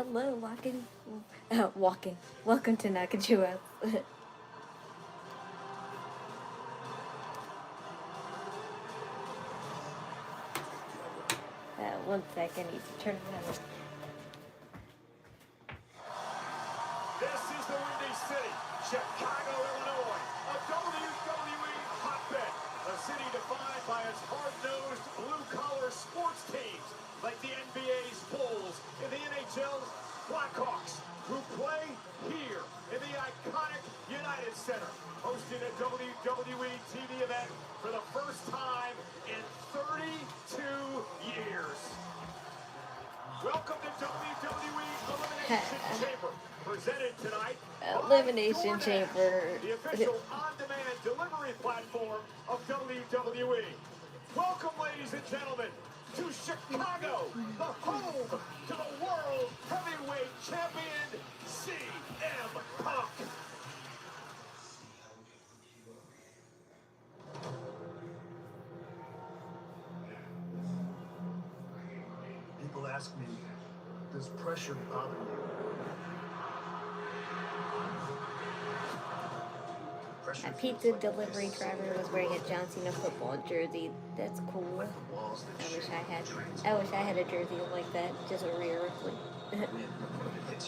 Hello, walking. Welcome to Knockin Chu Out. 1 second, I need to turn it on. This is the Windy City, Chicago, Illinois, a WWE hotbed, a city defined by its hard-nosed, blue-collar sports teams like the NBA's Bulls and the NHL's Blackhawks, who play here in the iconic United Center, hosting a WWE TV event for the first time in 32 years. Welcome to WWE Elimination Chamber, presented tonight Elimination Chamber, the official on-demand delivery platform of WWE. Welcome, ladies and gentlemen, to Chicago, the home to the World Heavyweight Champion, CM Punk. People ask me, does pressure bother you? a pizza delivery driver was wearing a John Cena football jersey. That's cool. I wish I had a jersey like that, just a Rhea Ripley.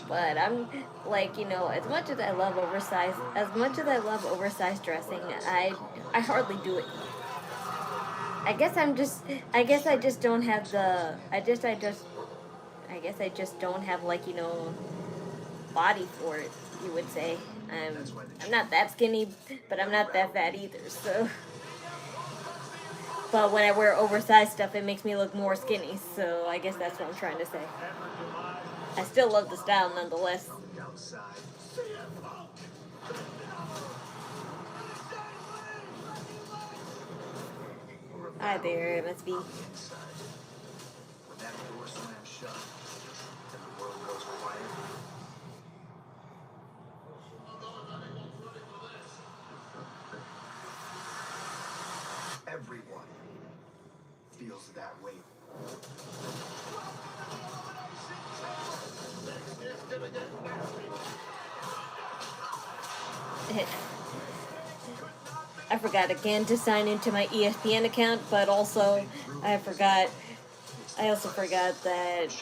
But I'm like, as much as I love oversized dressing, I hardly do it. I guess I just don't have the, I guess I just don't have, like, body for it, you would say. I'm not that skinny, but I'm not that fat either, so. But when I wear oversized stuff, it makes me look more skinny, so I guess that's what I'm trying to say. I still love the style nonetheless. Hi there, it must be. When that door slams shut and the world goes quiet. Everyone feels that way. I forgot again to sign into my ESPN account, but also I also forgot that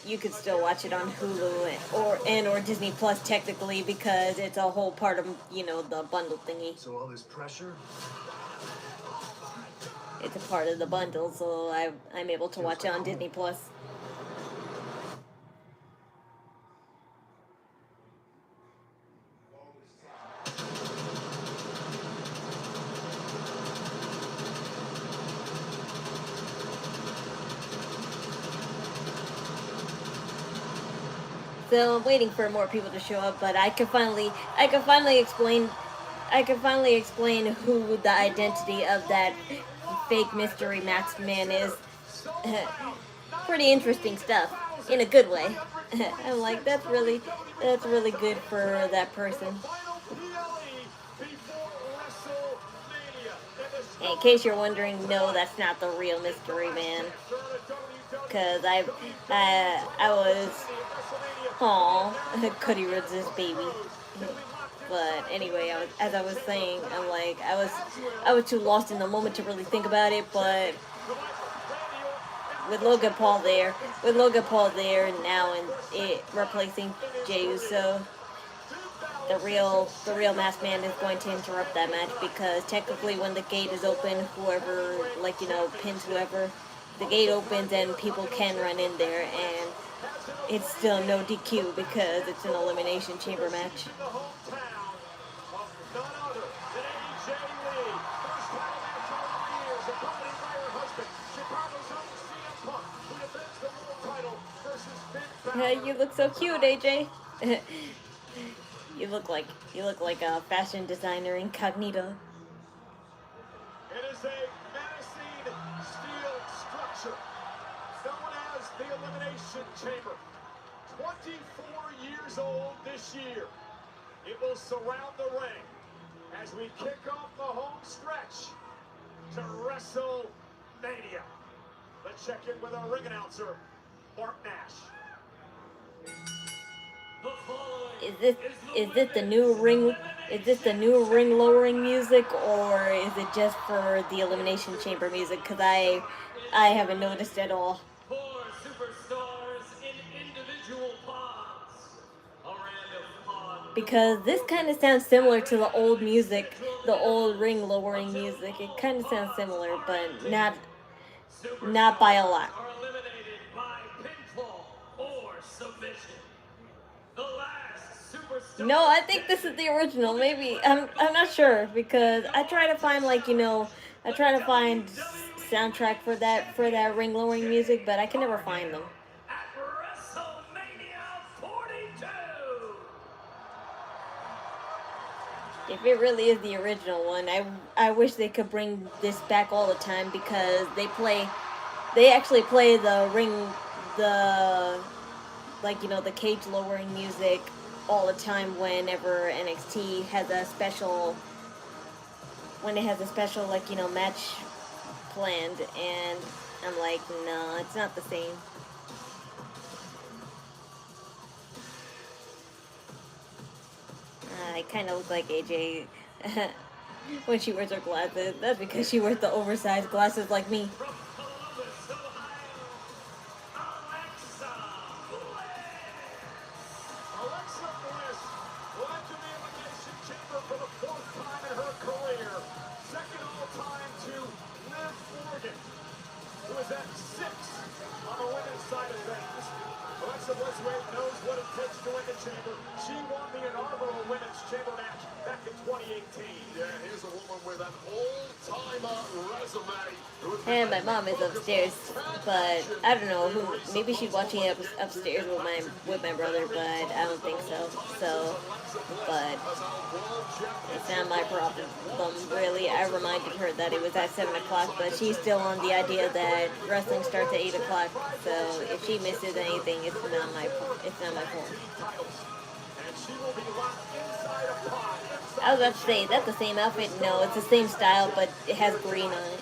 you could still watch it on Hulu or Disney Plus technically, because it's a whole part of, the bundle thingy. So all this pressure? It's a part of the bundle, so I'm able to watch it on Disney Plus. So I'm waiting for more people to show up, but I could finally explain who the identity of that fake mystery masked man is. Pretty interesting stuff, in a good way. I'm like, that's really good for that person. In case you're wondering, no, that's not the real mystery man. Cause I was, Cody Rhodes' this baby. But anyway, as I was saying, I'm like, I was too lost in the moment to really think about it. But with Logan Paul there now, and it replacing Jey Uso, the real masked man is going to interrupt that match, because technically when the gate is open, whoever, pins whoever, the gate opens and people can run in there, and it's still no DQ because it's an Elimination Chamber match. You look so cute, AJ. You look like a fashion designer incognito. It is a menacing steel structure known as the Elimination Chamber. 24 years old this year. It will surround the ring as we kick off the home stretch to WrestleMania. Let's check in with our ring announcer, Mark Nash. Is this the new ring? Is this the new ring lowering music, or is it just for the Elimination Chamber music? Because I haven't noticed at all. Four superstars in individual pods. A random pod. Because this kind of sounds similar to the old music, the old ring lowering music. It kind of sounds similar, but not by a lot. Are eliminated by pinfall or submission. The last superstar. No, I think this is the original. Maybe I'm not sure because I try to find I try to find soundtrack for that ring lowering music, but I can never find them. At WrestleMania 42. If it really is the original one, I wish they could bring this back all the time because they actually play the the cage lowering music all the time whenever NXT has a special match planned, and I'm like, no, it's not the same. I kind of look like AJ when she wears her glasses. That's because she wears the oversized glasses like me. From Columbus, Ohio, Alexa Bliss led to the Elimination Chamber for the 4th time in her career. Second all-time to Liv Morgan, who is at 6 on the women's side of things. Alexa Bliss knows what it takes to win the chamber. She won the inaugural women's chamber match back in 2018. Yeah, here's a woman with an all-timer resume. And my mom is upstairs, but I don't know who. Maybe she's watching it upstairs with my brother, but I don't think so. But it's not my problem. Really, I reminded her that it was at 7 o'clock, but she's still on the idea that wrestling starts at 8 o'clock. So if she misses anything, it's not my fault. I was about to say, that's the same outfit. No, it's the same style, but it has green on it.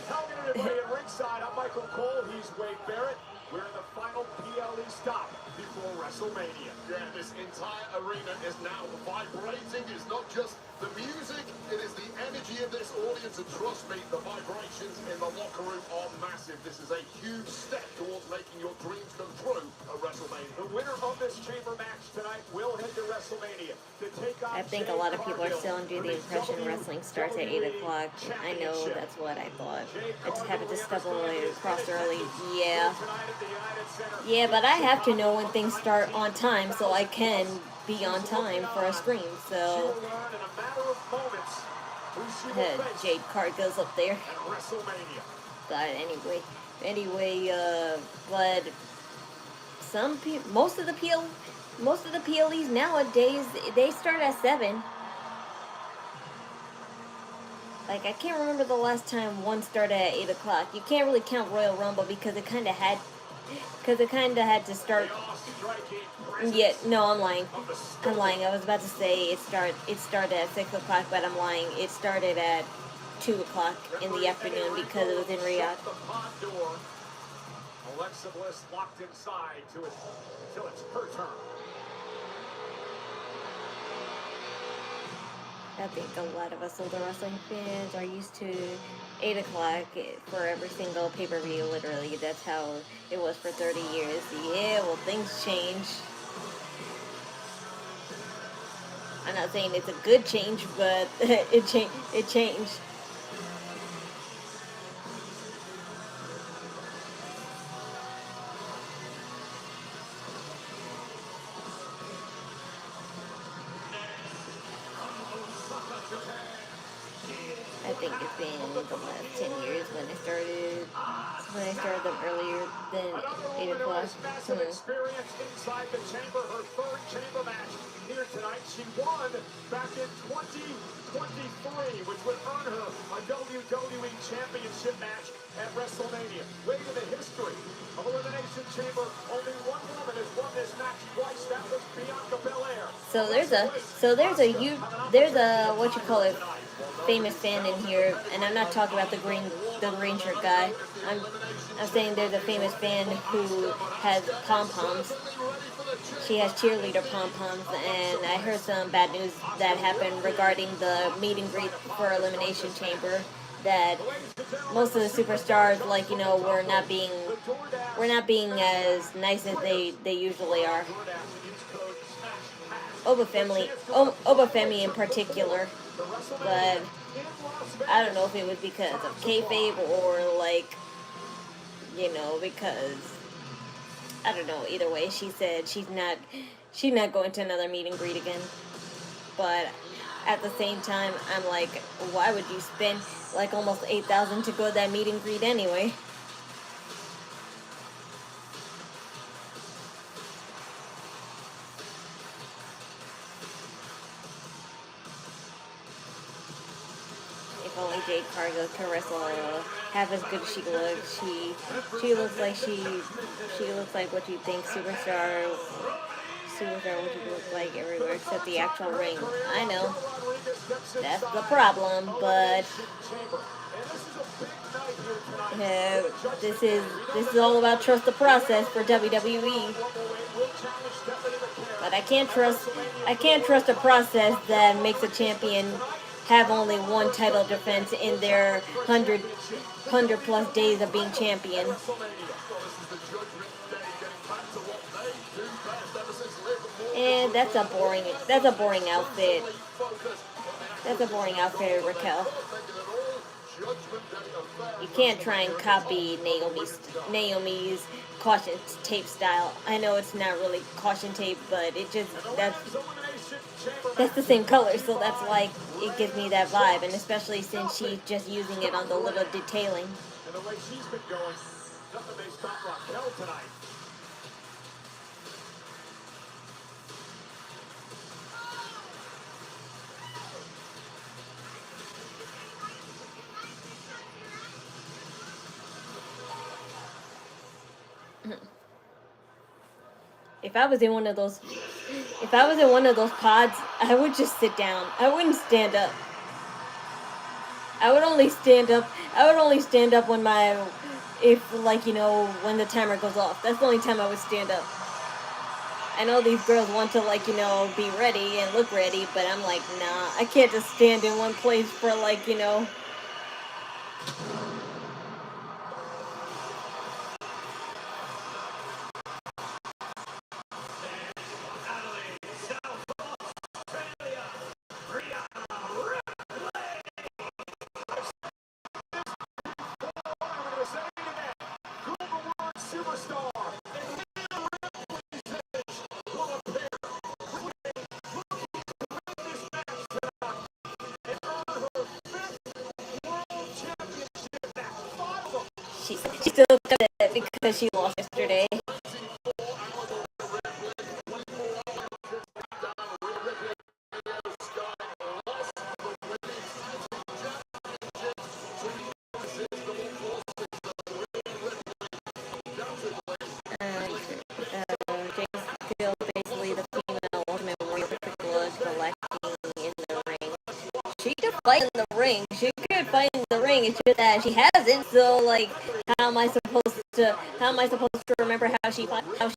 Ringside, I'm Michael Cole. He's Wade Barrett. We're in the final PLE stop before WrestleMania. Yeah, this entire arena is now vibrating. It's not just the music, it is the energy of this audience. And trust me, the vibrations in the locker room are massive. This is a huge step towards making your dreams come true at WrestleMania. The winner of this chamber match tonight will head to WrestleMania to take on I think a lot of people are still under the impression wrestling starts at 8 o'clock. I know that's what I thought. I just happened to stumble across early. Yeah, but I have to know when things start on time so I can be on time for a stream. So Jade card goes up there. But anyway, but some people, most of the PLEs nowadays, they start at 7. Like, I can't remember the last time one started at 8 o'clock. You can't really count Royal Rumble because it kind of had to start. Yeah, no, I'm lying. I was about to say it started at 6 o'clock, but I'm lying. It started at 2 o'clock in the afternoon because it was in Riyadh. Alexa Bliss locked inside till it's her turn. I think a lot of us older wrestling fans are used to 8 o'clock for every single pay-per-view, literally. That's how it was for 30 years. Yeah, well, things change. I'm not saying it's a good change, but it changed. I think it's been the last 10 years when I started them earlier than 8 o'clock. Massive experience inside the chamber, her 3rd chamber match here tonight. She won back in 2023, which would earn her a WWE Championship match at WrestleMania. Wait to the history of Elimination Chamber. Only one woman has won this match twice. That was Bianca Belair. There's a what you call it? famous fan in here, and I'm not talking about the green shirt guy. I'm saying there's a famous fan who has pom poms. She has cheerleader pom poms, and I heard some bad news that happened regarding the meet and greet for Elimination Chamber. That most of the superstars, like, you know, were not being as nice as they usually are. Obafemi in particular, but I don't know if it was because of kayfabe or, like, you know, because I don't know. Either way, she said she's not going to another meet and greet again. But at the same time, I'm like, why would you spend like almost $8,000 to go to that meet and greet anyway? If only Jade Cargill could wrestle half as good as she looks. She looks like she looks like what you think superstar what you look like everywhere except the actual ring. I know that's the problem, but this is all about trust the process for WWE. But I can't trust a process that makes a champion have only one title defense in their 100 plus days of being champion. And that's a boring outfit. That's a boring outfit, Raquel. You can't try and copy Naomi's caution tape style. I know it's not really caution tape, but it just that's the same color, so that's why it gives me that vibe, and especially since she's just using it on the little detailing. And the way she's been going, nothing may stop Raquel tonight. If I was in one of those pods, I would just sit down. I wouldn't stand up. I would only stand up when when the timer goes off. That's the only time I would stand up. I know these girls want to, like, you know, be ready and look ready, but I'm like, nah, I can't just stand in one place for, like, you know. She still got it because she lost yesterday. Basically the female Ultimate Warrior was collecting in the ring. She could fight in the ring. It's just that she hasn't. So, like, how am I supposed to remember how she fought? And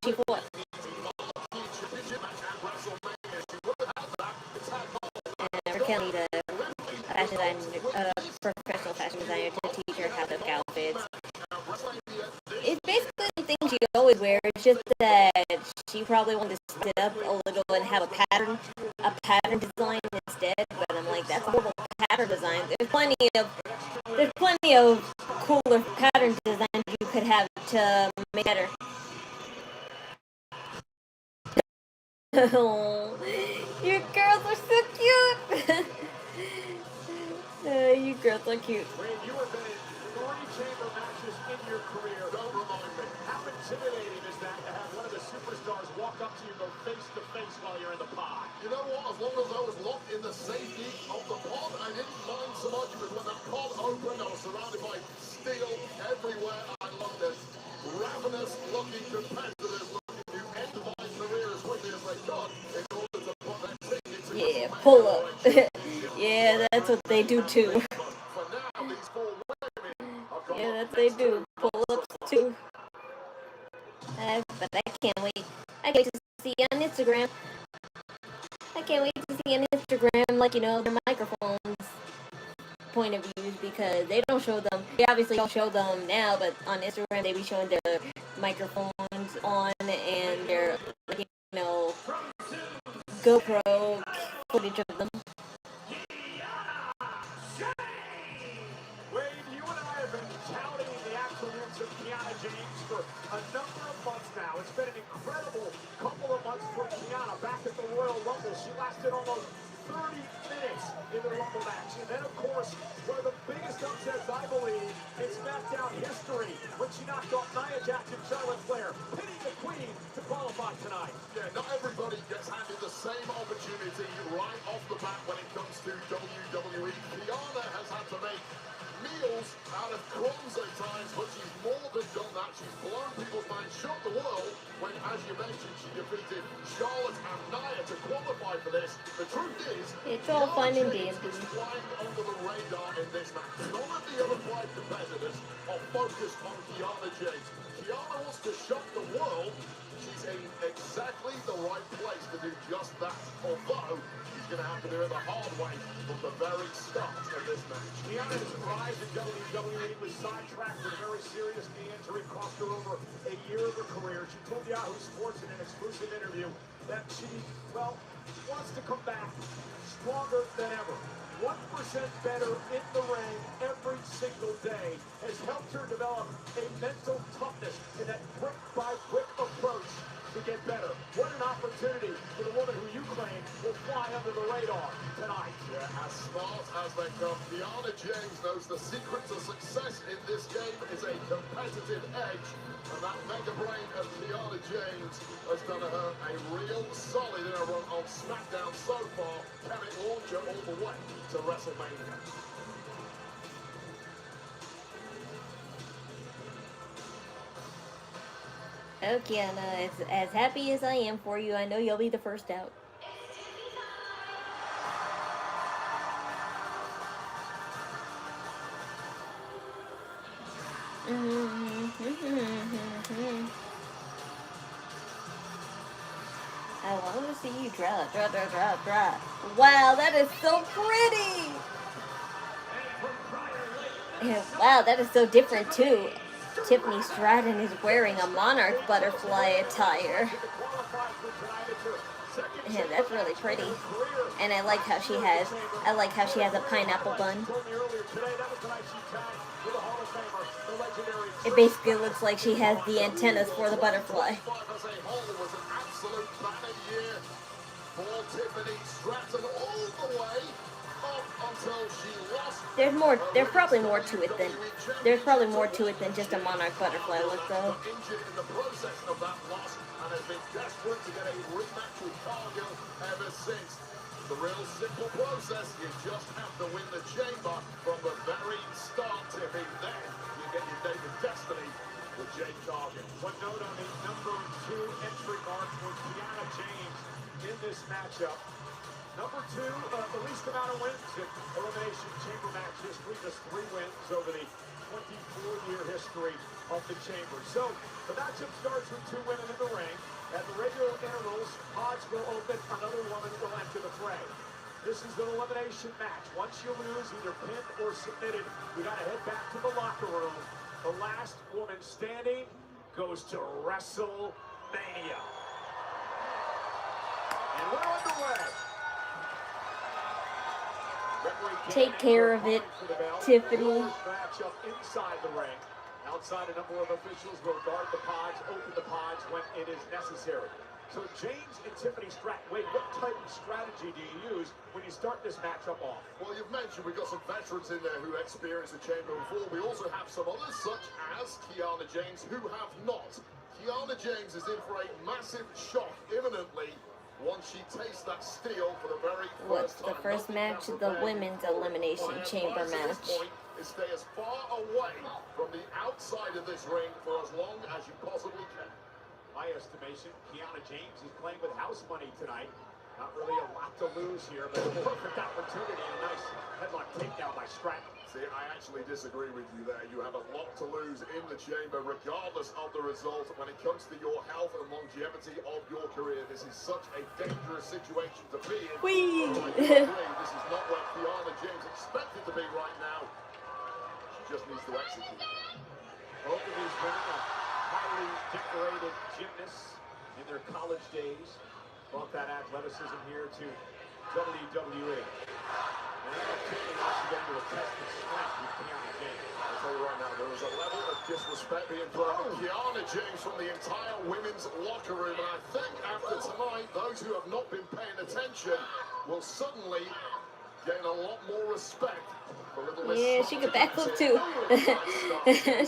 Raquel needs a professional fashion designer to teach her how to make outfits. It's basically the thing she always wears. It's just that she probably wanted to split it up a little and have a pattern design instead. But I'm like, that's a horrible pattern design. There's plenty of cooler pattern designs you could have to make better. Oh, you girls are so cute. You girls are cute. Wade, you have been in 3 chamber matches in your career. Don't remind me. How intimidating is that to have one of the superstars walk up to you and go face to face while you're in the pod? You know what? As long as I was locked in the safety of the pod, I didn't mind so much because when that pod opened, I was surrounded by steel everywhere. I loved it. Ravenous looking competitors looking to end my career as quickly as they could in order to put that ticket to Yeah, pull up. Yeah, that's what they do too. For now, these four women have got Yeah, that's what they do. Pull-ups too. But I can't wait. I can't wait to see on Instagram. I can't wait to see on Instagram, like, you know, their microphones point of views, because they don't show them. They obviously don't show them now, but on Instagram they be showing their microphones on and their, like, you know, GoPro footage of them. Wade, you and I have been touting the attributes of Kiana James for a number of months now. It's been an incredible couple of months for Kiana back at the Royal Rumble. She lasted almost 30 minutes in the Rumble match. And then, of course, one of the biggest upsets, I believe, in SmackDown history when she knocked off Nia Jax and Charlotte Flair, pinning the Queen to qualify tonight. Yeah, not everybody gets handed the same opportunity right off the bat when it comes to WWE. Kiana has had to make meals out of crumbs at times, but she's more than done that. She's blown people's minds, shook the world when, as you mentioned, she defeated Charlotte and Nia to qualify for this. The truth is, It's all fun and dandy. is flying under the radar in this match. None of the other 5 competitors are focused on Kiana James. Kiana wants to shock the world. She's in exactly the right place to do just that, although she's going to have to do it the hard way from the very start of this match. Kiana's rise in WWE was sidetracked with a very serious knee injury, cost her over a year of her career. She told Yahoo Sports in an exclusive interview that she, well, wants to come back stronger than ever. 1% better in the ring every single day has helped her develop a mental toughness and that brick-by-brick approach to get better. What an opportunity for the woman who you claim will fly under the radar tonight. Yeah, as smart as they come, Kiana James knows the secret to success in this game is a competitive edge, and that mega brain of Kiana James has done her a real solid in a run on SmackDown so far. Can it launch her all the way to WrestleMania? Oh, Kiana, as happy as I am for you, I know you'll be the first out. I want to see you drop. Wow, that is so pretty. Wow, that is so different too. Tiffany Stratton is wearing a monarch butterfly attire. Yeah, that's really pretty. And I like how she has a pineapple bun. It basically looks like she has the antennas for the butterfly. There's probably more to it than just a monarch butterfly look, though. Injured in the process of that loss and has been desperate to get a rematch with Cargill ever since. The real simple process, you just have to win the chamber from the very start, Tiffy. Then you get your date of destiny with Jade Cargill. One note on the number 2 entry mark for Kiana James in this matchup. Number 2, the least amount of wins in Elimination Chamber match history, just 3 wins over the 24-year history of the Chamber. So the matchup starts with 2 women in the ring. At the regular intervals, pods will open, another woman will enter the fray. This is an elimination match. Once you lose, either pinned or submitted, you got to head back to the locker room. The last woman standing goes to WrestleMania. And we're underway. Take care of it, Tiffany. Matchup inside the ring. Outside, a number of officials will guard the pods, open the pods when it is necessary. So James and Tiffany Stratton, wait, what type of strategy do you use when you start this matchup off? Well, you've mentioned we've got some veterans in there who experienced the chamber before. We also have some others, such as Kiana James, who have not. Kiana James is in for a massive shock imminently once she tastes that steel for the very first time. The first match of the women's elimination chamber match. Is stay as far away from the outside of this ring for as long as you possibly can. My estimation, Kiana James is playing with house money tonight. Not really a lot to lose here, but a perfect opportunity and a nice headlock takedown by Stratton. See, I actually disagree with you there. You have a lot to lose in the chamber, regardless of the result. When it comes to your health and longevity of your career, this is such a dangerous situation to be in. Whee! This is not where Kiana James expected to be right now. She just needs to execute. Both of these women are highly decorated gymnasts in their college days. Brought that athleticism here to WWE. And now Tiffany wants to get into a test of strength with Kiana James. I'll tell you right now, there is a level of disrespect being thrown at Kiana James from the entire women's locker room. And I think after tonight, those who have not been paying attention will suddenly gain a lot more respect for little Miss. Yeah, she could backflip too.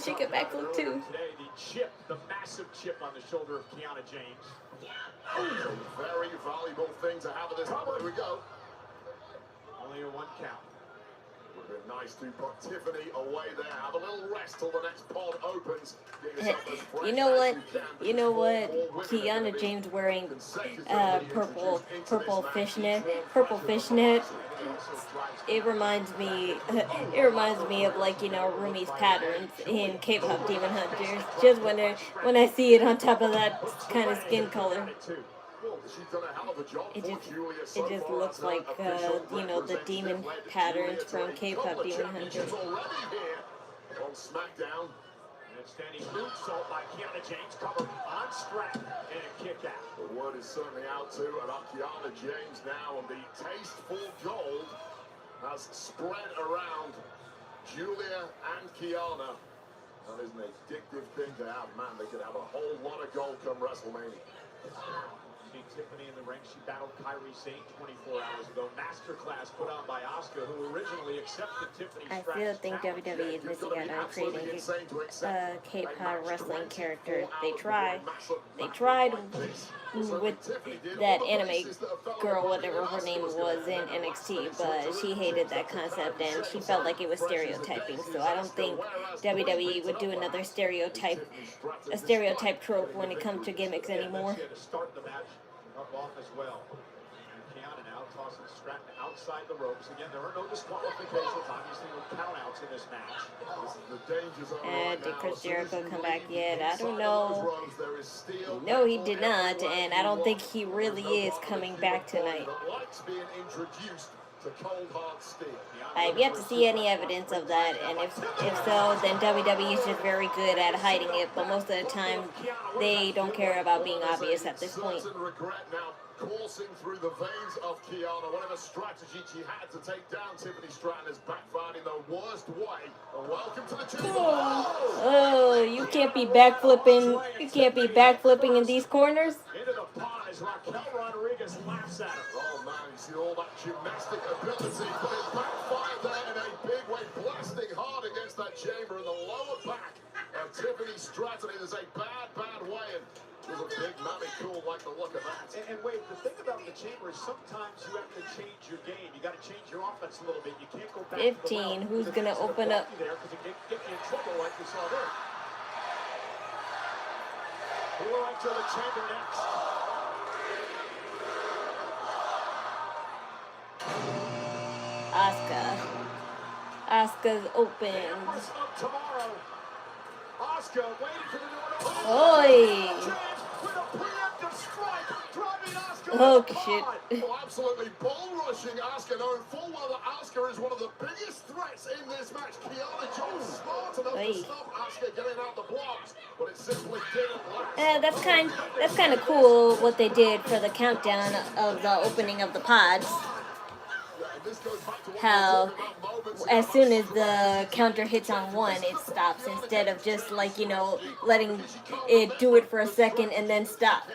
She could backflip too. Today, the chip, the massive chip on the shoulder of Kiana James. It's a very valuable thing to have at this point. Here we go. Only a 1 count. Would have been nice to put Tiffany away there. Have a little rest till the next pod opens. Get yourself as fresh You know what? as you can, You know because what? more women are gonna Kiana be James wearing consecutively purple introduced into purple this match. fishnet, Each one purple fresh fishnet. alongside. It reminds me of, like, you know, Rumi's patterns in K-pop Demon Hunters. Just when I see it on top of that kind of skin color, Well, she's done a hell of a job it for Julia so just far looks as an like official you know, the demon representative, led patterns Julia from to a K-pop couple of Demon Hunters. championships already here on SmackDown. And standing moonsault by Kiana James, covered on Stratton, and a kick out. The word is certainly out too about Kiana James now, and the taste for gold has spread around Julia and Kiana. That is an addictive thing to have. Man, they could have a whole lot of gold come WrestleMania. See Tiffany in the ring. She battled Kairi Sane 24 hours ago. Masterclass put on by Asuka, who originally accepted Tiffany's I still think WWE is missing out on creating K-pop wrestling characters. They tried with that anime girl, whatever her name was in NXT, but she hated that concept and she felt like it was stereotyping. So I don't think WWE would do another stereotype trope when it comes to gimmicks anymore. She had to start the match up off as well. And Kiana now tossing Stratton outside the ropes. Again, there are no disqualifications, obviously no countouts in this match. And did Chris Jericho come back yet? I don't know. No, he did not, and I don't think he really is coming back tonight. I've yet to see any evidence of that, and if so, then WWE is just very good at hiding it, but most of the time, they don't care about being obvious at this point. Coursing through the veins of Kiana, whatever strategy she had to take down Tiffany Stratton has backfired in the worst way. Welcome to the chamber. Oh, you can't be backflipping. You can't be backflipping in these corners. Into the pond as Raquel Rodriguez laughs at her. Oh man, you see all that gymnastic ability, but it backfired there in a big way, blasting hard against that chamber in the lower back of Tiffany Stratton. It is a bad way, and there's a big mammy cool like the look of that. And Wade, the thing about the chamber is sometimes you have to change your game. You got to change your offense a little bit. You can't go back 15. Who's gonna open up? There because it get you in trouble like we saw there. We're going to the chamber next. Asuka's open. Tomorrow. Asuka waiting for the door to open. Oi! Oh shit. Well, absolutely bull rushing Asuka, knowing full well that Asuka is one of the biggest threats in this match. Kiana James smart enough to stop Asuka getting out the blocks, but it simply didn't last. That's kind of cool what they did for the countdown of the opening of the pods. How as soon as the counter hits on 1, it stops instead of just, like, you know, letting it do it for a second and then stop.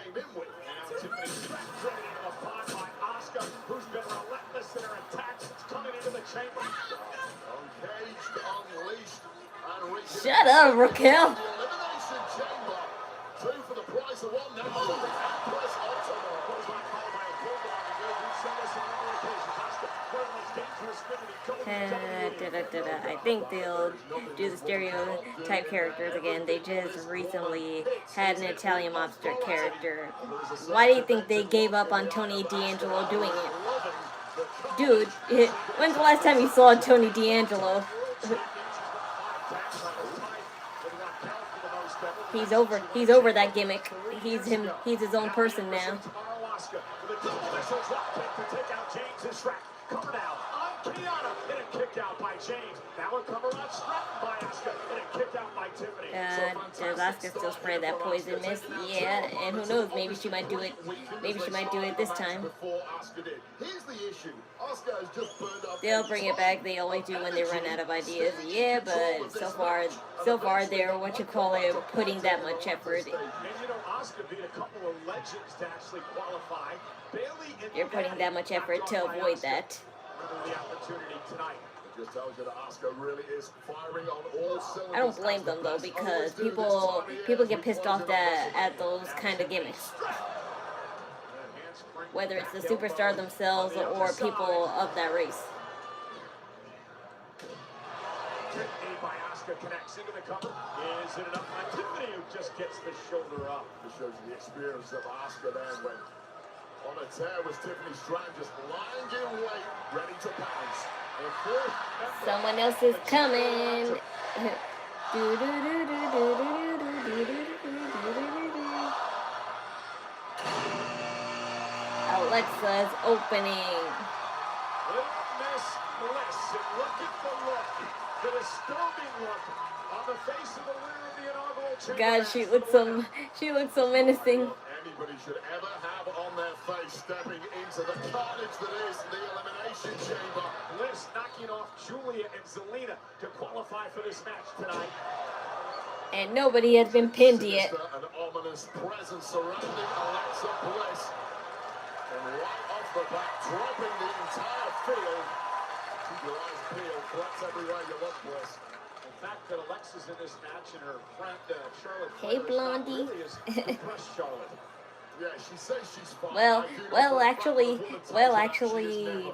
Shut up, Raquel. I think they'll do the stereotype characters again. They just recently had an Italian mobster character. Why do you think they gave up on Tony D'Angelo doing it? Dude, when's the last time you saw Tony D'Angelo? He's over that gimmick. He's his own person now. Does Asuka still spray that poison mist? Yeah, and who knows, maybe she might do it. Maybe she might do it this time. They'll bring it back. They always do when they run out of ideas. Yeah, but so far they're putting that much effort. They're putting that much effort to avoid that. I don't blame them though, because people get pissed off at those kind of gimmicks. Whether it's the superstar themselves or people of that race. Connects into the cover. Is it enough? Tiffany who just gets the shoulder up. This shows you the experience of Asuka then when on a tear was Tiffany Strand just lying in wait, ready to pounce. Someone else is coming. Alexa's opening. Miss Bliss, look at the look. The disturbing look on the face of the winner of the inaugural chamber. God, she looks so menacing. Anybody should ever have on their face stepping into the carnage that is the Elimination Chamber. Bliss knocking off Julia and Zelina to qualify for this match tonight. And nobody has been pinned yet. An ominous presence surrounding Alexa Bliss. And right off the bat, dropping the entire field. Keep your eyes peeled. Flex everywhere you look, Bliss. The fact that Alexa's in this match and her friend Charlotte. Hey, Blondie. Really is impressed Charlotte. Yeah, she says she's fine. Well, actually,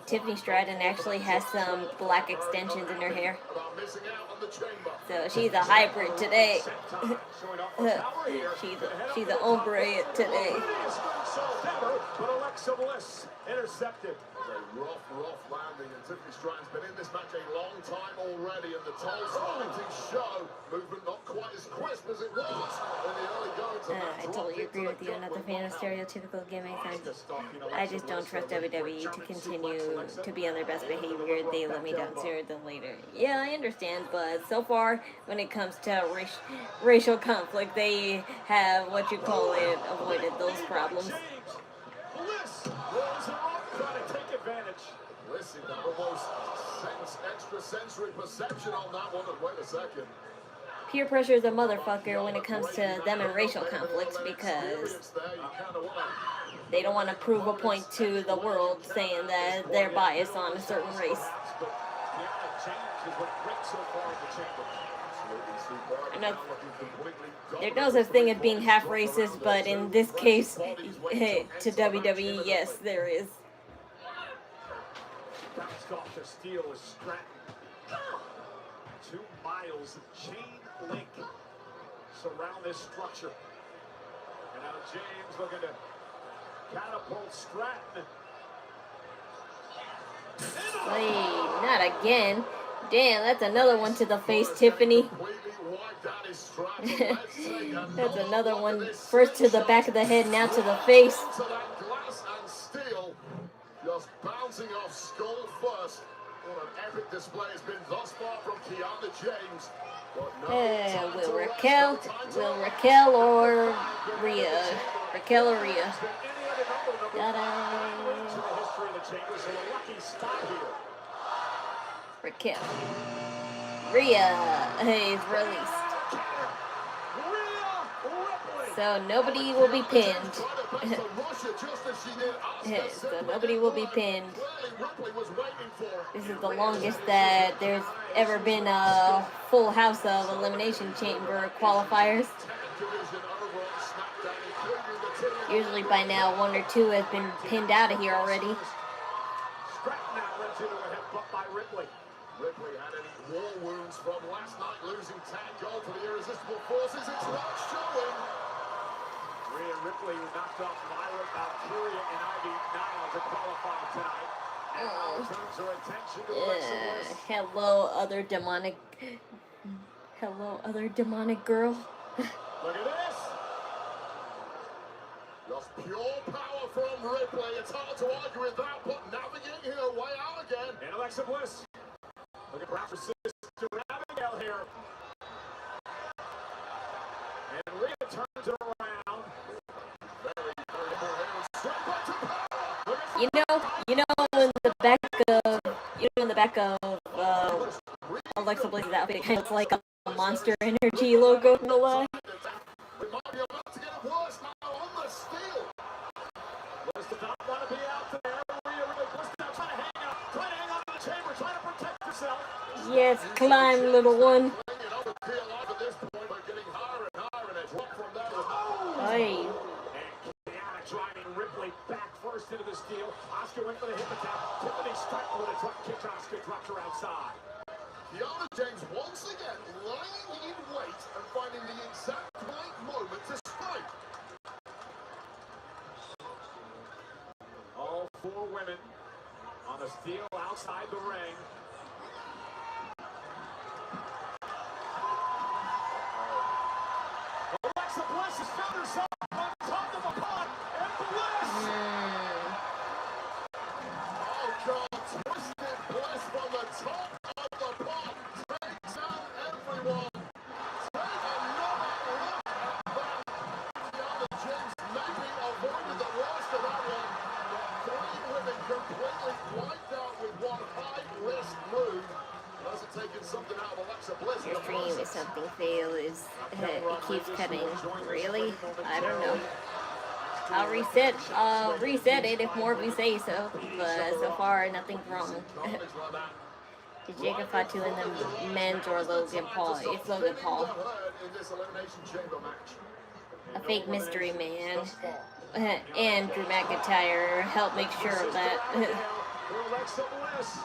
Tiffany Stratton actually has some black extensions in her hair. So she's a hybrid today. she's an ombre today. But Alexa Bliss intercepted. A rough landing, and Tiffany Stratton's been in this match a long time already, and the toll starting to show. Movement not quite as crisp as it was in the early goings. I totally agree with you. I'm not a fan of stereotypical gimmicks. I just don't trust WWE to continue to be on their best behavior. They let me down sooner than later. Yeah, I understand, but so far, when it comes to racial conflict, they have, avoided those problems. Bliss rolls him up, trying to take advantage. Listen, almost extrasensory perception on that one. And wait a second. Peer pressure is a motherfucker when it comes to them and racial conflicts, because they don't want to prove a point to the world saying that they're biased on a certain race. I know there's no such thing as being half racist, but in this case, to WWE, yes, there is. Bounced off the steel is Stratton. 2 miles of chain link surround this structure. And now James looking to catapult Stratton. Wait, not again. Damn, that's another one to the face, Tiffany. That's another one. First to the back of the head, now to the face. Just bouncing off skull first. What an epic display has been thus far from Kiana James. Will Raquel or Rhea? Raquel or Rhea? Raquel. Rhea is released. So nobody will be pinned. So nobody will be pinned. This is the longest that there's ever been a full house of Elimination Chamber qualifiers. Usually by now 1 or 2 has been pinned out of here already. Ripley had any war wounds from last night, losing tag gold to the Irresistible Forces. It's not showing. Rhea Ripley, who knocked off Myra, Valkyria, and Ivy Nile to qualify tonight. Now turns her attention to Alexa Bliss. Hello, other demonic girl. Look at this. Just pure power from Ripley. It's hard to argue with that, but navigating her way out again. And Alexa Bliss. Look at Brown's sister Abigail here. And Rhea turns it around. Very, very important. Straight back to power. You know, in the back of Alexa Bliss's outfit, it kind of looks like a Monster Energy logo. No lie. We might be about to get it worse now on the steel. Bliss does not want to be out there. Rhea really Bliss now trying to hang on to the chamber, trying to protect herself. Yes, climb, little one. Clinging on to be alive at this point, but getting higher and higher, and a drop from there was Aye. And Kiana driving Ripley back first into the steel. Asuka went for the hip attack. Tiffany struck with a drop kick. Asuka dropped her outside. Kiana James once again lying in wait and finding the exact right moment to strike. All four women on the steel outside the ring. Alexa Bliss has found herself on top of a pot, and Bliss! Oh God, twisted Bliss from the top of the pot. Takes down everyone. Take another look at that. Kiana James maybe avoided the worst of that one. Three women completely wiped out with one high-risk move. Has it taken something out of Alexa Bliss? Your stream is something fail is it keeps cutting. Really? I don't know. I'll reset it if more of you say so. But so far nothing's wrong. Did Jacob Fatu in the men's or Logan Paul? It's Logan Paul. A fake mystery man. And Drew McIntyre help make sure of that. Alexa Bliss.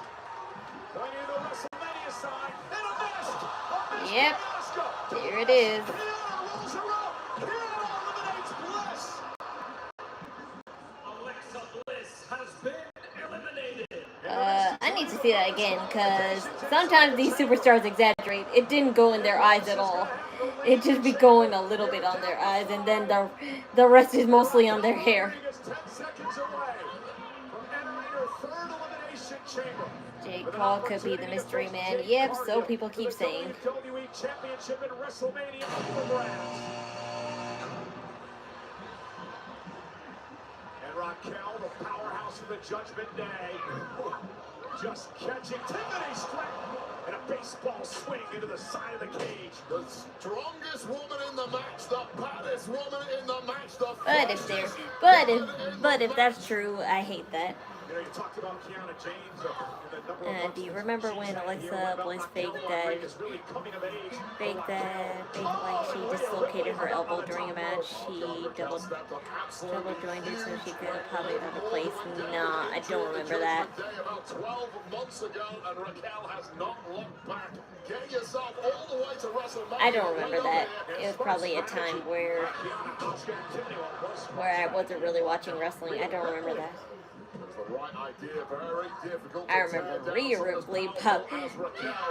Going into the WrestleMania sign. And a missed. Yep. There it is. Kiana rolls her up. Kiana eliminates Bliss. Alexa Bliss has been eliminated. I need to see that again, because sometimes these superstars exaggerate. It didn't go in their eyes at all. It just be going a little bit on their eyes, and then the rest is mostly on their hair. 10 seconds away from entering her third elimination chamber. Jake Paul could be the mystery man. Yep, so people keep saying. WWE Championship and WrestleMania programs. And Raquel, the powerhouse of the Judgment Day, just catching Tiffany straight and a baseball swing into the side of the cage. The strongest woman in the match, the baddest woman in the match, the But if that's true, I hate that. You know, you talked about Kiana James in the number of Do you remember when Alexa Bliss faked like she dislocated her elbow during a match? She double joined it so she could pop it into place. Nah, I don't remember that. About 12 months ago, and Raquel has not looked back. Get yourself all the way to WrestleMania. I don't remember that. It was probably a time where I wasn't really watching wrestling. I don't remember that. The right idea, very difficult. I remember Rhea Ripley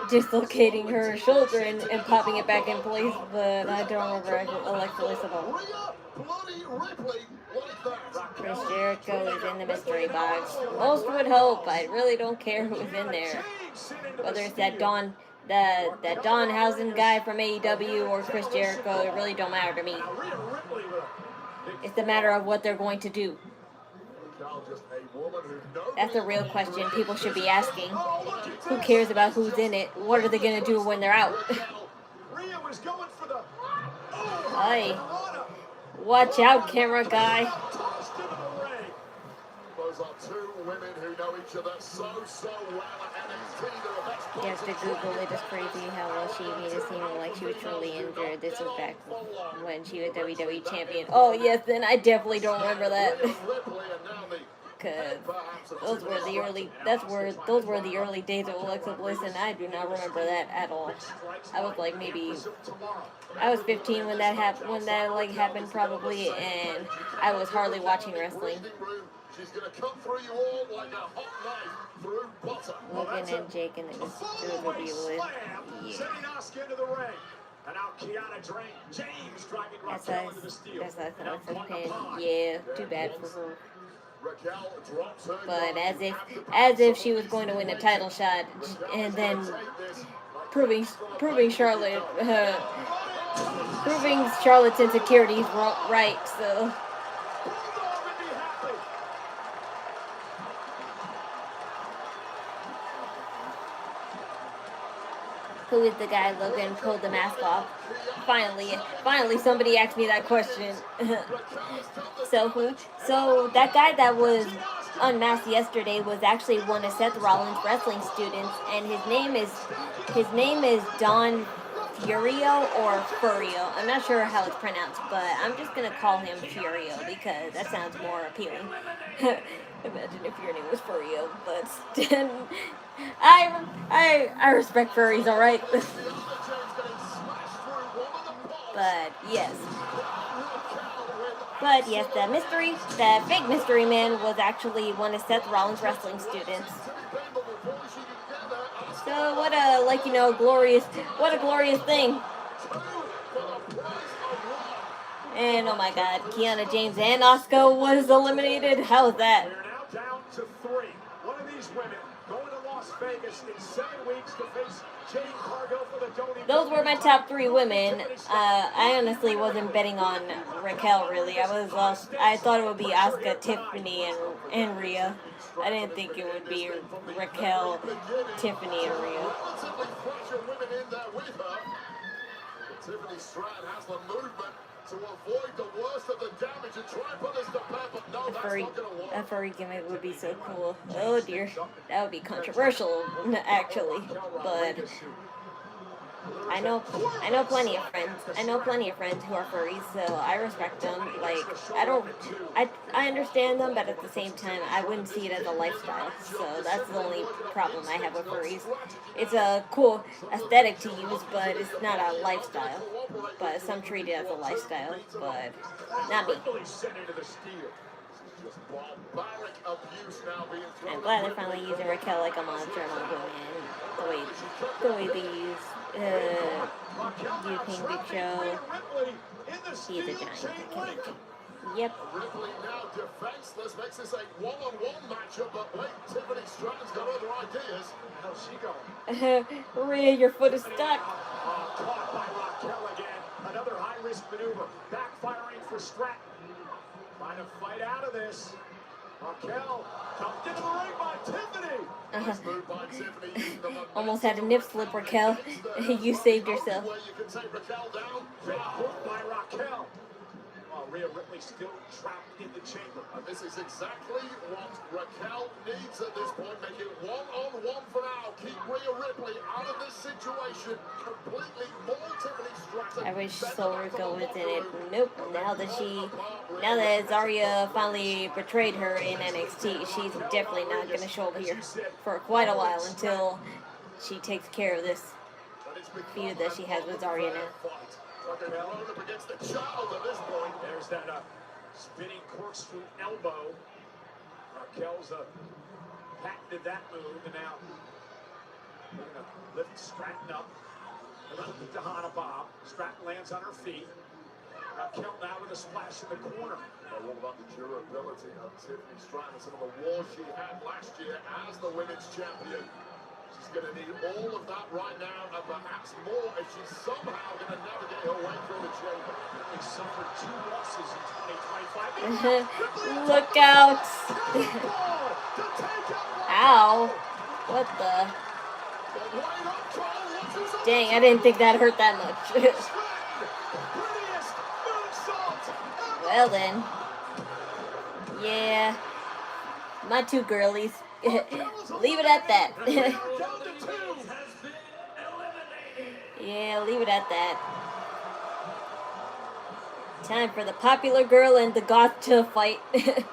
dislocating her shoulder and popping it back in place, but I don't remember Alexa Bliss at all. Rhea bloody Ripley like that. Chris Jericho is in the mystery box. Most would hope. I really don't care who's in there. Whether it's that Danhausen guy from AEW or Chris Jericho, it really don't matter to me. It's a matter of what they're going to do. That's a real question people should be asking. Who cares about who's in it? What are they going to do when they're out? Aye. Watch out, camera guy. Those are two women who know each other so well at NXT. They're the best. You have to Google it. It's crazy how well she made it seem like she was truly injured. This was back when she was WWE champion. Oh yes, then I definitely don't remember that. because those were the early days of Alexa Bliss, and I do not remember that at all. I was like I was 15 when that happened probably, and I was hardly watching wrestling. She's going to cut through you all like a hot knife through butter. Logan and Jake and the WWE with. And now Kiana James driving Raquel into the steel. That's a pin. Yeah, too bad for her. But as if she was going to win a title shot, and then proving Charlotte's insecurities right. So. Who is the guy Logan pulled the mask off? Finally, somebody asked me that question. So that guy that was unmasked yesterday was actually one of Seth Rollins' wrestling students, and his name is Don Furio or Furio. I'm not sure how it's pronounced, but I'm just gonna call him Furio because that sounds more appealing. Imagine if your name was Furio, but I respect furries, all right. But yes, that fake mystery man was actually one of Seth Rollins' wrestling students. So what a glorious thing. And oh my God, Kiana James and Asuka was eliminated. How was that? We're now down to 3. One of these women going to Las Vegas in 7 weeks to face Jade Cargill for the WWE. Those were my top 3 women. I honestly wasn't betting on Raquel really. I thought it would be Asuka, Tiffany, and Rhea. I didn't think it would be Raquel, Tiffany, and Rhea. Tiffany Strand has the movement to avoid the worst of the damage and try and put this to bed, but no, that's not going to work. A furry gimmick would be so cool. Oh dear, that would be controversial, actually. But I know plenty of friends. Who are furries, so I respect them. Like I understand them, but at the same time, I wouldn't see it as a lifestyle. So that's the only problem I have with furries. It's a cool aesthetic to use, but it's not a lifestyle. But some treat it as a lifestyle, but not me. I'm glad they're finally using Raquel like a monster among women. The way they use King Big Show. He's a giant. Yep. Ripley now defenseless, makes this a one-on-one matchup, but late Tiffany Strand's got other ideas. How's she going? Rhea, your foot is stuck. Caught by Raquel again. Another high-risk maneuver. Backfiring for Stratton. Trying to fight out of this. Raquel dumped into the ring by Tiffany. Almost had a nip slip, Raquel. You saved yourself. You can take Raquel down. Hooked by Raquel. Rhea Ripley still trapped in the chamber. And this is exactly what Raquel needs at this point. Make it one-on-one for now. Keep Rhea Ripley out of this situation. Completely more Tiffany Stratton. I wish Soul Rico was in it. Nope. Now that Zarya finally betrayed her in NXT, she's definitely not going to show up here for quite a while until she takes care of this feud that she has with Zarya now. Up against the child at this point. There's that spinning corkscrew elbow. Raquel's patented that move, and now they're going to lift Stratton up. And look at the Hana Bob. Stratton lands on her feet. Raquel now with a splash in the corner. All about the durability of Tiffany Stratton, some of the war she had last year as the women's champion. She's going to need all of that right now, and perhaps more if she's somehow going to navigate her way through the chamber. They suffered 2 losses in 2025. Look out! Ow! What the? Dang, I didn't think that hurt that much. Well then. Yeah. My 2 girlies. Leave it at that. Yeah, leave it at that. Time for the popular girl and the goth to fight. Oh my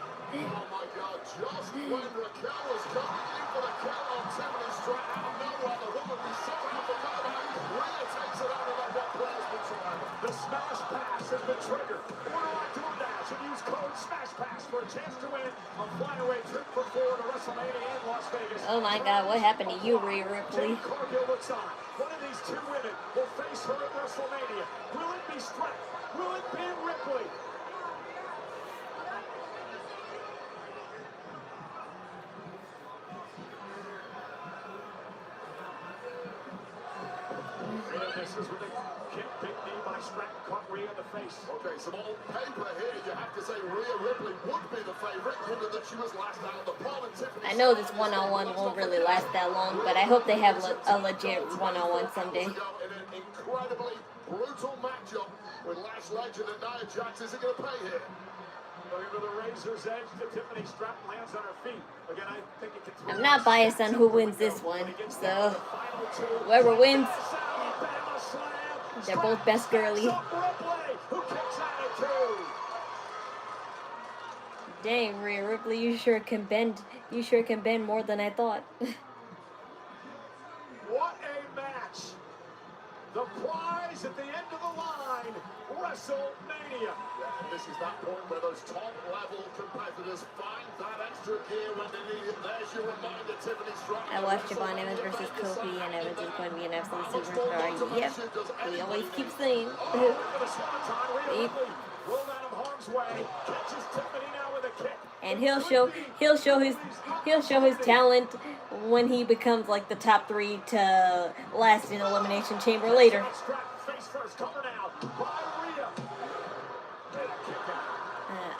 God, Just when Raquel was coming in for the count on Tiffany Stratton out of nowhere, the woman we saw out the comeback, Rhea takes it out of that one player's whatsoever. The smash pass has been triggered. Order on DoorDash and use code SMASHPASS for a chance to win a flyaway trip for four to WrestleMania in Las Vegas. Oh my God, what happened to you, Rhea Ripley? Jade Cargill looks on. One of these two women will face her at WrestleMania. Will it be Stratton? Will it be Ripley? Rhea misses with a kick, big knee by Stratton, caught Rhea in the face. Okay, so on paper here, you have to say Rhea Ripley would be the favorite, given that she was last out. The Paul and Tiffany. I know this one-on-one won't really last that long, but I hope they have a legit one-on-one someday. In an incredibly brutal matchup with Lash Legend and Nia Jax. Is it going to pay here? Looking to the razor's edge to Tiffany Stratton, lands on her feet. Again, I think it can. I'm not biased on who wins this one, so whoever wins, they're both best girly. Dang, Rhea Ripley, you sure can bend. You sure can bend more than I thought. What a match! The prize at the end of the line, WrestleMania. And this is that point where those top-level competitors find that extra gear when they need it. There's your reminder, Tiffany Stratton. I watched Javon Evans versus Kofi, and Evans is going to be an absolute superstar. Yep, we always keep saying. And he'll show his talent when he becomes like the top 3 to last in Elimination Chamber later.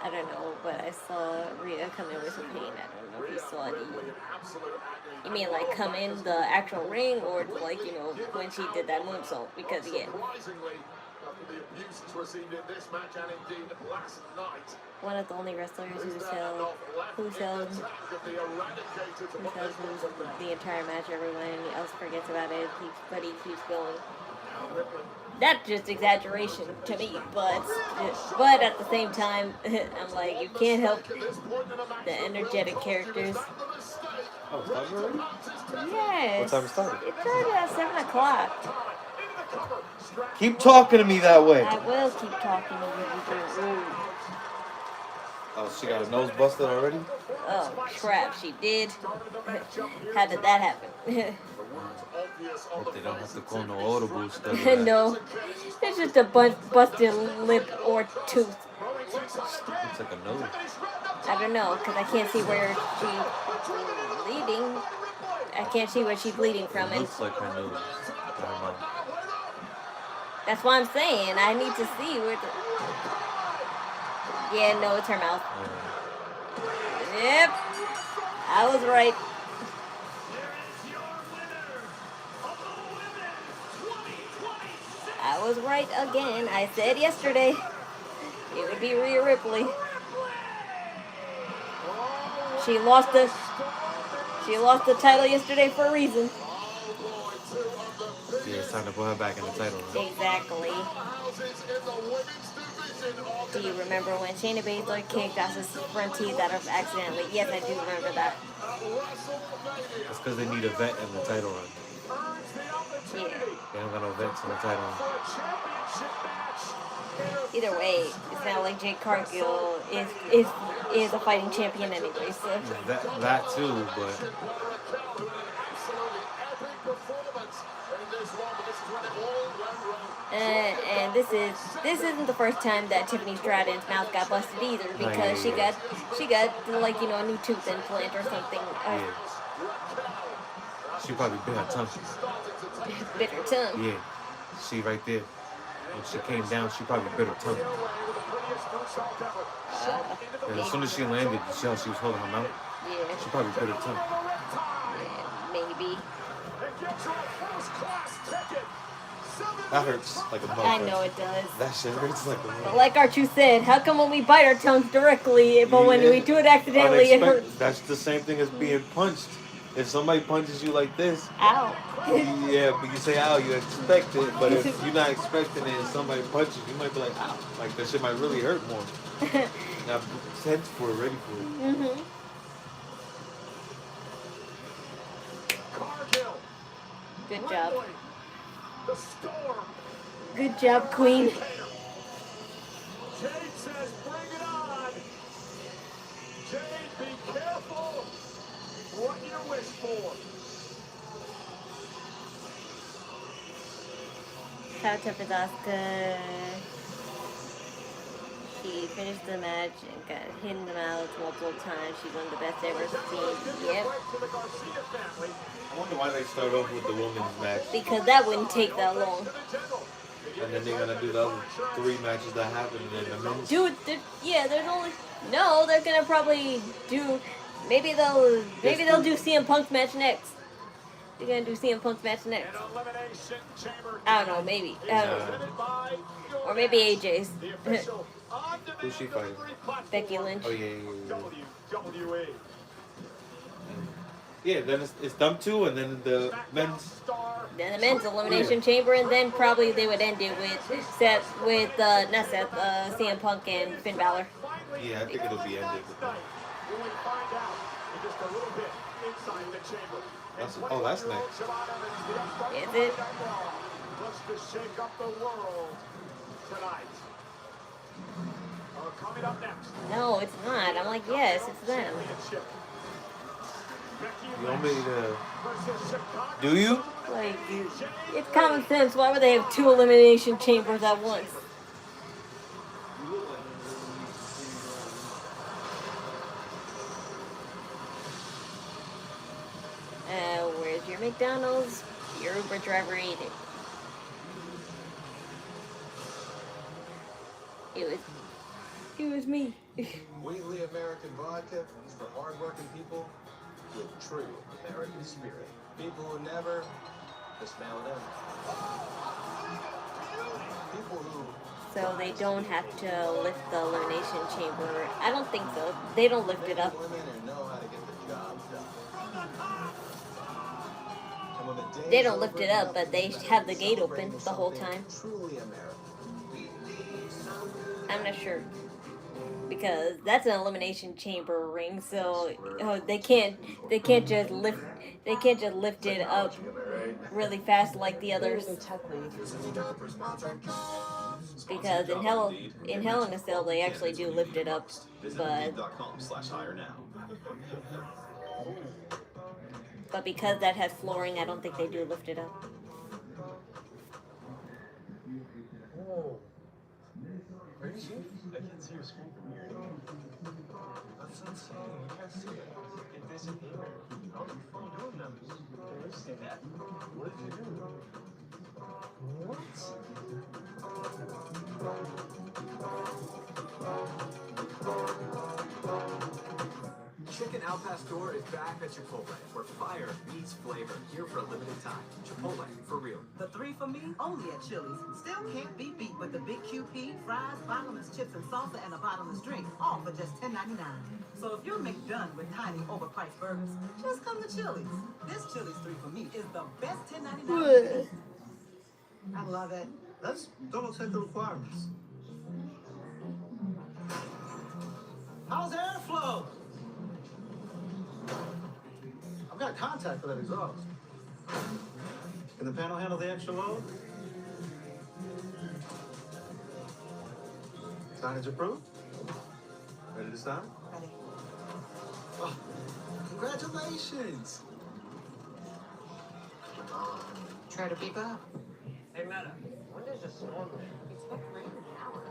I don't know, but I saw Rhea come in with some pain. I don't know if you saw it. You mean like come in the actual ring, or like, you know, when she did that moonsault? Because yeah. The abuse received in this match and indeed last night. One of the only wrestlers who sells the entire match. Everyone else forgets about it, but he keeps going. That's just exaggeration to me, but at the same time, I'm like, you can't help the energetic characters. Oh, it's time already? Yes. What time it started? It started at 7 o'clock. Keep talking to me that way. I will keep talking to you. You're rude. Oh, she got her nose busted already? Oh, crap, she did. How did that happen? Hope they don't have to call no audibles. No, it's just a busted lip or tooth. Looks like a nose. I don't know, because I can't see where she's bleeding. I can't see where she's bleeding from. It looks like her nose. That's what I'm saying. I need to see where the... Yeah, no, it's her mouth. Yep. I was right. I was right again. I said yesterday it would be Rhea Ripley. She lost the title yesterday for a reason. Yeah, it's time to put her back in the title. Exactly. Do you remember when Shayna Baszler kicked Asuka's front teeth out of accidentally? Yes, I do remember that. It's because they need a vet in the title run. Yeah. They don't got no vets in the title run. Either way, it's not like Jade Cargill is a fighting champion anyway. So that too, but. And this isn't the first time that Tiffany Stratton's mouth got busted either, because she got like, you know, a new tooth implant or something. Yeah. She probably bit her tongue. Bit her tongue. Yeah. See right there. When she came down, she probably bit her tongue. And as soon as she landed, you see how she was holding her mouth? Yeah. She probably bit her tongue. Yeah, maybe. That hurts like a motherfucker. I know it does. That shit hurts like a motherfucker. Like R2 said, how come when we bite our tongues directly, but when we do it accidentally, it hurts? That's the same thing as being punched. If somebody punches you like this, ow. Yeah, but you say ow, you expect it. But if you're not expecting it and somebody punches you, might be like, ow. Like, that shit might really hurt more. Now, sense for it, ready for it. Mm-hmm. Good job. The storm. Good job, Queen. Jade says, bring it on. Jade, be careful what you wish for. How tough is Asuka? She finished the match and got hit in the mouth multiple times. She's one of the best I've ever seen. Yep. To the Garcia family. I wonder why they start off with the women's match. Because that wouldn't take that long. And then they're gonna do the other 3 matches that happen in the men's. Dude, there's only no. They're gonna probably do. Maybe they'll do CM Punk's match next. They're gonna do CM Punk's match next. I don't know. Maybe. I don't know. Or maybe AJ's. Who's she fighting? Becky Lynch. Oh yeah. WWE. Yeah, then it's them two, and then the men's. Then the men's elimination chamber, and then probably they would end it with CM Punk and Finn Balor. Yeah, I think it'll be ended with them. We'll find out in just a little bit inside the chamber. That's next. Is it? Looks to shake up the world tonight. Coming up next. No, it's not. I'm like, yes, it's them. You want me to? Do you? Like, it's common sense. Why would they have 2 elimination chambers at once? Where's your McDonald's? Your Uber driver ate it. It was me. Wheatley American Vodka is for hardworking people with true American spirit. People who never smell them. People who. So they don't have to lift the elimination chamber. I don't think so. They don't lift it up. Women and know how to get the job done. And when the day They is don't lift over, it up, but they have the gate open the whole time. Truly American. I'm not sure. Because that's an elimination chamber ring, so they can't just lift it up really fast like the others. Because in Hell in a Cell they actually do lift it up, but because that has flooring, I don't think they do lift it up. Are you sure? I can't see your screen from here. That's insane. You can't see it. It disappeared. How are you doing that? Can you see that? What did you do? What? Chicken Al Pastor is back at Chipotle, where fire meets flavor. Here for a limited time. Chipotle, for real. The 3 for me, only at Chili's. Still can't be beat with the big QP, fries, bottomless chips and salsa, and a bottomless drink, all for just $10.99. So if you're McDone with tiny, overpriced burgers, just come to Chili's. This Chili's 3 for me is the best $10.99. I love it. Let's double check the requirements. How's airflow? I've got contact for that exhaust. Can the panel handle the extra load? Signage approved? Ready to sign? Ready. Oh, congratulations! Try to beep up. Hey, Meta, when does the storm end? Expect rain in an hour.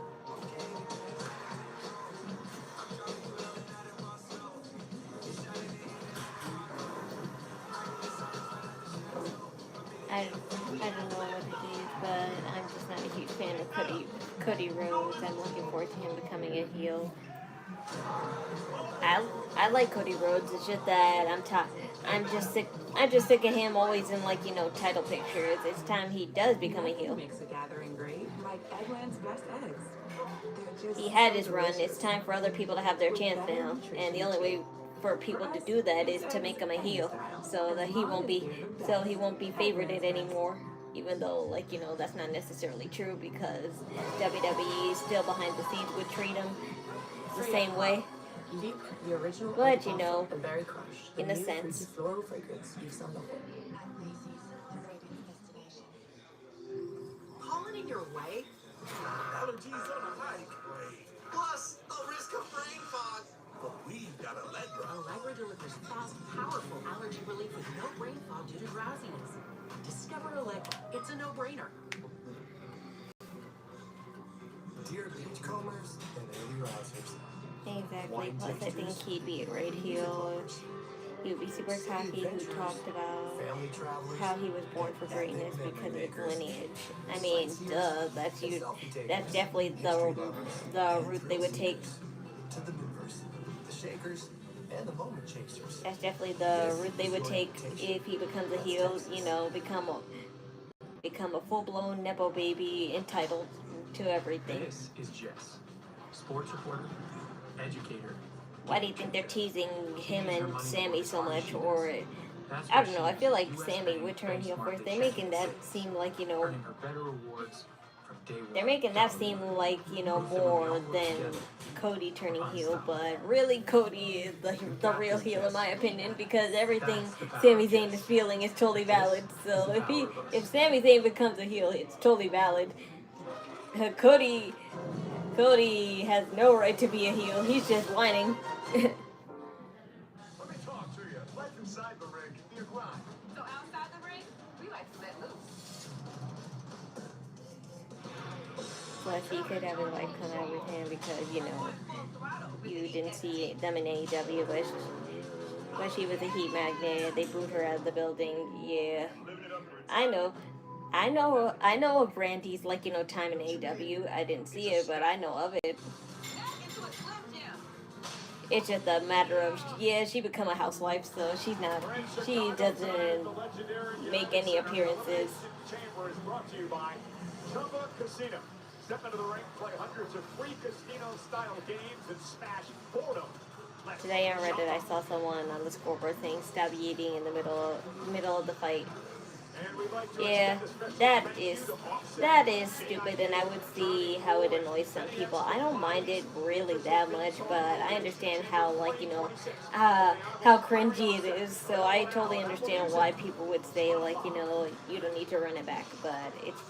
I don't know what it is, but I'm just not a huge fan of Cody Rhodes. I'm looking forward to him becoming a heel. I like Cody Rhodes. It's just that I'm just sick of him always in title pictures. It's time he does become a heel. Makes a gathering great, like Eggland's best eggs. They're just He had his so run. delicious. It's time for other people to have their chance now, and the only way for people to do that is to make him a heel, so that he won't be favorited anymore. Even though, that's not necessarily true, because WWE still behind the scenes would treat him the same way. Deep, the original But, and berry crush. in The a new sense. fruity floral fragrance you've smelled before. your way. Allergies on a hike. Plus, a risk of brain fog. But we've got Allegra. Allegra delivers fast, powerful allergy relief with no brain fog due to drowsiness. Discover Allegra. It's a no-brainer. Dear beachcombers and early risers. Exactly. Plus, I think he'd be a great heel. He would be super cocky, who talked about Family travelers. how he was born for greatness because of his lineage. I mean, duh, that's you. That's definitely the route they would take. To the movers, the shakers, and the moment chasers. That's definitely the route they would take if he becomes a heel. You know, become a full-blown nepo baby, entitled to everything. This is Jess, sports reporter, educator. Why do you think they're teasing him and Sammy so much? Or I don't know. I feel like Sammy would turn heel first. They're making that seem like, you know, Earning her better rewards from day one. they're making that seem like, you know, more than Cody turning heel. But really, Cody is the real heel in my opinion, because everything Sami Zayn is feeling is totally valid. So if Sami Zayn becomes a heel, it's totally valid. Cody has no right to be a heel. He's just whining. Let me talk to you. Life inside the ring can be a grind. So outside the ring, we like to let loose. Plus, he could have his wife come out with him because, you know, you didn't see them in AEW, but she was a heat magnet. They booed her out of the building. Yeah, I know of Brandy's, like, you know, time in AEW. I didn't see it, but I know of it. It's just a matter of, yeah, she become a housewife, so she doesn't make any appearances. Chamber is brought to you by Chumba Casino. Step into the ring, play hundreds of free casino-style games, and smash boredom. Today on Reddit, I saw someone on the scoreboard saying "stop eating" in the middle of the fight. Yeah, that is stupid, and I would see how it annoys some people. I don't mind it really that much, but I understand how, like, you know, how cringy it is. So I totally understand why people would say, like, you know, you don't need to run it back. But it's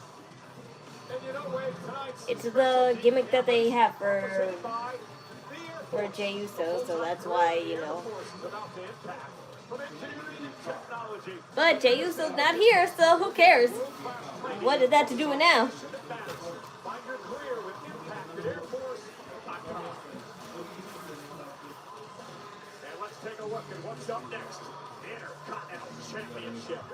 the gimmick that they have for Jey Uso, so that's why, you know. But Jey Uso's not here, so who cares? What is that to do with now? Find your career with Impact at Air Force. And let's take a look at what's up next. The Intercontinental Championship.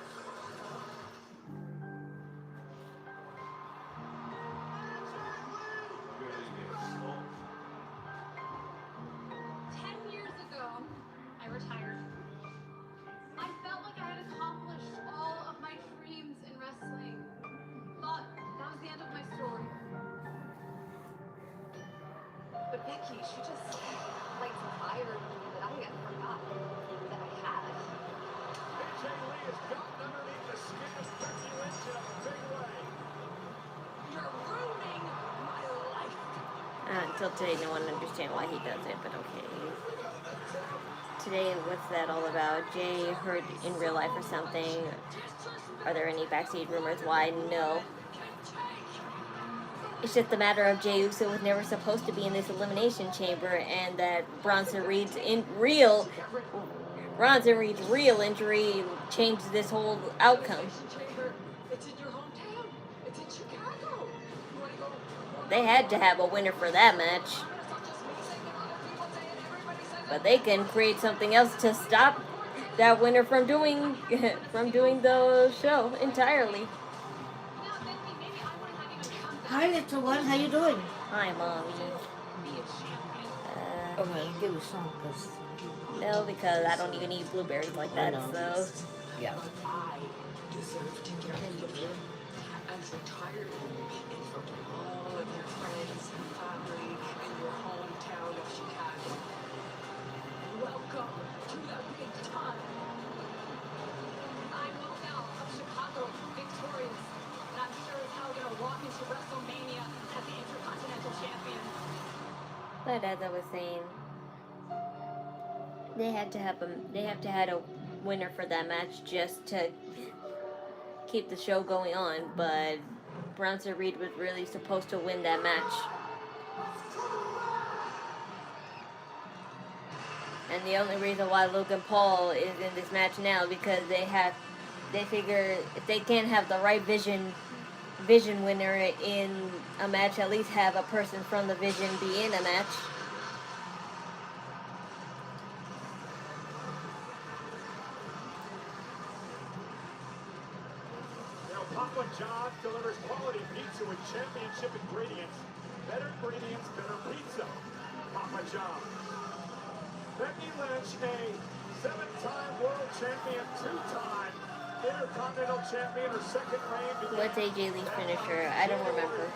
But Becky, she just lights a fire in me that I had forgotten that I had. AJ Lee has gotten underneath the skin of Becky Lynch in a big way. You're ruining my life. Until today, no one understands why he does it, but okay. Today, what's that all about? Jay hurt in real life or something? Are there any backstage rumors? Why? No. It's just a matter of Jey Uso was never supposed to be in this Elimination Chamber, and that Bronson Reed's real injury changed this whole outcome. It's in your hometown. It's in Chicago. You want to go? They had to have a winner for that match. But they can create something else to stop that winner from doing the show entirely. Hi, little one. How you doing? Hi, Mommy. Okay, give me some, cause No, because I don't even eat blueberries like that, so... yeah. I deserve to get you. I'm so tired of being from all of your friends and family in your hometown of Chicago. Welcome to the big time. I'm moved out of Chicago, victorious. And I'm sure as hell gonna walk into WrestleMania as the Intercontinental Champion. But as I was saying, they have to have a winner for that match just to keep the show going on, but Bronson Reed was really supposed to win that match. And the only reason why Logan Paul is in this match now because they figure if they can't have the right vision winner in a match, at least have a person from the Vision be in a match. Papa John delivers quality pizza with championship ingredients. Better ingredients, better pizza. Papa John. Becky Lynch, a 7-time world champion, 2-time intercontinental champion, her second reign. What's AJ Lee's finisher? I don't remember.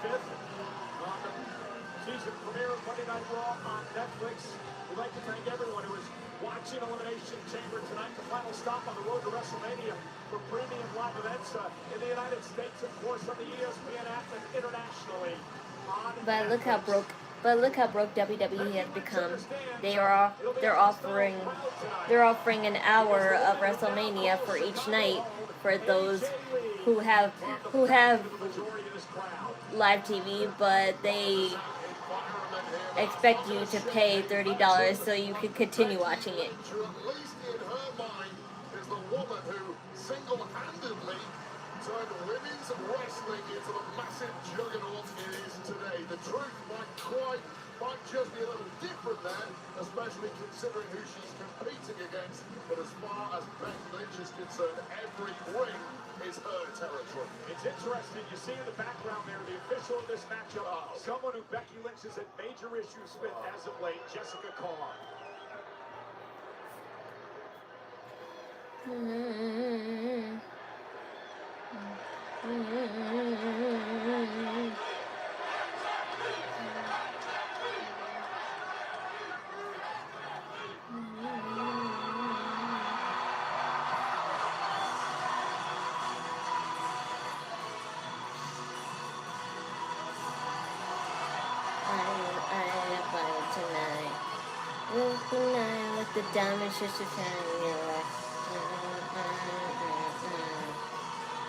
Season premiere of Monday Night Raw on Netflix. We'd like to thank everyone who is watching Elimination Chamber tonight. The final stop on the road to WrestleMania for premium live events in the United States, of course, on the ESPN app and internationally. But look how broke WWE has become. They're offering an hour of WrestleMania for each night for those who have live TV, but they expect you to pay $30 so you can continue watching it. At least in her mind is the woman who single-handedly turned women's wrestling into the massive juggernaut it is today. The truth might just be a little different there, especially considering who she's competing against. But as far as Becky Lynch is concerned, every ring is her territory. It's interesting. You see in the background there, the official of this matchup, someone who Becky Lynch has had major issues with as of late, Jessica Carr. Tonight with the diamonds just to shine in your eyes.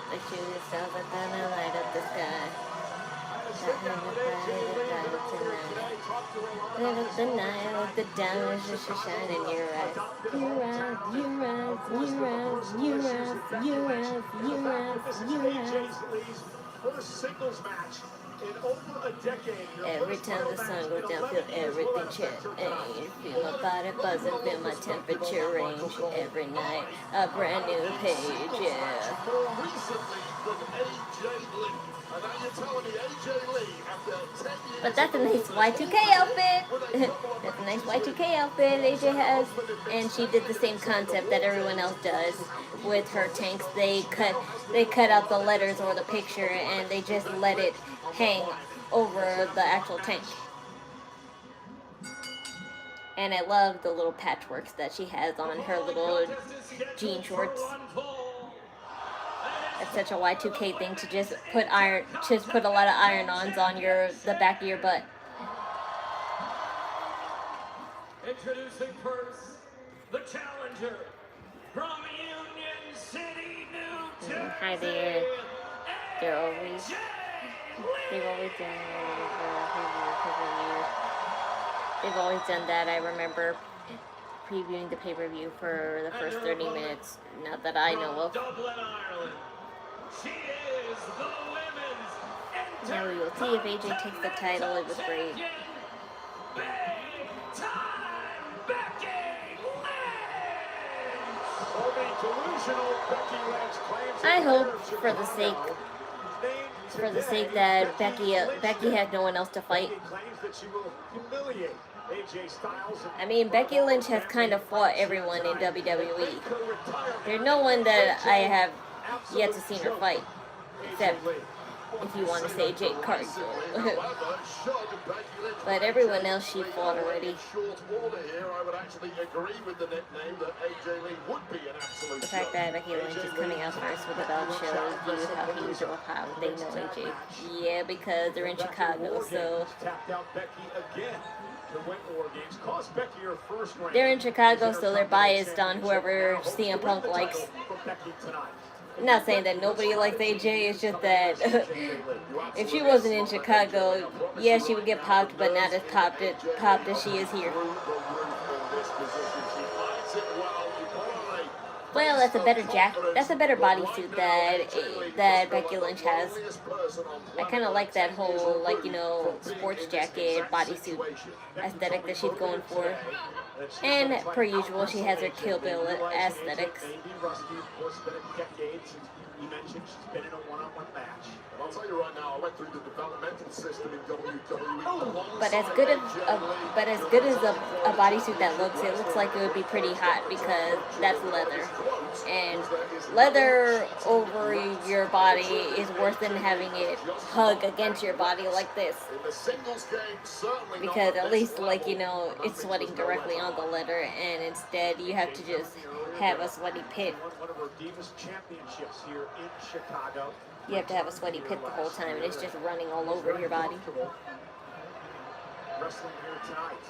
Like you sounds like gonna light up the sky. Light up the night with the diamonds just to shine in your eyes. Your eyes, your eyes, your eyes, your eyes, your eyes, your eyes, your eyes. First singles match in over a decade. Every time the sun goes down, feel everything change. Feel my body buzzing, feel my temperature range. Every night, a brand new page, yeah. More recently with AJ Lee. And now you're telling me AJ Lee after 10 years. But that's a nice Y2K outfit. That's a nice Y2K outfit AJ has. And she did the same concept that everyone else does with her tanks. They cut out the letters or the picture and they just let it hang over the actual tank. And I love the little patchworks that she has on her little jean shorts. It's such a Y2K thing to just put a lot of iron-ons on the back of your butt. Introducing first, the challenger from Union City, New Jersey. Hi there. They've always done They've always done that. I remember previewing the pay-per-view for the first 30 minutes. Not that I know of. Dublin, Ireland. She is the women's Now we will see if AJ takes the title. It was great. big time Becky Lynch. I hope for the sake that Becky had no one else to fight. I mean, Becky Lynch has kind of fought everyone in WWE. There's no one that I have yet to see her fight, except if you want to say Jade Cargill. But everyone else she fought already. The fact that Becky Lynch is coming out first with a belt shows you how they know AJ. Yeah, because they're in Chicago, so they're in Chicago, so they're biased on whoever CM Punk likes. I'm not saying that nobody likes AJ. It's just that if she wasn't in Chicago, yeah, she would get popped, but not as popped as she is here. Well, that's a better That's a better bodysuit that Becky Lynch has. I kind of like that whole, like, you know, sports jacket bodysuit aesthetic that she's going for. And per usual, she has her Kill Bill aesthetics. You mentioned she's been in a one-on-one match. I'll tell you right now, I went through the developmental system in WWE. But as good as a bodysuit that looks, it looks like it would be pretty hot because that's leather. And leather over your body is worse than having it hug against your body like this. Because at least, like, you know, it's sweating directly on the leather, and instead you have to just have a sweaty pit. One of her Divas Championships here in Chicago. You have to have a sweaty pit the whole time, and it's just running all over your body. Wrestling here tonight.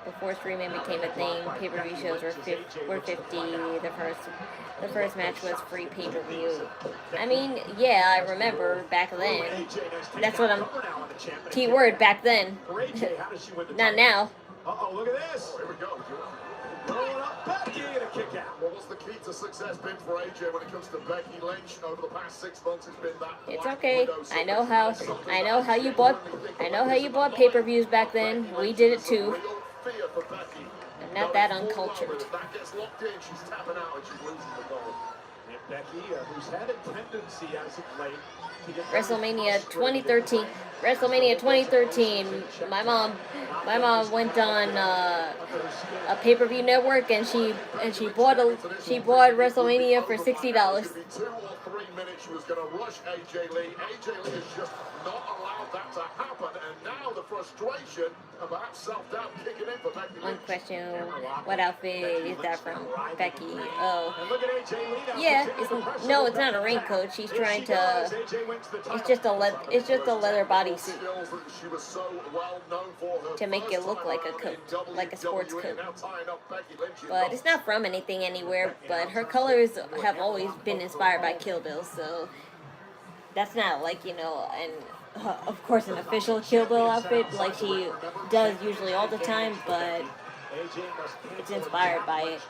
Before streaming became a thing, pay-per-view shows were 50. The first match was free pay-per-view. I mean, yeah, I remember back then. That's what I'm. Keyword back then. Not now. Uh-oh, look at this. Here we go. Rolling up Becky and a kick out. Well, what's the key to success been for AJ when it comes to Becky Lynch over the past 6 months? It's been that. It's okay. I know how you bought pay-per-views back then. We did it too. I'm not that uncultured. That gets locked in. She's tapping out and she's losing the goal. And Becky, who's had a tendency as of late to get WrestleMania 2013. WrestleMania 2013. My mom went on a pay-per-view network, and she bought WrestleMania for $60. 2 or 3 minutes, she was going to rush AJ Lee. AJ Lee has just not allowed that to happen, and now the frustration and perhaps self-doubt kicking in for Becky Lynch. One question: what outfit is that from? Becky. Oh, And look at AJ Lee now. yeah. It's not a raincoat. She's trying to. It's just a leather bodysuit She was so well known for her to make it look like a coat, like a sports coat. But it's not from anything anywhere. But her colors have always been inspired by Kill Bill, so that's not like, you know, and of course an official Kill Bill outfit like she does usually all the time, but it's inspired by it.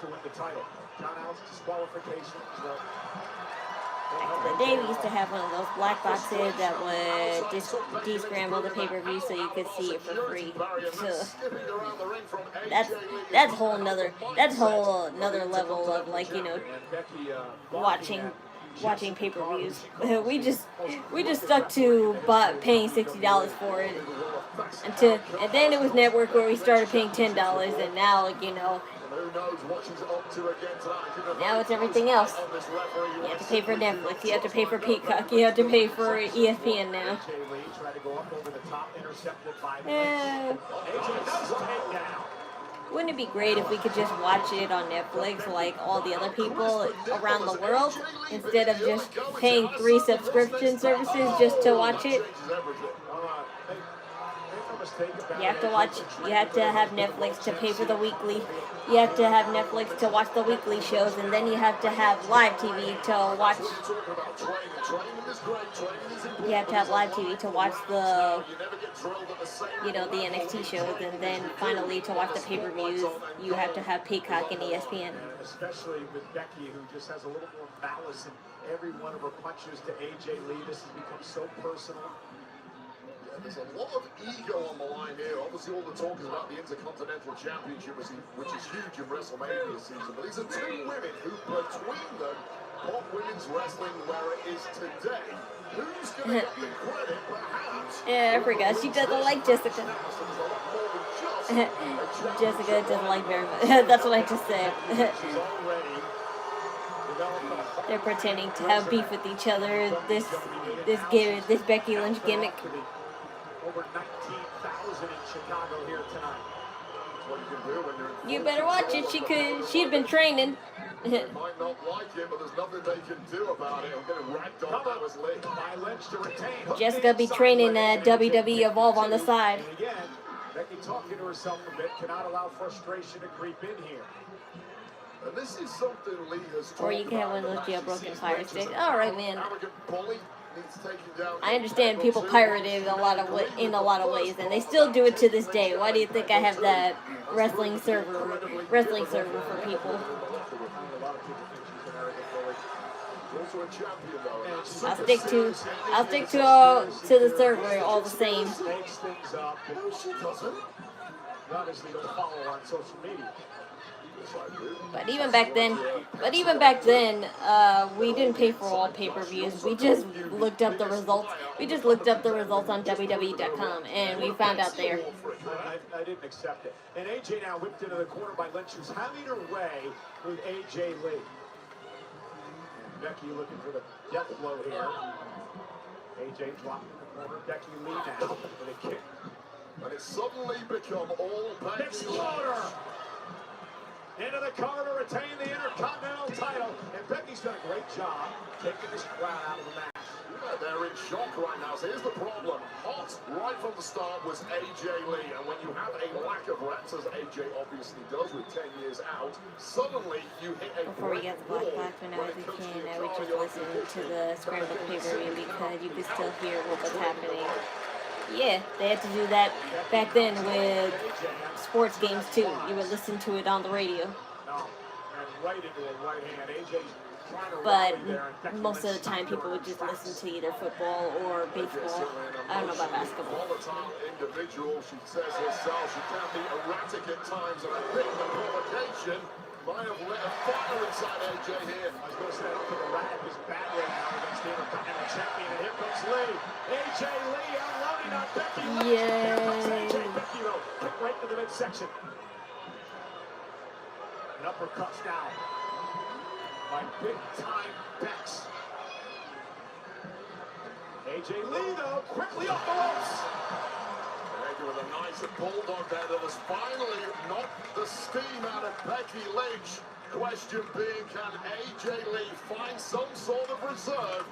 Back in the day, we used to have one of those black boxes that would de-scramble the pay-per-view so you could see it for free. So that's whole nother level of, like, you know, watching pay-per-views. We just stuck to paying $60 for it, and then it was network where we started paying $10, and now, you know, now it's everything else. You have to pay for Netflix, you have to pay for Peacock, you have to pay for ESPN now. Wouldn't it be great if we could just watch it on Netflix like all the other people around the world, instead of just paying 3 subscription services just to watch it? You have to have Netflix to pay for the weekly. You have to have Netflix to watch the weekly shows, and then you have to have live TV to watch. You have to have live TV to watch the, you know, the NXT shows, and then finally to watch the pay-per-views, you have to have Peacock and ESPN. Especially with Becky, who just has a little more malice in every one of her punches to AJ Lee. This has become so personal. There's a lot of ego on the line here. Obviously, all the talk is about the Intercontinental Championship, which is huge in WrestleMania season. But these are 2 women who, between them, put women's wrestling where it is today. Who's going to get the credit, perhaps? Yeah, I forgot. She doesn't like Jessica. Jessica doesn't like very much. That's what I just said. They're pretending to have beef with each other. This Becky Lynch gimmick. Over 19,000 in Chicago here tonight. That's what you can do when you're in. You better watch it. She'd been training. They might not like it, but there's nothing they can do about it. I'm getting racked on that was late. By Lynch to retain. Jessica be training at WWE Evolve on the side. And again, Becky talking to herself a bit, cannot allow frustration to creep in here. And this is something Lee has Or you can have one of those jailbroken fire sticks. Alright, man. I understand people pirate it in a lot of ways, and they still do it to this day. Why do you think I have that wrestling server for people? I'll stick to the server all the same. But even back then, we didn't pay for all pay-per-views. We just looked up the results. We just looked up the results on WWE.com, and we found out there. I didn't accept it. And AJ now whipped into the corner by Lynch, who's having her way with AJ Lee. And Becky looking for the death blow here. AJ dropping in the corner. Becky Lee now with a kick. And it's suddenly become all Becky Lynch. Into the cover to retain the Intercontinental title. And Becky's done a great job taking this crowd out of the match. Yeah, they're in shock right now. So here's the problem. Hot right from the start was AJ Lee. And when you have a lack of reps, as AJ obviously does with 10 years out, suddenly you hit a Before we get the Black Box, when I was a kid, I would just listen to the Scramble pay-per-view because you could still hear what was happening. Yeah, they had to do that back then with sports games too. You would listen to it on the radio. But most of the time people would just listen to either football or baseball. I don't know about basketball. Volatile individual, she says herself, she can be erratic at times, and I think the provocation might have lit a fire inside AJ here. I was going to say, I don't think erratic is bad right now against the Intercontinental Champion, and here comes Lee. AJ Lee unloading on Becky Lynch. Yay. Here comes AJ. Becky, though, kick right to the midsection. And uppercuts now by big-time Bex. AJ Lee, though, quickly off the ropes. With a nice bulldog there that has finally knocked the steam out of Becky Lynch. Question being, can AJ Lee find some sort of reserve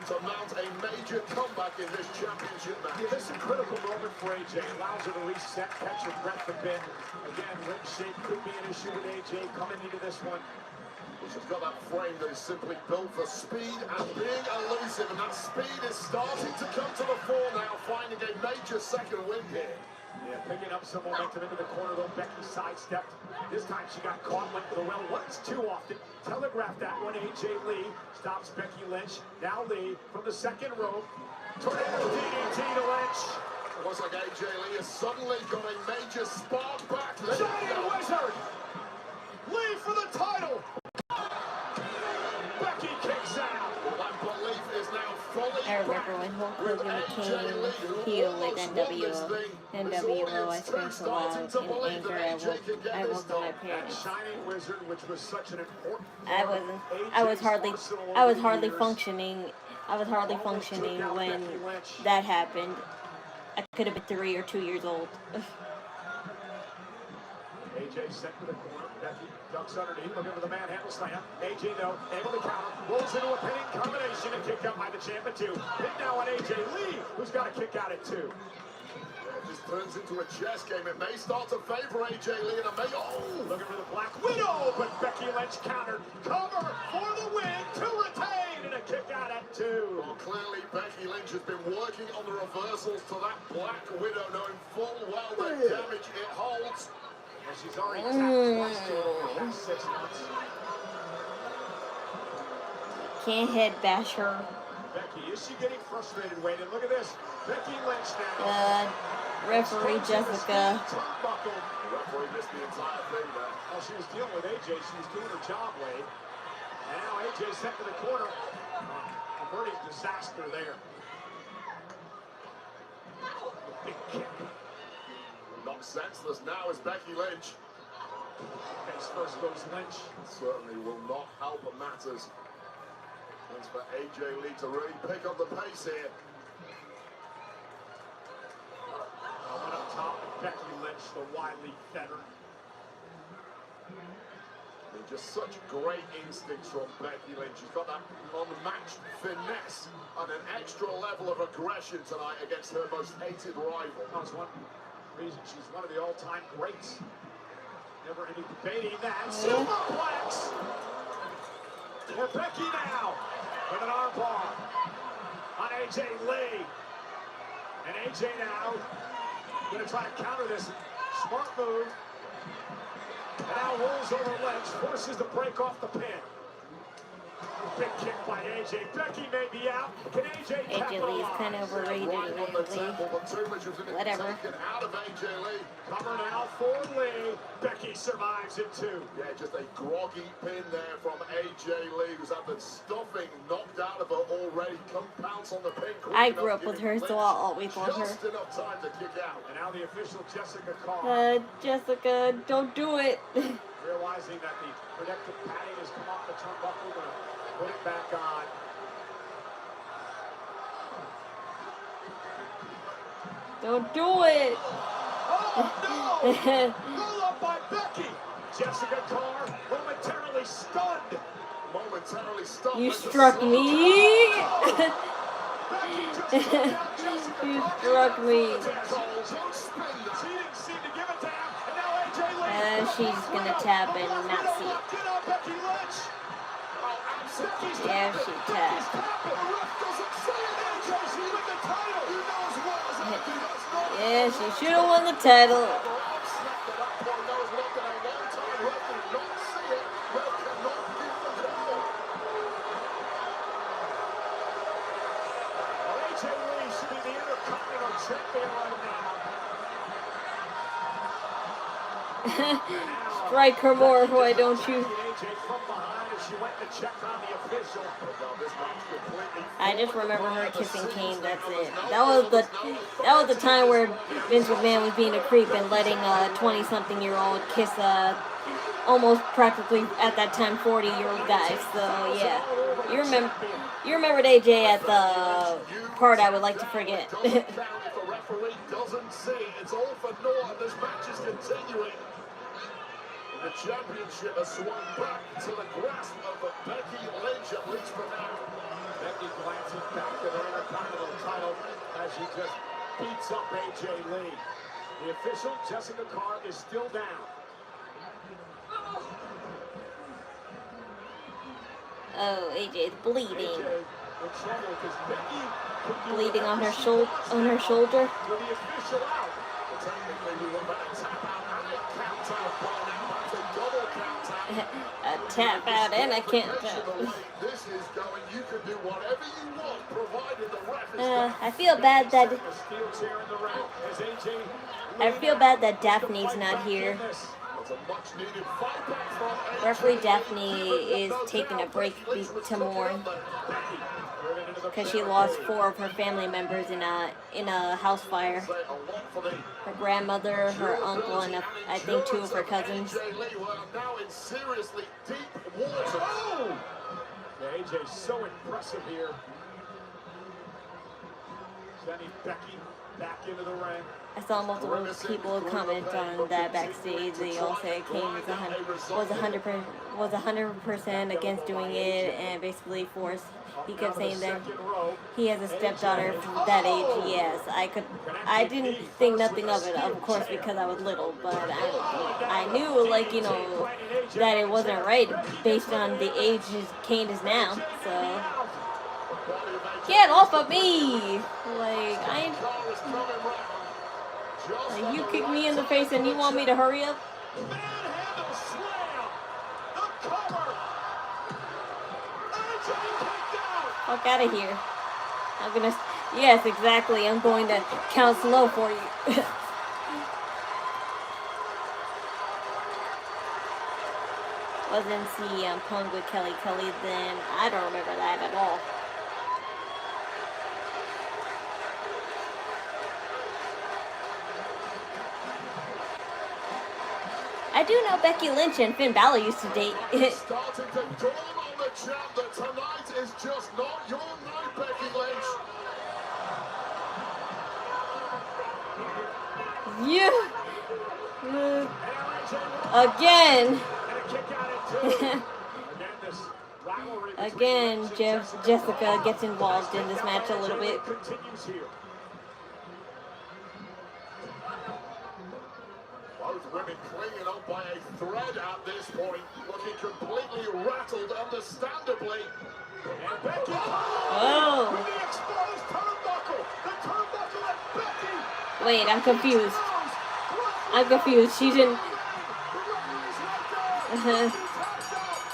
to mount a major comeback in this championship match? Yeah, this is a critical moment for AJ. Allows her to reset, catch her breath a bit. Again, ring shape could be an issue with AJ coming into this one. She's got that frame that is simply built for speed and being elusive, and that speed is starting to come to the fore now, finding a major second win here. Yeah, picking up some momentum into the corner, though. Becky sidestepped. This time she got caught, went for the well once too often. Telegraphed that one. AJ Lee stops Becky Lynch. Now Lee from the second rope. Tornado DDT to Lynch. It looks like AJ Lee has suddenly got a major spark back. Giant Wizard! Lee for the title! Becky kicks out. That belief is now fully I remember when Hulk Hogan became heel with NWO, I screamed so loud in anger I woke up my parents. Shining Wizard, which was such an important I was hardly functioning when that happened. I could have been 3 or 2 years old. AJ sent to the corner. Becky ducks underneath, looking for the manhandle slam. AJ, though, able to counter. Rolls into a pinning combination and kick out by the champ at 2. Hit now on AJ Lee, who's got a kick out at 2. This turns into a chess game. It may start to favor AJ Lee, and it may... Oh! Looking for the Black Widow, but Becky Lynch countered. Cover for the win to retain, and a kick out at 2. Well, clearly Becky Lynch has been working on the reversals to that Black Widow, knowing full well the damage it holds. And she's already tapped twice to her in 6 months. Can't head bash her. Becky, is she getting frustrated? Wait, and look at this. Becky Lynch now. Referee Jessica. Referee missed the entire thing there. Well, she was dealing with AJ. She was doing her job, Wade. And now AJ sent to the corner. Averting disaster there. Big kick. Not senseless now is Becky Lynch. Face first goes Lynch. Certainly will not help matters. That's for AJ Lee to really pick up the pace here. One up top, Becky Lynch, the wily veteran. And just such great instincts from Becky Lynch. She's got that unmatched finesse and an extra level of aggression tonight against her most hated rival. That's one reason she's one of the all-time greats. Never any debating that. Superplex. For Becky now with an arm bar on AJ Lee. And AJ now going to try to counter this smart move. And now rolls over Lynch, forces the break off the pin. Big kick by AJ. Becky may be out. Can AJ AJ Lee is kind of overrated. Whatever. Out of AJ Lee. Cover now for Lee. Becky survives it too. Yeah, just a groggy pin there from AJ Lee, who's had the stuffing knocked out of her already. Come pounce on the pin. I grew up with her, so I'll always love her. Just enough time to kick out. And now the official Jessica Carr. Jessica, don't do it. Realizing that the protective padding has come off the turnbuckle, going to put it back on. Don't do it. Oh no! Roll up by Becky. Jessica Carr momentarily stunned. Momentarily stunned. You struck me. You struck me. She didn't seem to give it to him, and now AJ Lee. She's gonna tap and not see it. Get up, Becky Lynch. Yeah, she tapped. Yeah, she should have won the title. AJ Lee should be the intercontinental champion right now. Strike her more, why don't you? I just remember her kissing Kane. That's it. That was the time where Vince McMahon was being a creep and letting a 20-something-year-old kiss almost practically at that time 40-year-old guys. So yeah, you remembered AJ at the part I would like to forget. The championship has swung back to the grasp of Becky Lynch, at least for now. Becky glances back at her intercontinental title as she just beats up AJ Lee. The official, Jessica Carr, is still down. Oh, AJ is bleeding. AJ in trouble because Becky Bleeding on her shoulder. To the official out. Technically, we were about to tap out and a count out. A tap out and a count out. This is going, you can do whatever you want, provided the ref is I feel bad that Daphne's not here. Referee Daphne is taking a break to mourn because she lost 4 of her family members in a house fire. Her grandmother, her uncle, and I think 2 of her cousins. AJ's so impressive here. Sending Becky back into the ring. I saw multiple people comment on that backstage. They all said Kane was 100% against doing it and basically forced. He kept saying that he has a stepdaughter from that age. Yes, I didn't think nothing of it, of course, because I was little, but I knew, like, you know, that it wasn't right based on the age Kane is now. So get off of me! Like you kick me in the face and you want me to hurry up? Fuck out of here. Yes, exactly. I'm going to count slow for you. Wasn't CM Punk with Kelly Kelly then? I don't remember that at all. I do know Becky Lynch and Finn Balor used to date. Starting to dawn on the champ that tonight is just not your night, Becky Lynch. Again. Again, Jessica gets involved in this match a little bit. Both Women clinging on by a thread at this point, looking completely rattled, understandably. And Becky Oh. with the exposed turnbuckle. The turnbuckle at Becky. Wait, I'm confused. I'm confused. She didn't.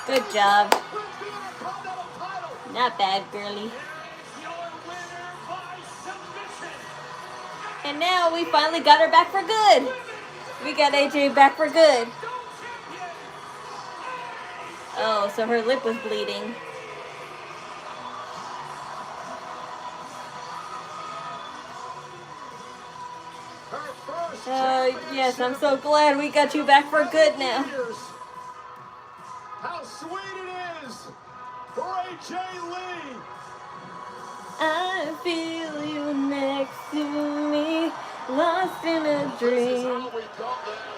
Good job. Not bad, girly. And now we finally got her back for good. We got AJ back for good. Oh, so her lip was bleeding. Yes, I'm so glad we got you back for good now. How sweet it is for AJ Lee. I feel you next to me, lost in a dream.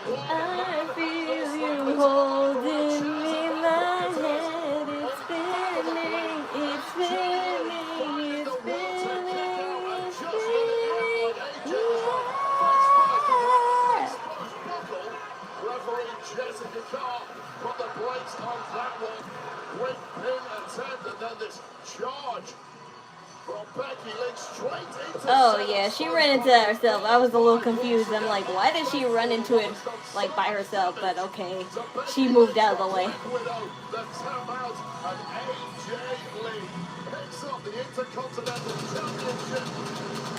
I feel you holding me, my head is spinning, it's spinning, it's spinning, it's spinning. Referee Jessica Carr put the brakes on that one. Quick pin attempt, and then this charge from Becky Lynch straight into. Oh yeah, she ran into that herself. I was a little confused. I'm like, why did she run into it like by herself? But okay, she moved out of the way. The tap out, and AJ Lee picks up the Intercontinental Championship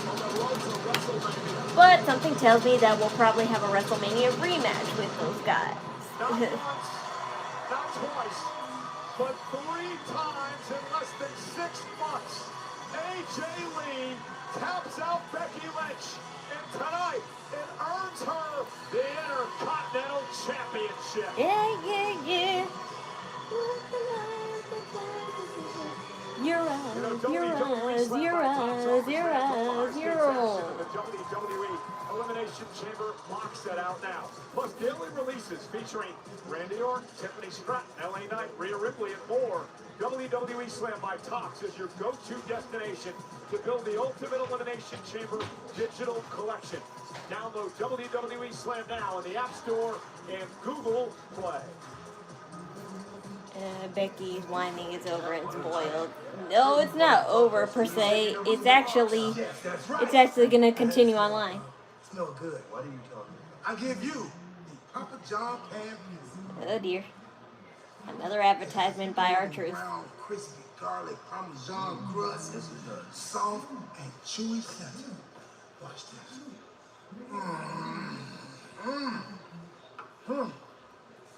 on the road to WrestleMania. But something tells me that we'll probably have a WrestleMania rematch with those guys. Not once, not twice, but 3 times in less than 6 months. AJ Lee taps out Becky Lynch, and tonight it earns her the Intercontinental Championship. Yeah. Your eyes. The WWE Elimination Chamber box set out now. Plus daily releases featuring Randy Orton, Tiffany Stratton, LA Knight, Rhea Ripley, and more. WWE Slam by Tops is your go-to destination to build the Ultimate Elimination Chamber digital collection. Download WWE Slam now in the App Store and Google Play. Becky's whining is over and spoiled. No, it's not over per se. It's actually gonna continue online. Smell good. What are you talking about? I give you the Papa John pan pizza. Oh dear. Another advertisement by our truth. Brown, crispy garlic Parmesan crust. This is a soft and chewy center. Watch this.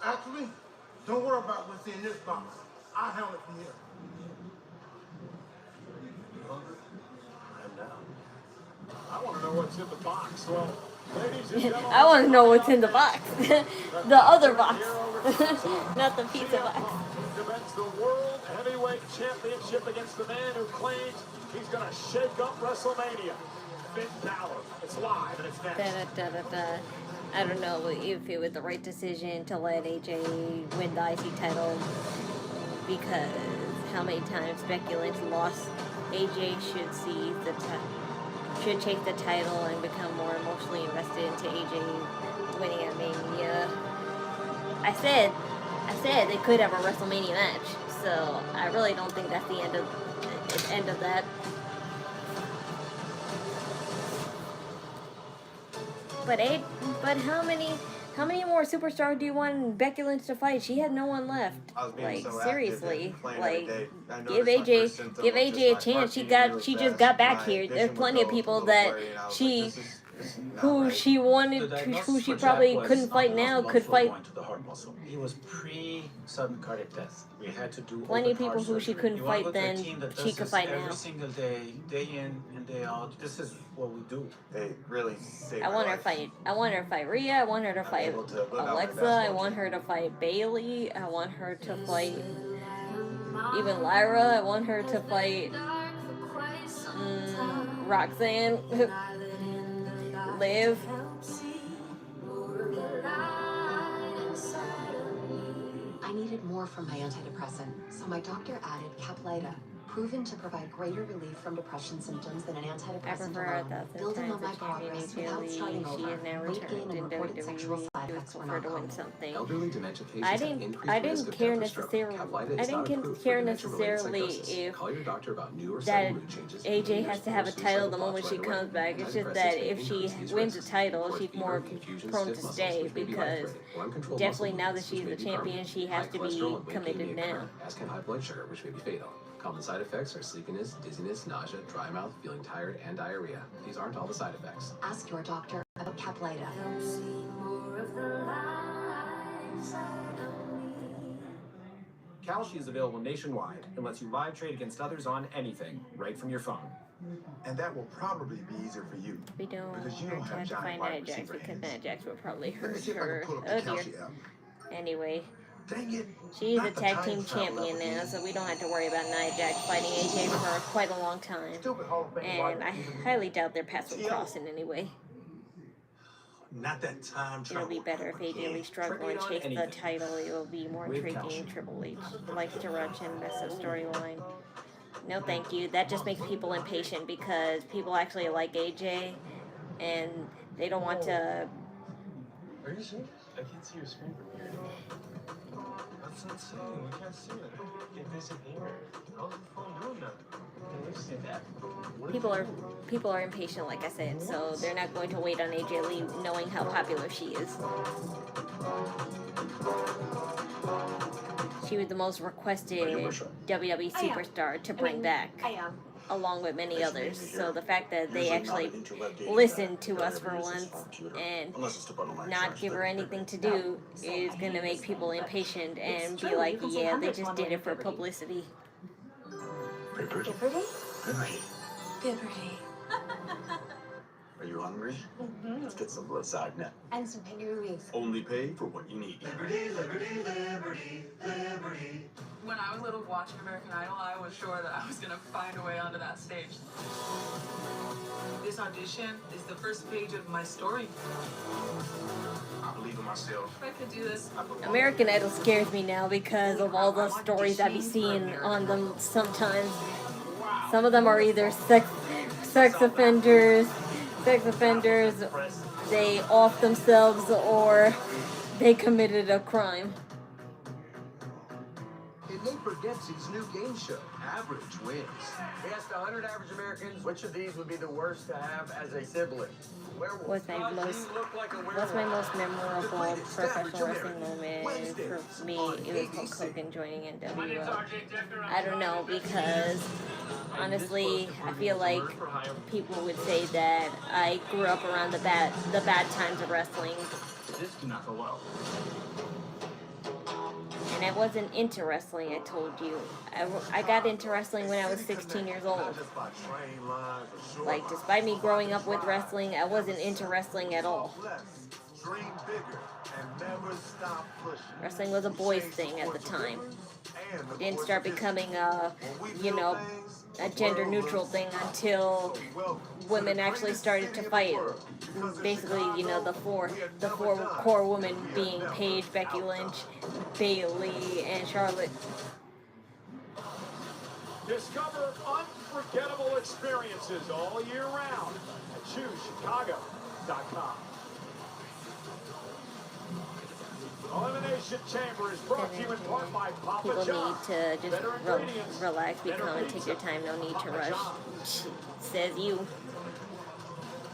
Actually, don't worry about what's in this box. I'll handle it from here. I want to know what's in the box. Well, ladies and gentlemen, I want to know what's in the box. The other box. Not the pizza box. defends the World Heavyweight Championship against the man who claims he's going to shake up WrestleMania. Finn Balor. It's live and it's next. I don't know if it was the right decision to let AJ win the IC title, because how many times Becky Lynch lost. AJ should take the title and become more emotionally invested into AJ winning at Mania. I said they could have a WrestleMania match, so I really don't think that's the end of that. But how many more superstars do you want Becky Lynch to fight? She had no one left. Like seriously, like give AJ a chance. She just got back here. There's plenty of people that she probably couldn't fight now could fight. He was pre-sudden cardiac death. We had to do Plenty of people who she couldn't fight then she could fight now. Every single day, day in and day out. This is what we do. They really saved I want her to fight. I want her to fight Rhea. I want her to fight Alexa. I want her to fight Bailey. I want her to fight even Lyra. I want her to fight Roxanne. Liv. I needed more from my antidepressant, so my doctor added Caplyta, proven to provide greater relief from depression symptoms than an I antidepressant prefer alone. 1,000 Building times on my the champion progress AJ without Lee. starting She over. is now Weight gain returned and in reported sexual WWE. side She would effects were prefer not to win common. something. Elderly dementia patients I have didn't increased risk of care death or stroke. necessarily. Caplyta I is not didn't approved for care dementia-related necessarily psychosis. if Call your doctor about new or that sudden mood changes. AJ has to have a title the moment she right away. comes back. It's just Antidepressants that may if she increase these wins a risks. title, Of course, she's fever, more confusion, prone stiff to muscles, stay which may be because life-threatening, or uncontrolled definitely muscle now that movements, which she's may the be champion, permanent. she High has to cholesterol be and weight gain committed may occur, now. as can high blood sugar, which may be fatal. Common side effects are sleepiness, dizziness, nausea, dry mouth, feeling tired, and diarrhea. These aren't all the side effects. Ask your doctor about Caplyta. Kalshi is available nationwide and lets you live trade against others on anything, right from your phone. And that will probably be easier for you. We don't because you don't have have to find giant wide Nia Jax receiver because hands. Nia Jax would probably Let me hurt see if I can her. pull up Oh the dear. Calci app. Anyway, Dang it. she's a Not the tag time team travel champion app now, again. so we don't have to worry about Nia Jax fighting AJ for quite a long time. And I highly doubt their paths will cross in any way. Not that time It'll travel. be better if AJ Lee struggle and chase the title. It will be more intriguing. Triple H likes to rush and mess up storyline. No, thank you. That just makes people impatient because people actually like AJ, and they don't want to. Are you serious? I can't see your screen from here. That's insane. We can't see it. It disappeared. How's the phone doing that? Can you see that? People are impatient, like I said, so they're not going to wait on AJ Lee knowing how popular she is. She was the most requested WWE superstar to bring back, along with many others. So the fact that they actually listened to us for once and not give her anything to do is going to make people impatient and be like, yeah, they just did it for publicity. Pipperty? Pipperty? Pipperty. Are you hungry? Let's get some blood side now. And some pingaroos. Only pay for what you need. Liberty, liberty, liberty, liberty. When I was little watching American Idol, I was sure that I was going to find a way onto that stage. This audition is the first page of my story. I believe in myself. If I could do this. American Idol scares me now because of all the stories I be seeing on them sometimes. Some of them are either sex offenders, they off themselves, or they committed a crime. In Nate Bargatze's new game show, Average Wins. We asked 100 average Americans which of these would be the worst to have as a sibling. Werewolf. What's my most memorable professional wrestling moment for me? It was Hulk Hogan joining NWO. I don't know, because honestly, I feel like people would say that I grew up around the bad times of wrestling. This cannot go well. And I wasn't into wrestling, I told you. I got into wrestling when I was 16 years old. Like, despite me growing up with wrestling, I wasn't into wrestling at all. Wrestling was a boys' thing at the time. It didn't start becoming a gender-neutral thing until women actually started to fight. Basically, the four core women being Paige, Becky Lynch, Bayley, and Charlotte. Discover unforgettable experiences all year round at ChooseChicago.com. Elimination Chamber is brought to you in part by Papa People John's. need to just relax, be calm, and take your time. No need to rush. Says you.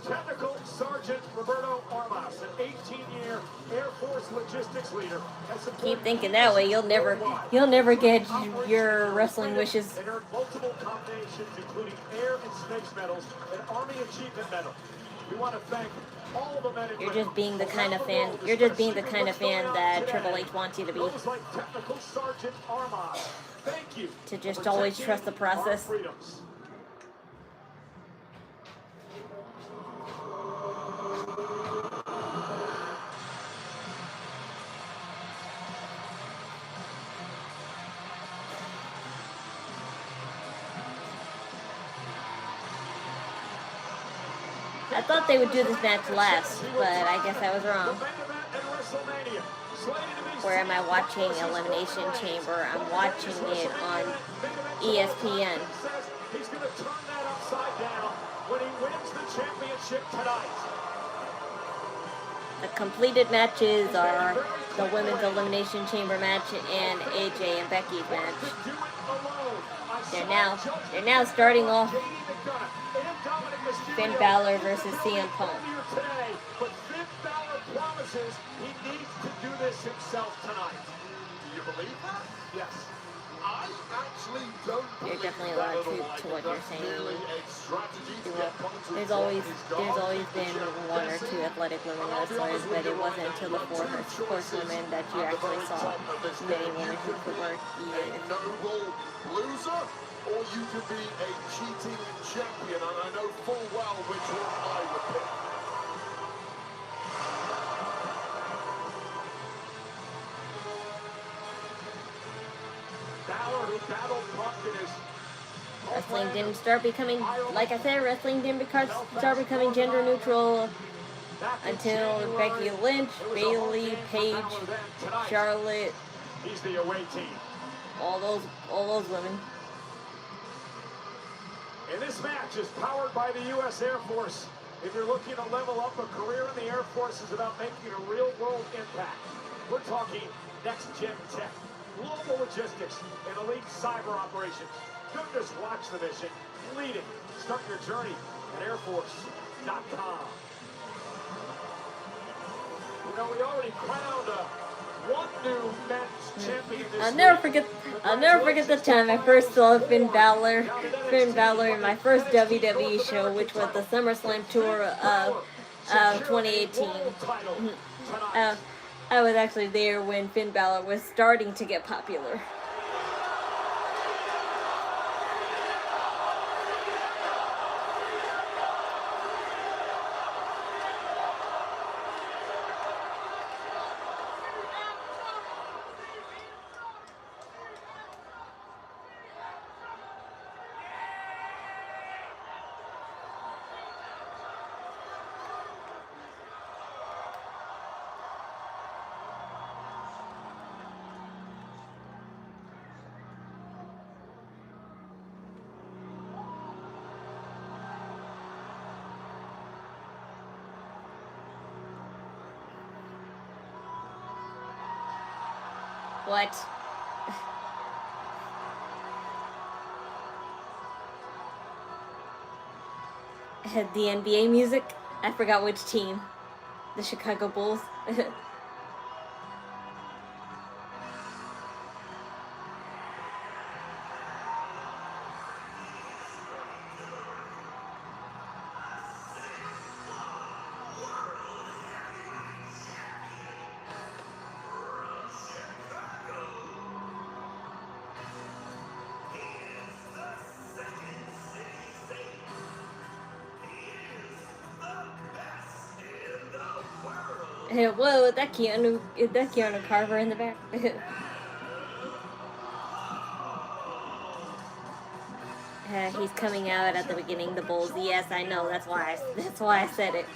Technical Sergeant Roberto Armas, an 18-year Air Force logistics leader. Keep thinking that way. You'll never get your wrestling wishes. And earned multiple commendations, including Air and Space medals and Army Achievement medal. We want to thank all the men and You're just being the kind of fan. You're just being the kind of fan that Triple H wants you to be. Those like Technical Sergeant Armas. Thank you. To just always trust the process. I thought they would do this match last, but I guess I was wrong. The main event at WrestleMania, slated to be Where am I watching Elimination Chamber? I'm watching it on ESPN. He's going to turn that upside down when he wins the championship tonight. The completed matches are the Women's Elimination Chamber match and AJ and Becky's match. They're now starting off Finn Balor versus CM Punk. But Finn Balor promises he needs to do this himself tonight. Do you believe that? Yes. I actually don't You're believe definitely that allowed at all. to what you're saying. Merely a strategy to get Punk to There's drop always his guard. been one or two athletic women wrestlers, but it wasn't until the four horsewomen that you actually saw many women who could work A noble loser, or you could be a cheating champion, and I know full well which one I would pick. Balor, who battled Punk in his Wrestling didn't start becoming, like I said, wrestling didn't start becoming gender neutral until Becky Lynch, Bayley, Paige, Charlotte, he's the away team. all those women. And this match is powered by the U.S. Air Force. If you're looking to level up a career in the Air Force, is about making a real-world impact. We're talking next-gen tech, global logistics, and elite cyber operations. Don't just watch the mission, lead it. Start your journey at airforce.com. You know, we already crowned one new men's champion this I'll never forget the time I first saw Finn Balor in my first WWE show, which was the SummerSlam tour of 2018. I was actually there when Finn Balor was starting to get popular. What? Had the NBA music? I forgot which team. The Chicago Bulls. Hey, whoa, that Keanu Carver in the back. He's coming out at the beginning, the Bulls. Yes, I know. That's why I said it.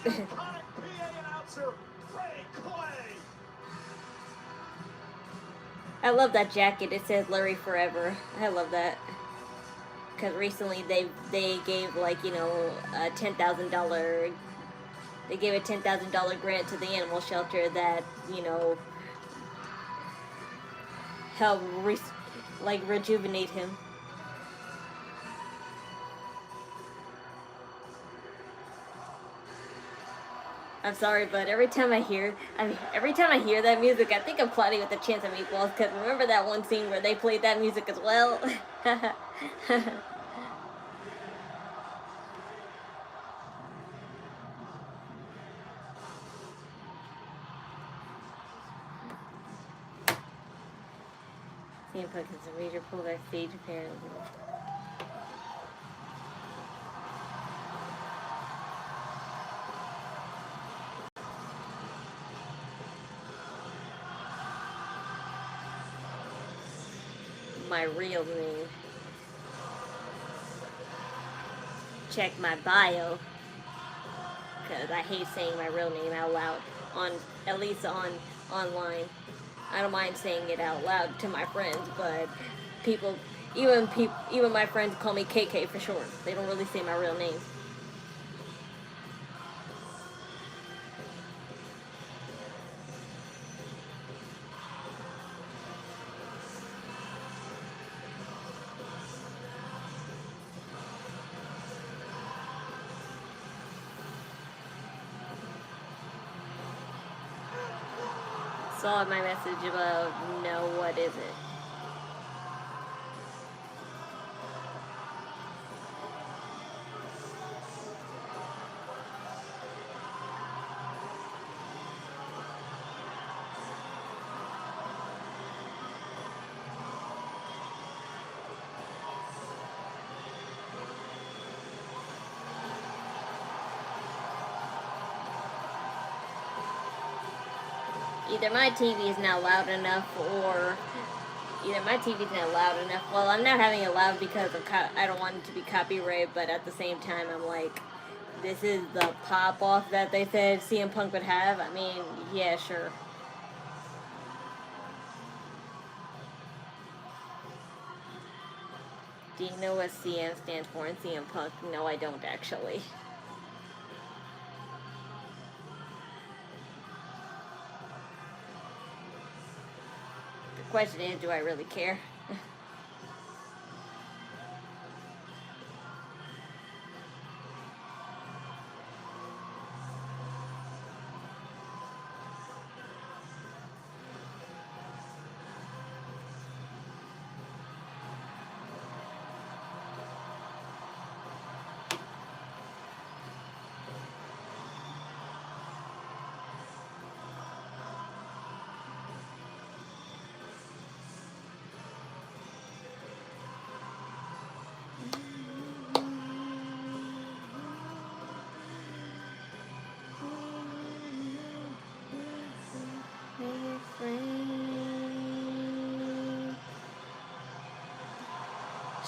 I love that jacket. It says Larry Forever. I love that. Because recently they gave, like, you know, a $10,000. They gave a $10,000 grant to the animal shelter that, you know, helped rejuvenate him. I'm sorry, but every time I hear that music, I think of Cloudy with a Chance of Meatballs. Because remember that one scene where they played that music as well? CM Punk is a major pull backstage apparently. My real name. Check my bio. Because I hate saying my real name out loud. At least online. I don't mind saying it out loud to my friends, but even my friends call me KK for short. They don't really say my real name. Saw my message about no, what is it? Either my TV is not loud enough, or either my TV is not loud enough. Well, I'm not having it loud because I don't want it to be copyrighted, but at the same time, I'm like, this is the pop-off that they said CM Punk would have. I mean, yeah, sure. Do you know what CM stands for in CM Punk? No, I don't actually. The question is, do I really care?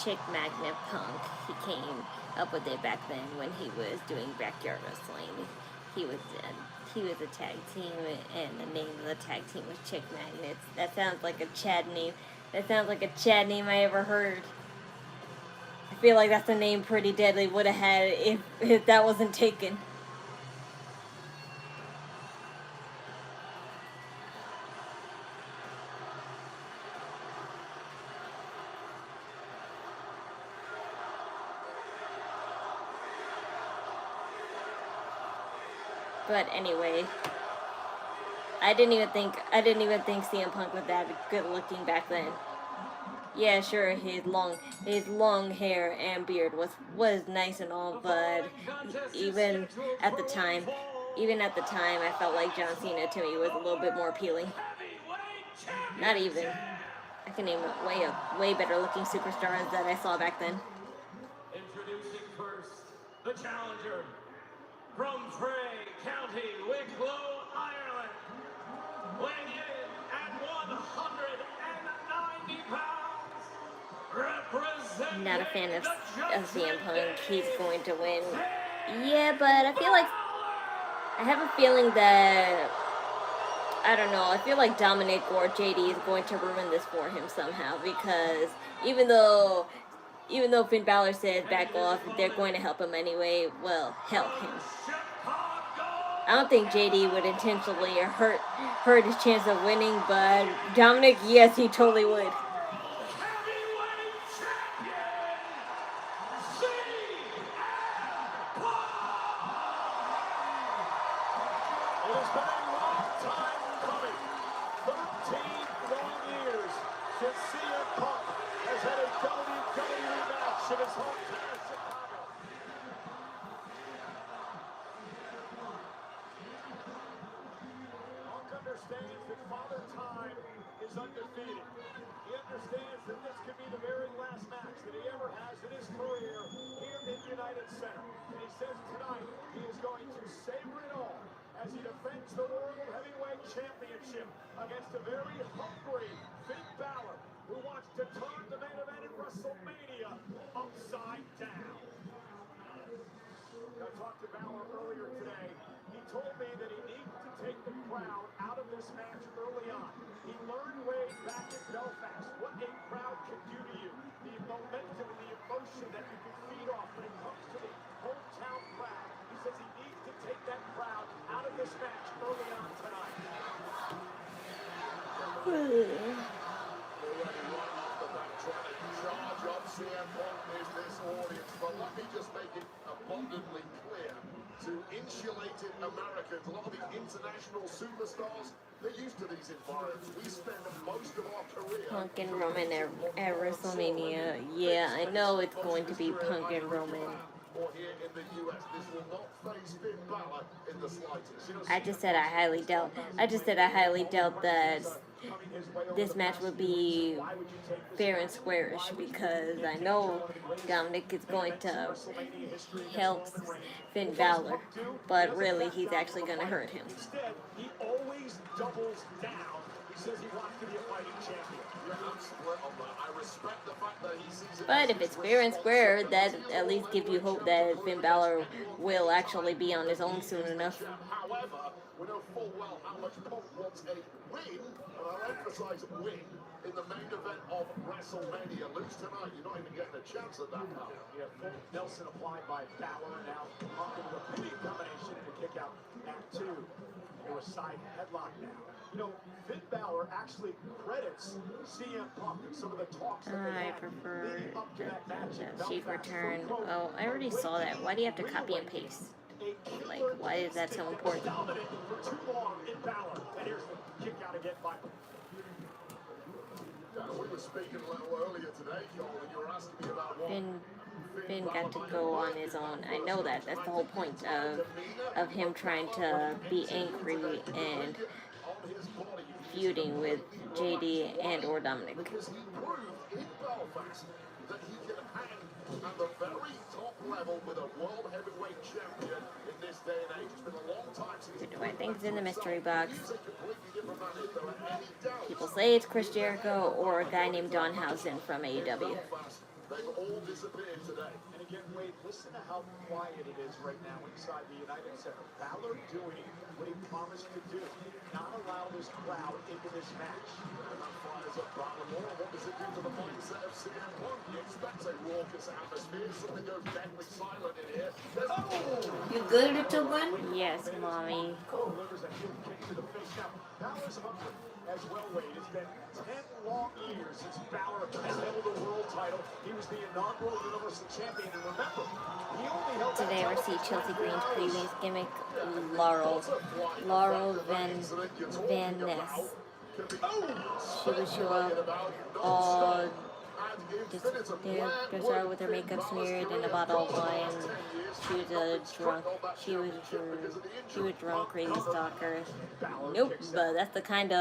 Chick Magnet Punk. He came up with it back then when he was doing backyard wrestling. He was a tag team, and the name of the tag team was Chick Magnets. That sounds like a Chad name. That sounds like a Chad name I ever heard. I feel like that's a name Pretty Deadly would have had if that wasn't taken. But anyway, I didn't even think CM Punk was that good looking back then. Yeah, sure, his long hair and beard was nice and all, but even at the time, I felt like John Cena to me was a little bit more appealing. Not even. I can name way better looking superstars that I saw back then. Introducing first, the challenger from Bray County, Wicklow, Ireland, weighing in at 190 pounds, representing. Not a fan of CM Punk. He's going to win. Yeah, but I have a feeling that, I don't know, I feel like Dominic or JD is going to ruin this for him somehow, because even though Finn Balor says back off, they're going to help him anyway. Well, help him. I don't think JD would intentionally hurt his chance of winning, but Dominic, yes, he totally would. Understands that Father Time is undefeated. He understands that this could be the very last match that he ever has in his career here in United Center. And he says tonight he is going to savor it all as he defends the World Heavyweight Championship against a very hungry Finn Balor, who wants to turn the main event in WrestleMania upside down. I talked to Balor earlier today. He told me that he needs to take the crowd out of this match early on. He learned passion that you can feed off when it comes to the hometown crowd. He says he needs to take that crowd out of this match early on tonight. Charge up CM Punk is this audience, but let me just make it abundantly clear to insulated Americans, a lot of the international superstars, they're used to these environments. We spend most of our career. Punk and Roman at WrestleMania. Yeah, I know it's going to be Punk and Roman. Or here in the US, this will not face Finn Balor in the slightest. I just said I highly doubt. I just said I highly doubt that this match would be fair and squarish, because I know Dominic is going to help Finn Balor, but really he's actually going to hurt him. Instead, he always doubles down. He says he wants to be a fighting champion. I respect the fact that he sees it. But if it's fair and square, that at least gives you hope that Finn Balor will actually be on his own soon enough. However, we know full well how much Punk wants a win, and I'll emphasize win, in the main event of WrestleMania. Lose tonight, you're not even getting a chance at that now. Yeah, full Nelson applied by Balor, and now Punk into a pinning combination and a kick out at 2. It was side headlock now. You know, Finn Balor actually credits CM Punk and some of the talks that they I had prefer leading up to that match in the Sheik Belfast. return. Oh, I already saw that. Why do you have to copy and paste? Like, why is that so important? Dominant for too long in Balor. And here's the kick out again by We were speaking a little earlier today, Joel, and you were asking me about what Finn got to go on his own. I know that. That's the whole point of him trying to be angry and feuding with JD and or Dominic. because he proved in Belfast that he can hang at the very top level with a world heavyweight champion in this day and age. It's been a long time since Who do I think is in the mystery box? he's a completely different man. If there are any doubts, People say it's Chris Jericho or a guy named Don Housen from AEW. they've all disappeared today. And again, Wade, listen to how quiet it is right now inside the United Center. Balor doing what he promised to do, not allow this crowd into this match. And that fires up Balor. What does it do to the mindset of CM Punk? He expects a raucous atmosphere. Something goes deadly silent in here. You good, little one? Yes, mommy. Delivers a heel kick to the face. Now, Balor's hungry as well, Wade. It's been 10 long years since Balor has held the world title. He was the inaugural Universal Champion, and remember, he only held that Today I title received for Chelsea 23 Green's hours. previous gimmick, Laurel Van Ness. She would show up all just there with her makeup smeared and a bottle of wine. She was a drunk. She was drunk, crazy stalker. Nope, but that's the kind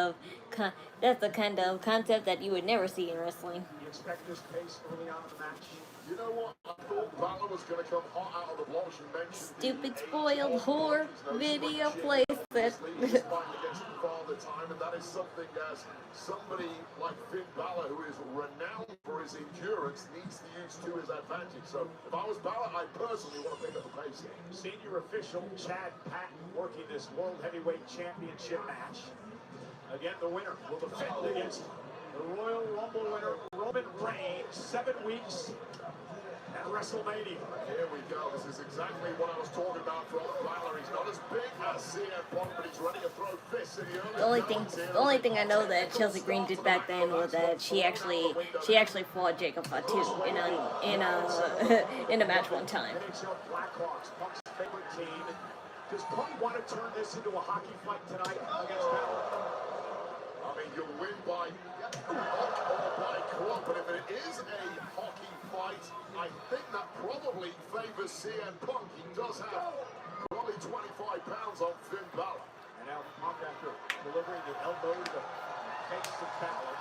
of concept that you would never see in wrestling. You expect this pace early on in the match? You know what? I thought Balor was going to come hot out of the blocks. You mentioned Stupid spoiled whore video plays that. He's fighting against Father Time, and that is something as somebody like Finn Balor, who is renowned for his endurance, needs to use to his advantage. So if I was Balor, I personally want to pick up the pace here. Senior official Chad Patton working this World Heavyweight Championship match. Again, the winner will defend against the Royal Rumble winner, Roman Reigns, 7 weeks at WrestleMania. Here we go. This is exactly what I was talking about from Balor. He's not as big as CM Punk, but he's ready to throw fists in the early The only thing I know that Chelsea Green did back then was that she actually fought Jacob Fatu in a match one time. NHL Blackhawks, Punk's favorite team. Does Punk want to turn this into a hockey fight tonight against Balor? I mean, you'll win by or by club, but if it is a hockey fight, I think that probably favors CM Punk. He does have probably 25 pounds on Finn Balor. And now Punk, after delivering the elbow to the face of Balor.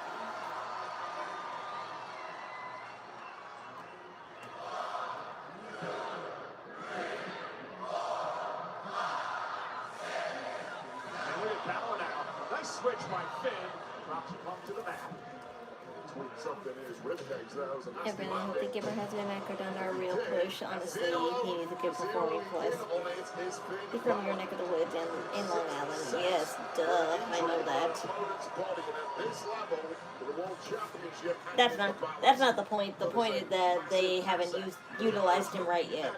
And look at Balor now. Nice switch by Finn. Drops Punk to the mat. Tweaked something in his ribcage there. That was a I nasty really hope the Gibber has been anchored on our real push. Honestly, he needs a good performing plus. He's from your neck of the woods in Long Island. Yes, duh, I know that. Opponent's body, and at this level, the world That's not the point. The point is that they haven't utilized him right yet.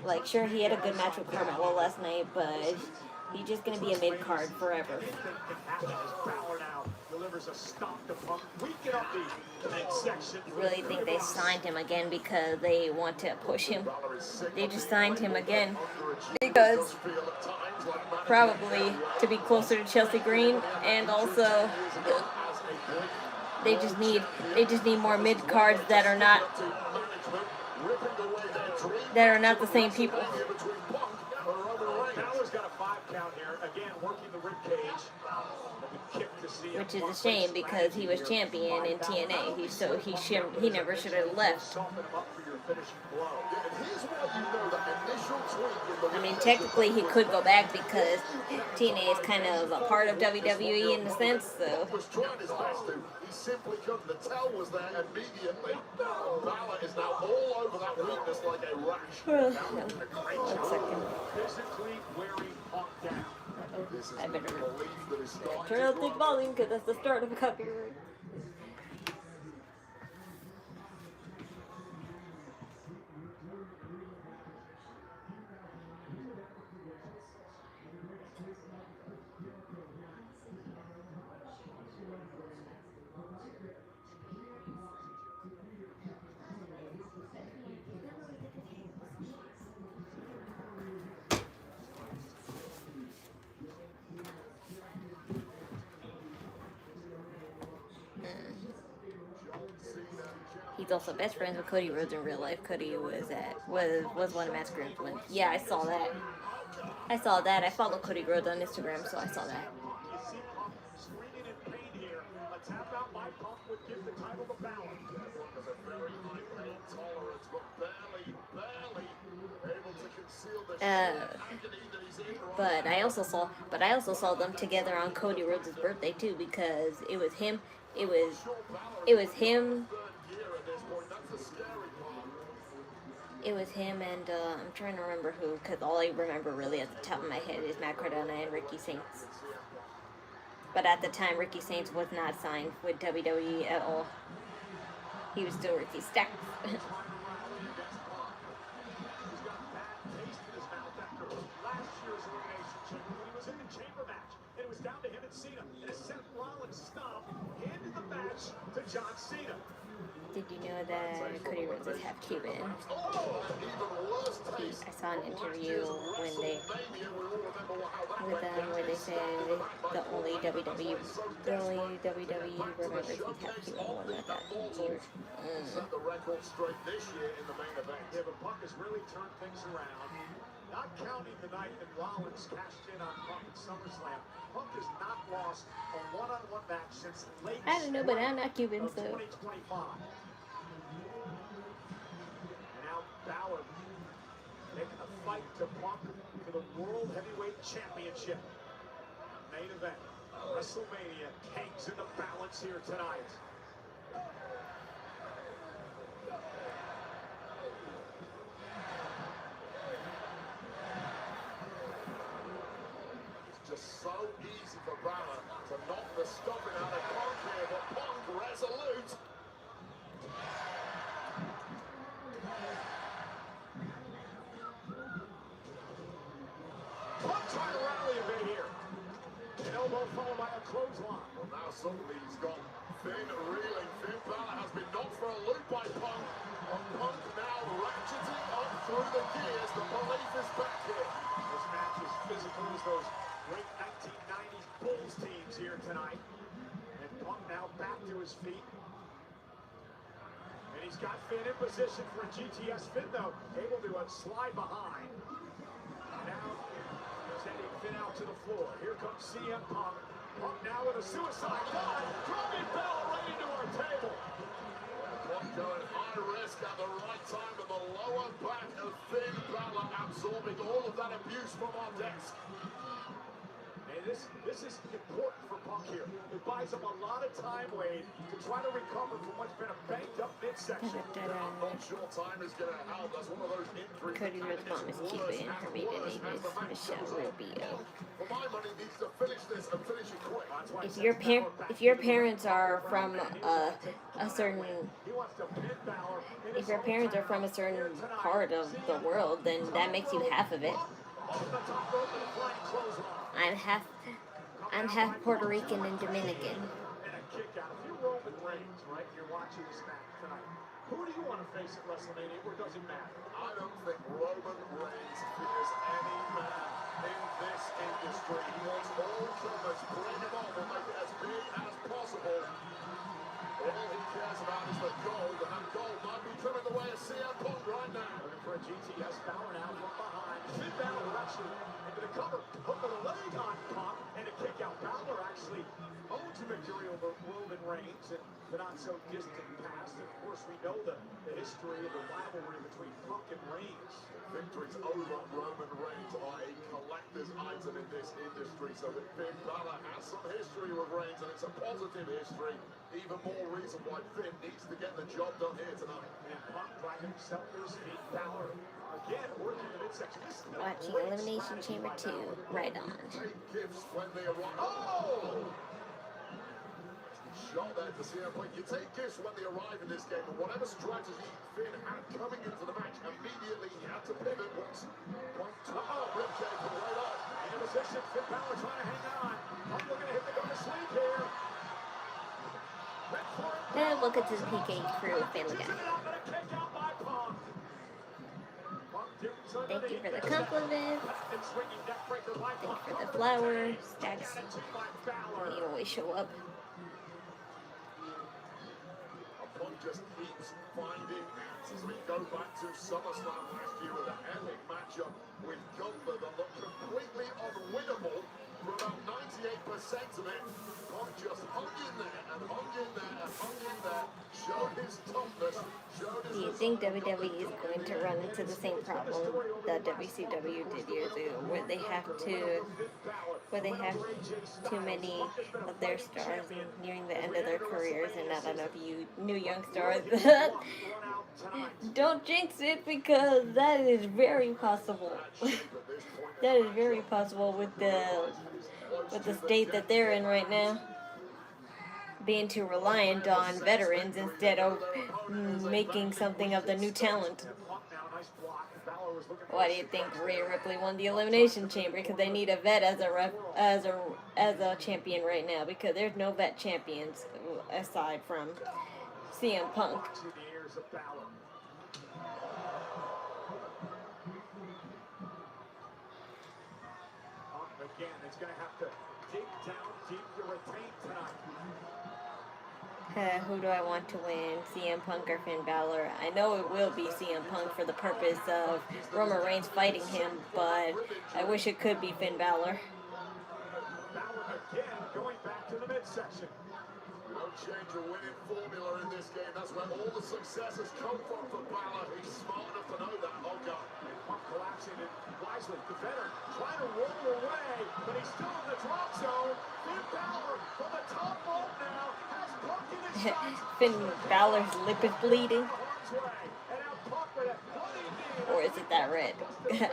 Like, sure, he had a good match with Carmelo last night, but he's just gonna be a mid card forever. You really think they signed him again because they want to push him? They just signed him again because probably to be closer to Chelsea Green, and also they just need more mid cards that are not the same people. Which is a shame because he was champion in TNA. He never should have left. I mean, technically he could go back because TNA is kind of a part of WWE in a sense. So. He simply couldn't. The tell was there immediately. Balor is now all over that weakness like a rash. One second. I better turn up the volume because that's the start of a copyright. He's also best friends with Cody Rhodes in real life. Cody was one of Matt's groups when. Yeah, I saw that. I follow Cody Rhodes on Instagram, so I saw that. But I also saw them together on Cody Rhodes' birthday too, because it was him and I'm trying to remember who, because all I remember really at the top of my head is Matt Cardona and Ricky Saints. But at the time, Ricky Saints was not signed with WWE at all. He was still Ricky Stacks. Did you know that Cody Rhodes is half Cuban? I saw an interview where they said the only WWE remembers he's half Cuban. One like that. Set the record straight this year in the main event. Yeah, but Punk has really turned things around. Not counting the night that Rollins cashed in on Punk at SummerSlam, Punk has not lost a one-on-one match since late. I don't know, but I'm not Cuban, so. 2025. And now Balor making a fight to Punk for the World Heavyweight Championship. Main event, WrestleMania, hangs in the balance here tonight. Just so easy for Balor to knock the stuffing out of Punk here, but Punk resolute. Punk trying to rally a bit here. An elbow followed by a clothesline. Well, now suddenly he's got Finn reeling. Finn Balor has been knocked for a loop by Punk. And Punk now ratcheting up through the gears. The belief is back here. This match is physical as those great 1990s Bulls teams here tonight. And Punk now back to his feet. And he's got Finn in position for a GTS. Finn, though, able to slide behind. And now sending Finn out to the floor. Here comes CM Punk. Punk now with a suicide dive. Driving Balor right into our table. Punk going high risk at the right time, but the lower back of Finn Balor absorbing all of that abuse from our desk. And this is important for Punk here. It buys him a lot of time, Wade, to try to recover from what's been a banged-up midsection. I'm not sure time is going to help. That's one of those injuries. Cody Rhodes' mom is cute and Hermita Davis, Michelle Rubio. For my money, needs to finish this and finish it quick. If your parents are from a certain part of the world, then that makes you half of it. I'm half Puerto Rican and Dominican. And a kick out. If you're Roman Reigns, right, you're watching this match tonight, who do you want to face at WrestleMania, or does it matter? I don't think Roman Reigns fears any man in this industry. He wants all comers, bring him on and make it as big as possible. All he cares about is the gold, and that gold might be coming the way of CM Punk right now. Looking for a GTS Balor now from behind. Finn Balor actually into the cover, hook with a leg on Punk, and a kick out. Balor actually owns a victory over Roman Reigns in the not so distant past. And of course, we know the history of the rivalry between Punk and Reigns. Victories over Roman Reigns are a collector's item in this industry. So if Finn Balor has some history with Reigns, and it's a positive history, even more reason why Finn needs to get the job done here tonight. And Punk by himself to his feet. Balor again working the midsection. Watching Elimination Chamber 2, right on. Take gifts when they arrive. Oh! Shot there to CM Punk. You take gifts when they arrive in this game, and whatever strategy Finn had coming into the match, immediately he had to pivot once. One, two, ribcage from right up. In position, Finn Balor trying to hang on. Punk looking to hit the go to sleep here. And welcome to the PIKAY crew, Family Guy. Thank you for the compliment. Thank you for the flowers. Stacks. You always show up. Punk just keeps finding answers. We go back to SummerSlam last year with an epic matchup with Gunther that looked completely unwinnable for about 98% of it. Punk just hung in there and hung in there and hung in there, showed his toughness, showed his... Do you think WWE is going to run into the same problem that WCW did years ago, where they have too many of their stars nearing the end of their careers, and not enough new young stars? Don't jinx it, because that is very possible. That is very possible with the state that they're in right now, being too reliant on veterans instead of making something of the new talent. Why do you think Rhea Ripley won the Elimination Chamber? Because they need a vet as a champion right now, because there's no vet champions aside from CM Punk. Again, it's going to have to dig down deep to retain tonight. Who do I want to win, CM Punk or Finn Balor? I know it will be CM Punk for the purpose of Roman Reigns fighting him, but I wish it could be Finn Balor. Balor again going back to the midsection. No change of winning formula in this game. That's where all the success has come from for Balor. He's smart enough to know that. Oh, God. And Punk collapsing it wisely. The veteran trying to roll away, but he's still in the drop zone. Finn Balor from the top rope now has Punk in his sights. Finn Balor's lip is bleeding. Or is it that red?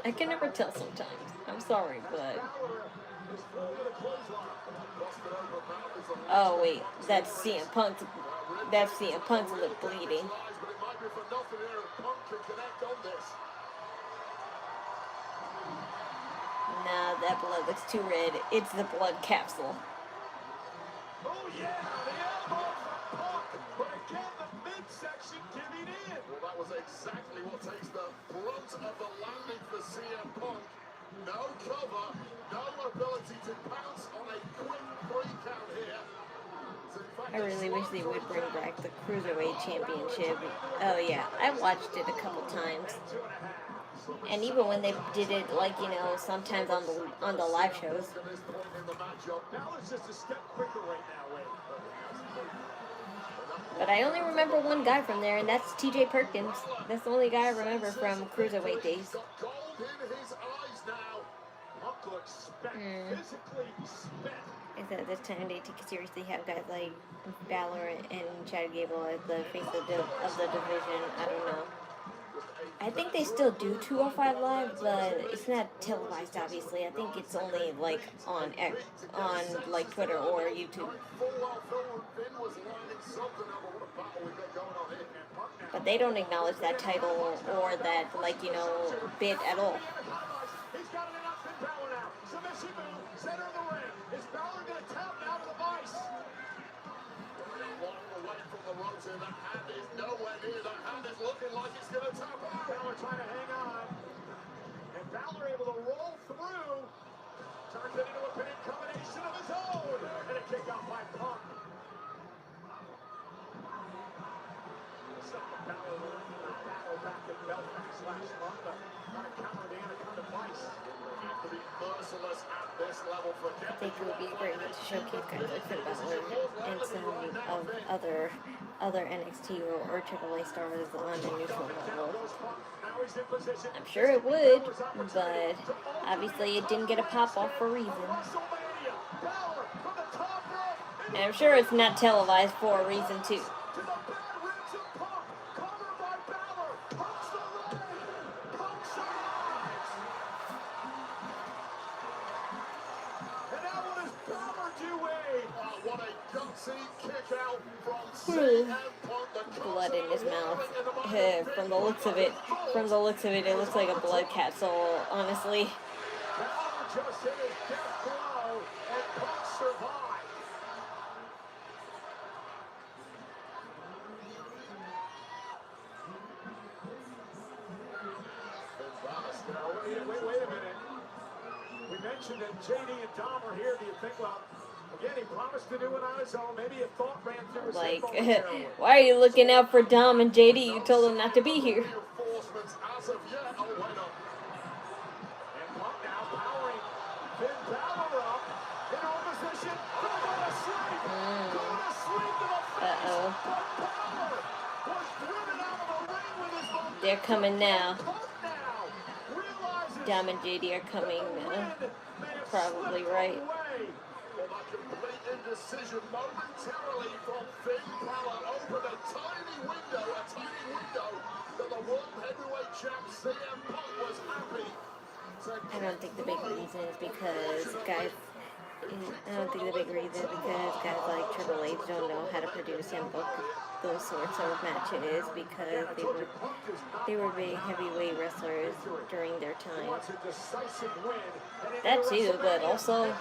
I can never tell sometimes. I'm sorry, but... Oh wait, that's CM Punk's lip bleeding. Nah, that blood looks too red. It's the blood capsule. Oh yeah, the elbow from Punk, but again the midsection giving in. Well, that was exactly what takes the brunt of the landing for CM Punk. No cover, no ability to pounce on a quick 3 count here. I really wish they would bring back the Cruiserweight Championship. Oh yeah, I watched it a couple times. And even when they did it, like, you know, sometimes on the live shows. Balor's just a step quicker right now, Wade. But I only remember one guy from there, and that's TJ Perkins. That's the only guy I remember from Cruiserweight days. Punk looks Is that this time they take it seriously, have guys like Balor and Chad Gable as the face of the division. I don't know. I think they still do 205 Live, but it's not televised, obviously. I think it's only like on like Twitter or YouTube. But they don't acknowledge that title or that, like, you know, bit at all. He's got it up Finn Balor now. Submission move, center of the ring. Is Balor going to tap out of the vice? Long away from the ropes here. That hand is nowhere near. That hand is looking like it's going to tap out. Balor trying to hang on. And Balor able to roll through. Turns it into a pinning combination of his own. And a kick out by Punk. Balor battle back in Belfast last month. Trying to counter the Anaconda vice. Have to be merciless at this level for I think it would be a great way to showcase guys like Finn Balor and some of other NXT or AAA stars on a neutral level. I'm sure it would, but obviously it didn't get a pop-off for a reason. And I'm sure it's not televised for a reason too. Blood in his mouth. From the looks of it, it looks like a blood capsule, honestly. Wait a minute. We mentioned that JD and Dom are here. Do you think, well, again, he promised to do it on his own. Maybe a thought ran through his head. Like, why are you looking out for Dom and JD? You told them not to be here. Uh-oh. They're coming now. Dom and JD are coming now. Probably right. Indecision momentarily from Finn Balor opened a tiny window that the World Heavyweight Champ CM Punk was happy. I don't think the big reason is because guys like Triple H don't know how to produce and book those sorts of matches because they were big heavyweight wrestlers during their time. That too, but also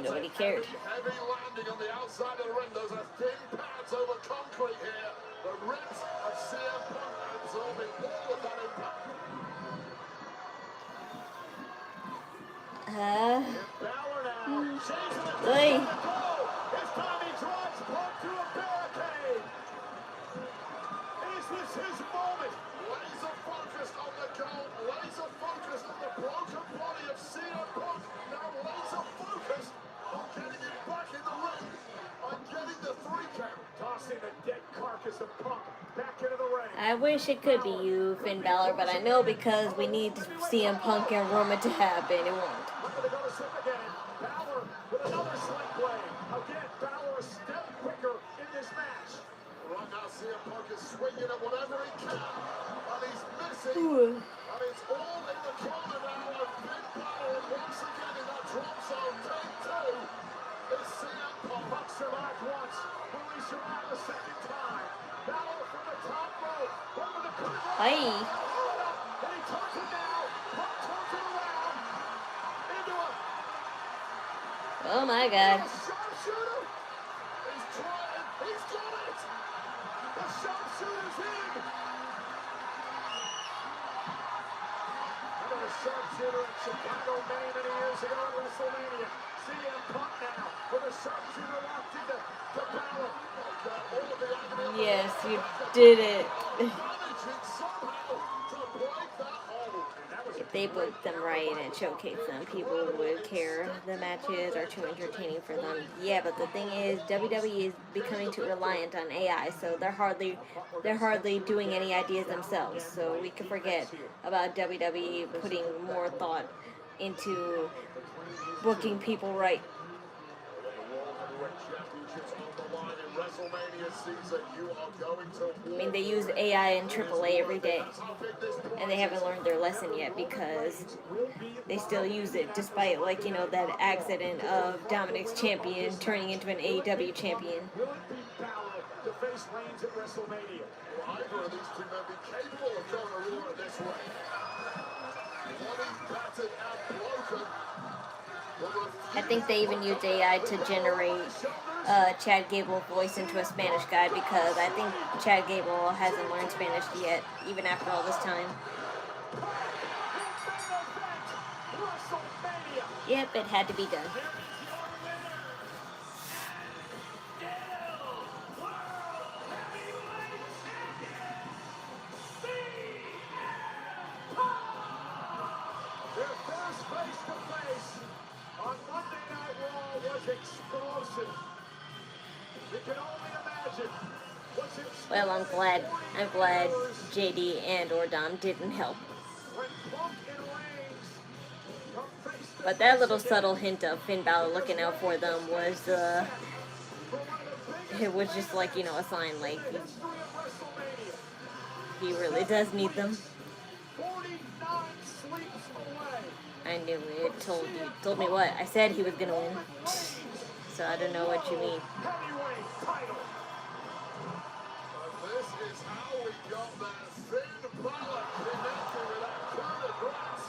nobody cared. Heavy landing on the outside of the ring. Those are thin pads over concrete here. The ribs of CM Punk absorbing all of that impact. This time he drives Punk through a barricade. Is this his moment? Laser focused on the goal. Laser focused on the broken body of CM Punk. Now laser focused on getting him back in the ring. On getting the 3 count. Tossing the dead carcass of Punk back into the ring. I wish it could be you, Finn Balor, but I know because we need CM Punk and Roman to happen, it won't. Balor with another sling blade. Again, Balor a step quicker in this match. Right now, CM Punk is swinging at whatever he can. And he's missing. And it's all in the corner now of Finn Balor. Once again in that drop zone. Take 2. Is CM Punk. Punk survived once. Will he survive a second time? Balor from the top rope. Over the curve. Haii. And he turns it now. Punk turns it around. Into a... Oh my God. Sharpshooter. He's trying. He's got it. The sharpshooter's in. Another sharpshooter in Chicago many years ago at WrestleMania. CM Punk now with a sharpshooter locked into Balor. Yes, you did it. Managing somehow to break that hold. And that was a they booked them right and showcased them, people would care the matches are too entertaining for them. Yeah, but the thing is, WWE is becoming too reliant on AI, so they're hardly doing any ideas themselves. So we can forget about WWE putting more thought into booking people right. I mean, they use AI in AAA every day, and they haven't learned their lesson yet because they still use it despite, like, you know, that accident of Dominic's champion turning into an AEW champion. Will it be Balor to face Reigns at WrestleMania? Will either of these two men be capable of going a ruler this way? Body battered and broken. I think they even used AI to generate Chad Gable's voice into a Spanish guy because I think Chad Gable hasn't learned Spanish yet, even after all this time. Yep, it had to be done. Their first face-to-face on Monday Night Raw was explosive. We can only imagine what's in store. Well, I'm glad JD and or Dom didn't help. When Punk and Reigns come face to But that little subtle hint of Finn Balor looking out for them was, it was just like, you know, a sign, like, he really does need them. 49 sleeps away. I knew it. Told me what? I said he was gonna win. So I don't know what you mean. Heavyweight title. This is how we got that Finn Balor connecting with that coup de grace.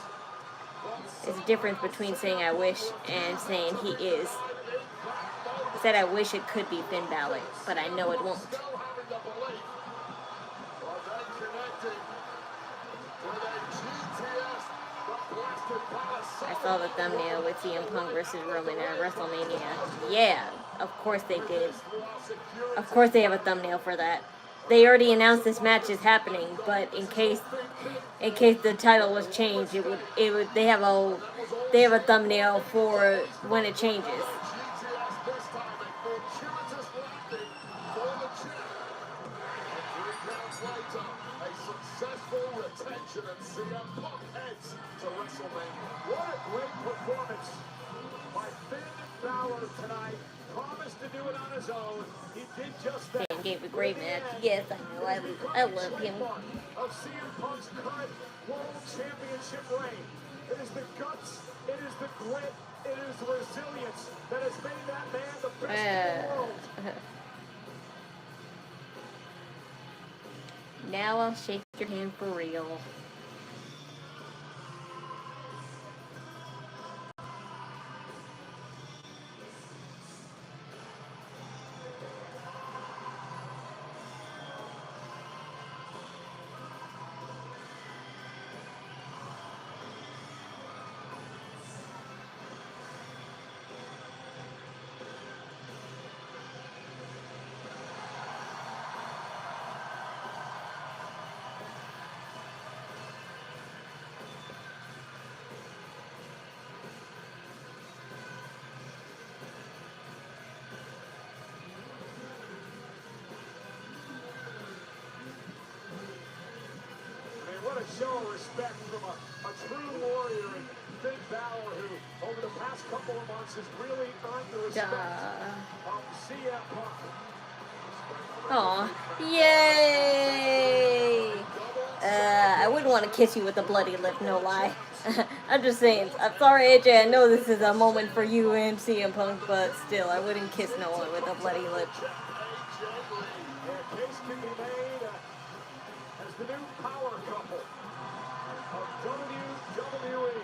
There's a difference between saying I wish and saying he is. I said I wish it could be Finn Balor, but I know it won't. Still having the belief. But they connecting with a GTS, the blasted Palace. I saw the thumbnail with CM Punk versus Roman at WrestleMania. Yeah, of course they did. Of course they have a thumbnail for that. They already announced this match is happening, but in case the title was changed, they have a thumbnail for when it changes. GTS this time a fortuitous landing for the champ. And 3 counts later, a successful retention and CM Punk heads to WrestleMania. What a great performance by Finn Balor tonight. Promised to do it on his own. He did just that. And gave a great match. Yes, I know. I love him. Of CM Punk's current World Championship reign. It is the guts, it is the grit, it is the resilience that has made that man the best in the world. Now I'll shake your hand for real. What a show of respect from a true warrior in Finn Balor, who over the past couple of months has really earned the respect of CM Punk. Aw. Yay! I wouldn't want to kiss you with a bloody lip, no lie. I'm just saying. I'm sorry, AJ. I know this is a moment for you and CM Punk, but still, I wouldn't kiss no one with a bloody lip. A case can be made as the new power couple of WWE.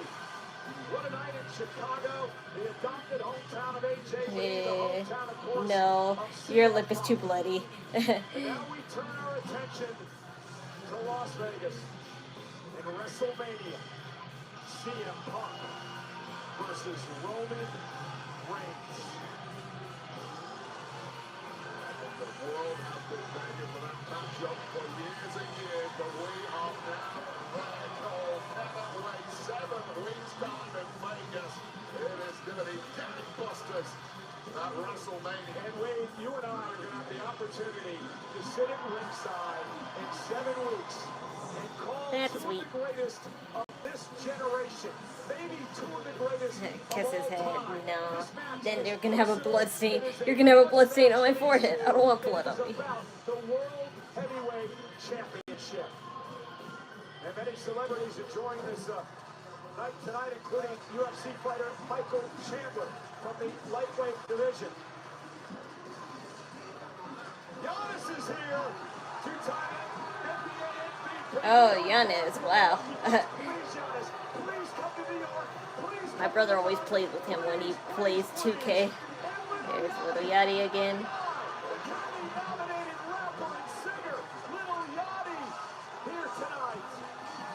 What a night in Chicago, the adopted hometown of AJ Lee, the hometown, of course, No, your lip is too bloody. And now we turn our attention to Las Vegas in WrestleMania. CM Punk versus Roman Reigns. The world has been begging for that matchup for years and years, but we are now back home. 7 weeks time in Vegas. It is going to be gangbusters at WrestleMania. And Wade, you and I are going to have the opportunity to sit at ringside in 7 weeks and call That's two sweet. of the greatest of this generation. Maybe 2 of the greatest Kiss of his all head. time. No. This match Then is you're gonna have a blood stain. exclusive. You're gonna have a blood stain on my forehead. I don't want blood on It me. is about the World Heavyweight Championship. And many celebrities enjoying this night tonight, including UFC fighter Michael Chandler from the lightweight division. Giannis is here. 2-time NBA MVP. Oh, Giannis. Wow. Please, Giannis, please come to New York. Please My brother always plays with him when he plays 2K. There's little Yachty again. Grammy-nominated rapper and singer, Lil Yachty, here tonight.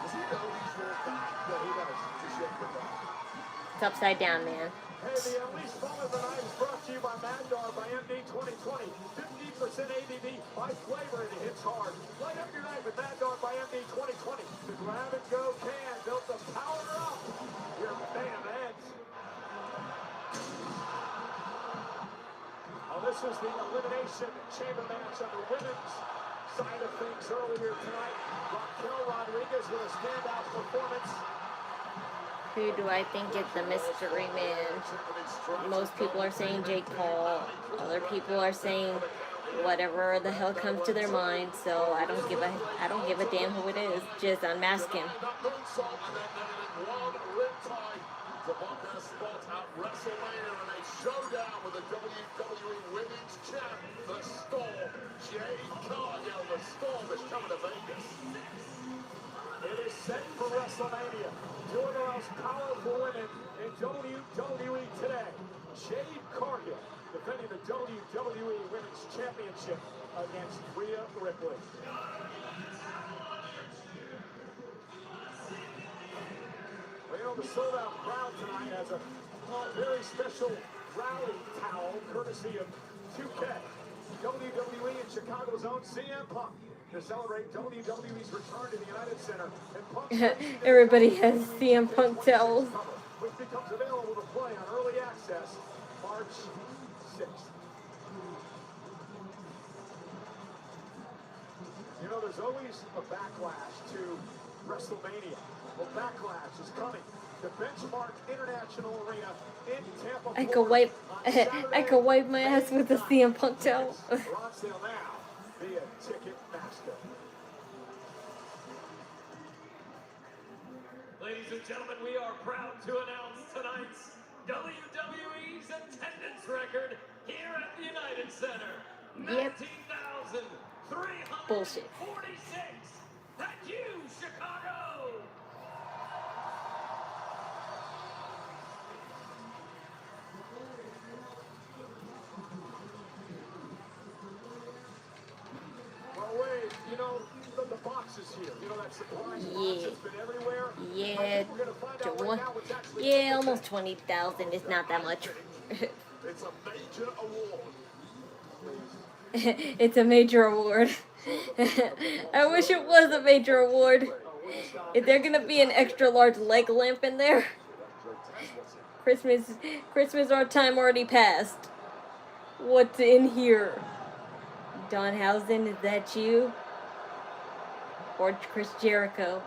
Does he know he's your back? No, he knows. Just yet to know. It's upside down, man. Hey, the Unleashed Fun of the Night is brought to you by Mad Dog by MD 2020. 50% ABV by flavor and it hits hard. Light up your night with Mad Dog by MD 2020. The grab and go can built to power up your mayhem heads. Oh, this is the Elimination Chamber match on the women's side of things earlier tonight. Raquel Rodriguez with a standout performance. Who do I think is the mystery man? Most people are saying Jake Paul. Other people are saying whatever the hell comes to their mind. So I don't give a damn who it is. Just unmask him. To book their spot at WrestleMania in a showdown with the WWE Women's Champ, the Storm. Jade Cargill, the Storm is coming to Vegas. It is set for WrestleMania. 2 of the most powerful women in WWE today. Jade Cargill defending the WWE Women's Championship against Rhea Ripley. Well, you know, the sold-out crowd tonight has a very special rally towel courtesy of 2K. WWE in Chicago's own CM Punk to celebrate WWE's return to the United Center. And Punk's Everybody has CM Punk towels. which becomes available to play on early access March 6th. You know, there's always a backlash to WrestleMania. Well, backlash is coming. The Benchmark International Arena in Tampa, I could wipe my ass with a CM Punk towel. on sale now via Ticketmaster. Ladies and gentlemen, we are proud to announce tonight's WWE's attendance record here at the United Center. Yep. 19,346. Bullshit. Thank you, Chicago! Well, wait, you know, the box is here. You know, that surprise box has been everywhere. Yeah, We're going to find out right now what's actually yeah, almost 20,000. It's not that much. It's a major award. It's a major award. I wish it was a major award. Is there gonna be an extra large leg lamp in there? Christmas our time already passed. What's in here? Donhausen, is that you? Or Chris Jericho?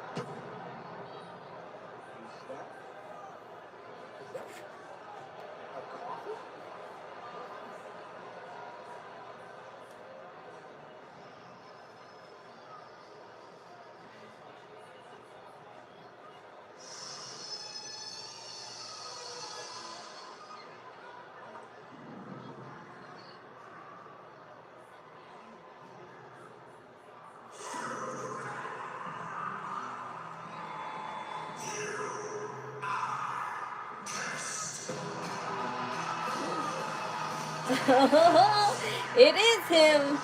It is him.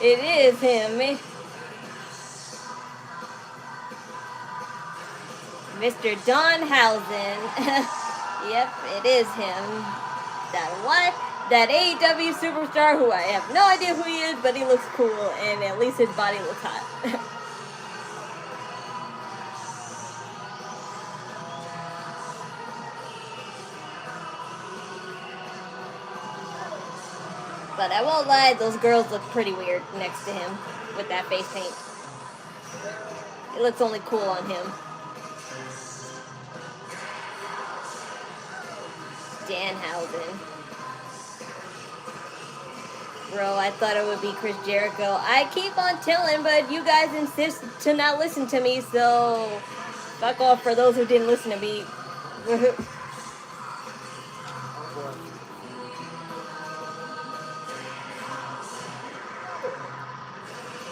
It is him. Mr. Donhausen. Yep, it is him. That what? That AEW superstar who I have no idea who he is, but he looks cool, and at least his body looks hot. But I won't lie, those girls look pretty weird next to him with that face paint. It looks only cool on him. Danhausen. Bro, I thought it would be Chris Jericho. I keep on telling, but you guys insist to not listen to me, so fuck off for those who didn't listen to me.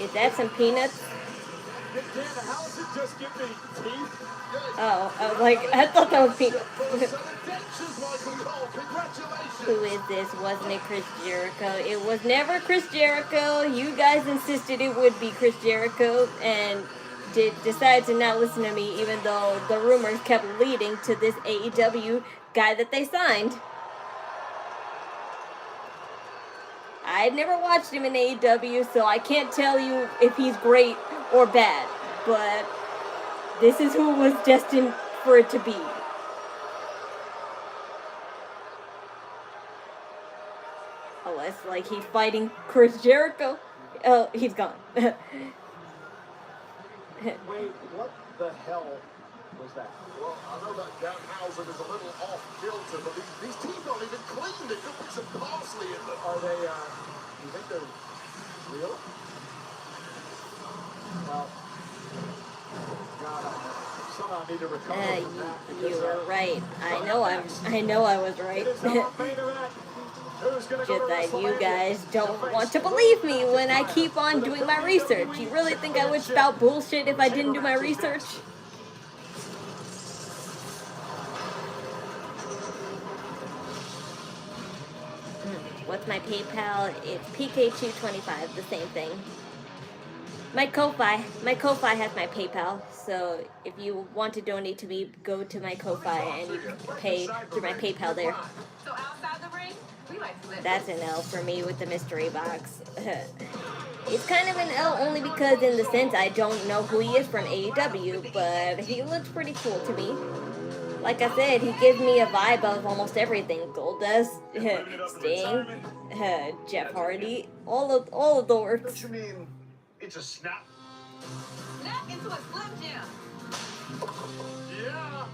Is that some peanuts? Oh, I was like, I thought that was peanuts. Who is this? Wasn't it Chris Jericho? It was never Chris Jericho. You guys insisted it would be Chris Jericho and decided to not listen to me, even though the rumors kept leading to this AEW guy that they signed. I'd never watched him in AEW, so I can't tell you if he's great or bad, but this is who was destined for it to be. Oh, it's like he's fighting Chris Jericho. Oh, he's gone. Wait, what the hell was that? Well, I know that Danhausen is a little off kilter, but these teeth aren't even clean. There could be some parsley in them. Are they, you think they're real? Well, God, I somehow need to recover from that. You were right. I know I was right. Just that you guys don't want to believe me when I keep on doing my research. You really think I would spout bullshit if I didn't do my research? What's my PayPal? It's PIKAY225, the same thing. My Ko-Fi has my PayPal, so if you want to donate to me, go to my Ko-Fi and you can pay through my PayPal there. So outside the ring, we like to live. That's an L for me with the mystery box. It's kind of an L only because in the sense I don't know who he is from AEW, but he looks pretty cool to me. Like I said, he gives me a vibe of almost everything. Goldust, Sting, Jeff Hardy, all of the works. Don't you mean it's a snap? Snap into a Slim Jim. Yeah.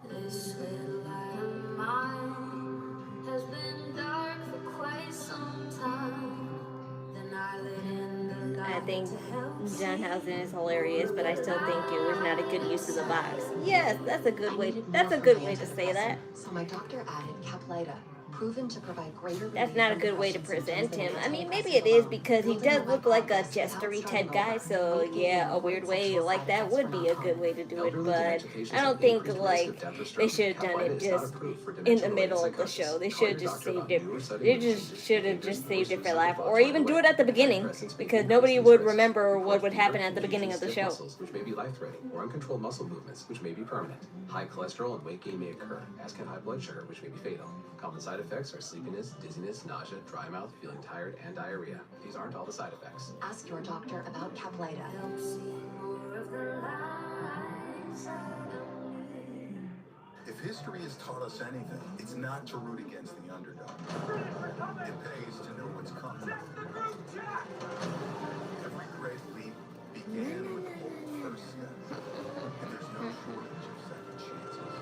This little light of mine has been dark for quite some time. Then I lit in the light. I think Danhausen is hilarious, but I still think it was not a good use of the box. Yes, that's a good way. That's a good way to say that. So my doctor added Caplyta, proven to provide greater. That's not a good way to present him. I mean, maybe it is because he does look like a jestery type guy. So yeah, a weird way like that would be a good way to do it. But I don't think like they should have done it just in the middle of the show. They should have just saved it. They just should have just saved it for life, or even do it at the beginning because nobody would remember what would happen at the beginning of the show. Which may be life-threatening, or uncontrolled muscle movements, which may be permanent. High cholesterol and weight gain may occur, as can high blood sugar, which may be fatal. Common side effects are sleepiness, dizziness, nausea, dry mouth, feeling tired, and diarrhea. These aren't all the side effects. Ask your doctor about Caplyta. If history has taught us anything, it's not to root against the underdog. It pays to know what's coming. Every great leap began with a bold first step. And there's no shortage of second chances.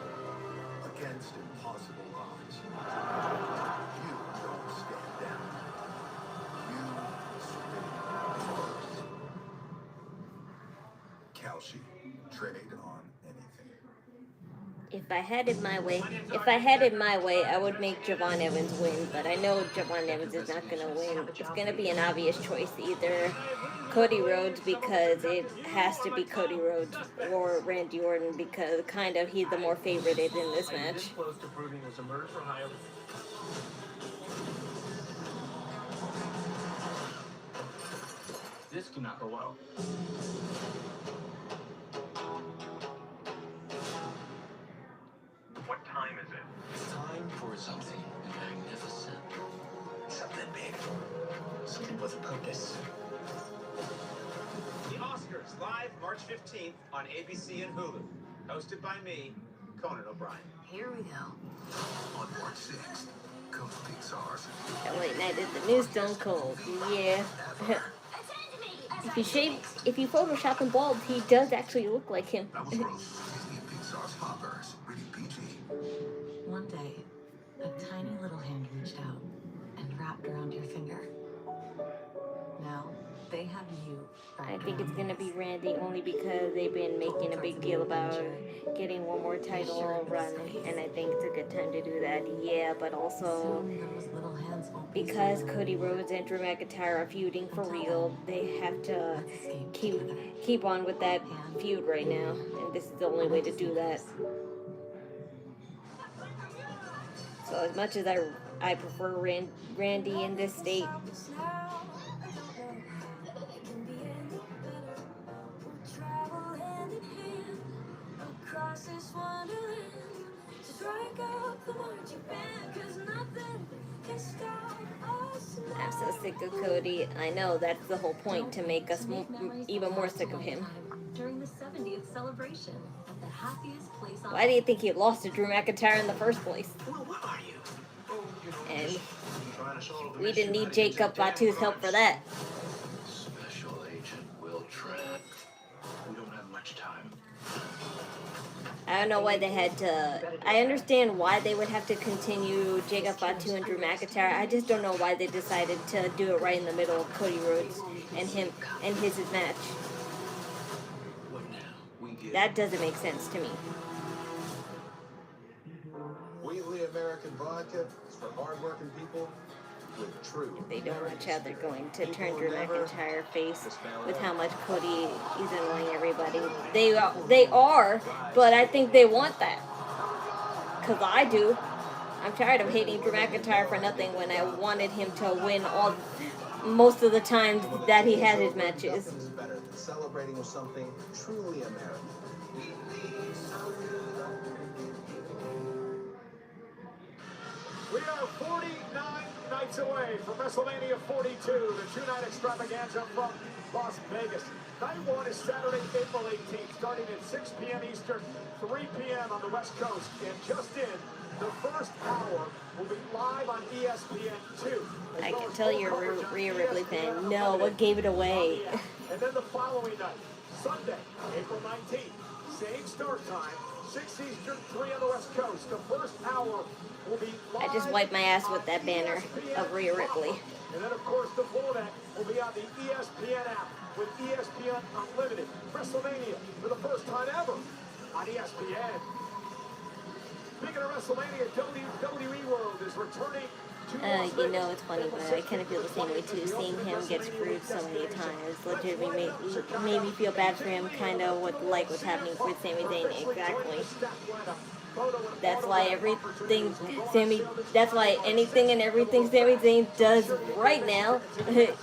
Against impossible odds. You don't stand down. You swing first. Kalshi, trade on anything. If I had it my way, I would make Javon Evans win, but I know Javon Evans is not going to win. It's going to be an obvious choice, either Cody Rhodes because it has to be Cody Rhodes, or Randy Orton because kind of he's the more favorited in this match. This cannot go well. What time is it? It's time for something magnificent. Something big. Something with a purpose. The Oscars, live March 15th on ABC and Hulu. Hosted by me, Conan O'Brien. Here we go. On March 6th, come to Pixar. decided the new Stone Cold. Yeah. If you Photoshop him bald, he does actually look like him. One day, a tiny little hand reached out and wrapped around your finger. Now, they have you. I think it's gonna be Randy only because they've been making a big deal about getting one more title run, and I think it's a good time to do that. Yeah, but also because Cody Rhodes and Drew McIntyre are feuding for real, they have to keep on with that feud right now, and this is the only way to do that. So as much as I prefer Randy in this state. I'm so sick of Cody. I know, that's the whole point, to make us even more sick of him. During the 70th celebration at the happiest place on Why do you think he lost to Drew McIntyre in the first place? And we didn't need Jacob Batu's help for that. Special Agent Will Trent. We don't have much time. I don't know why they had to. I understand why they would have to continue Jacob Fatu and Drew McIntyre. I just don't know why they decided to do it right in the middle of Cody Rhodes and him and his match. That doesn't make sense to me. Wheatley American Vodka is for hardworking people with true. They don't watch how they're going to turn Drew McIntyre face with how much Cody is annoying everybody. They are, but I think they want that. Because I do. I'm tired of hating Drew McIntyre for nothing when I wanted him to win most of the times that he had his matches. Nothing's better than celebrating with something truly American. We are 49 nights away from WrestleMania 42, the two-night extravaganza from Las Vegas. Night one is Saturday, April 18th, starting at 6 p.m. Eastern, 3 p.m. on the West Coast. And just in, the first hour will be live on ESPN2. I can tell you're a Rhea Ripley fan. No, what gave it away? And then the following night, Sunday, April 19th, same start time, 6 Eastern, 3 on the West Coast. The first hour will be live. I just wiped my ass with that banner of Rhea Ripley. And then, of course, the format will be on the ESPN app with ESPN Unlimited. WrestleMania for the first time ever on ESPN. Speaking of WrestleMania, WWE World is returning to Las You know, Vegas. it's funny, but I kind of feel the same way too. Seeing him get screwed so many times legitimately made me feel bad for him, kind of like what's happening with Sami Zayn. Exactly. That's why anything and everything Sami Zayn does right now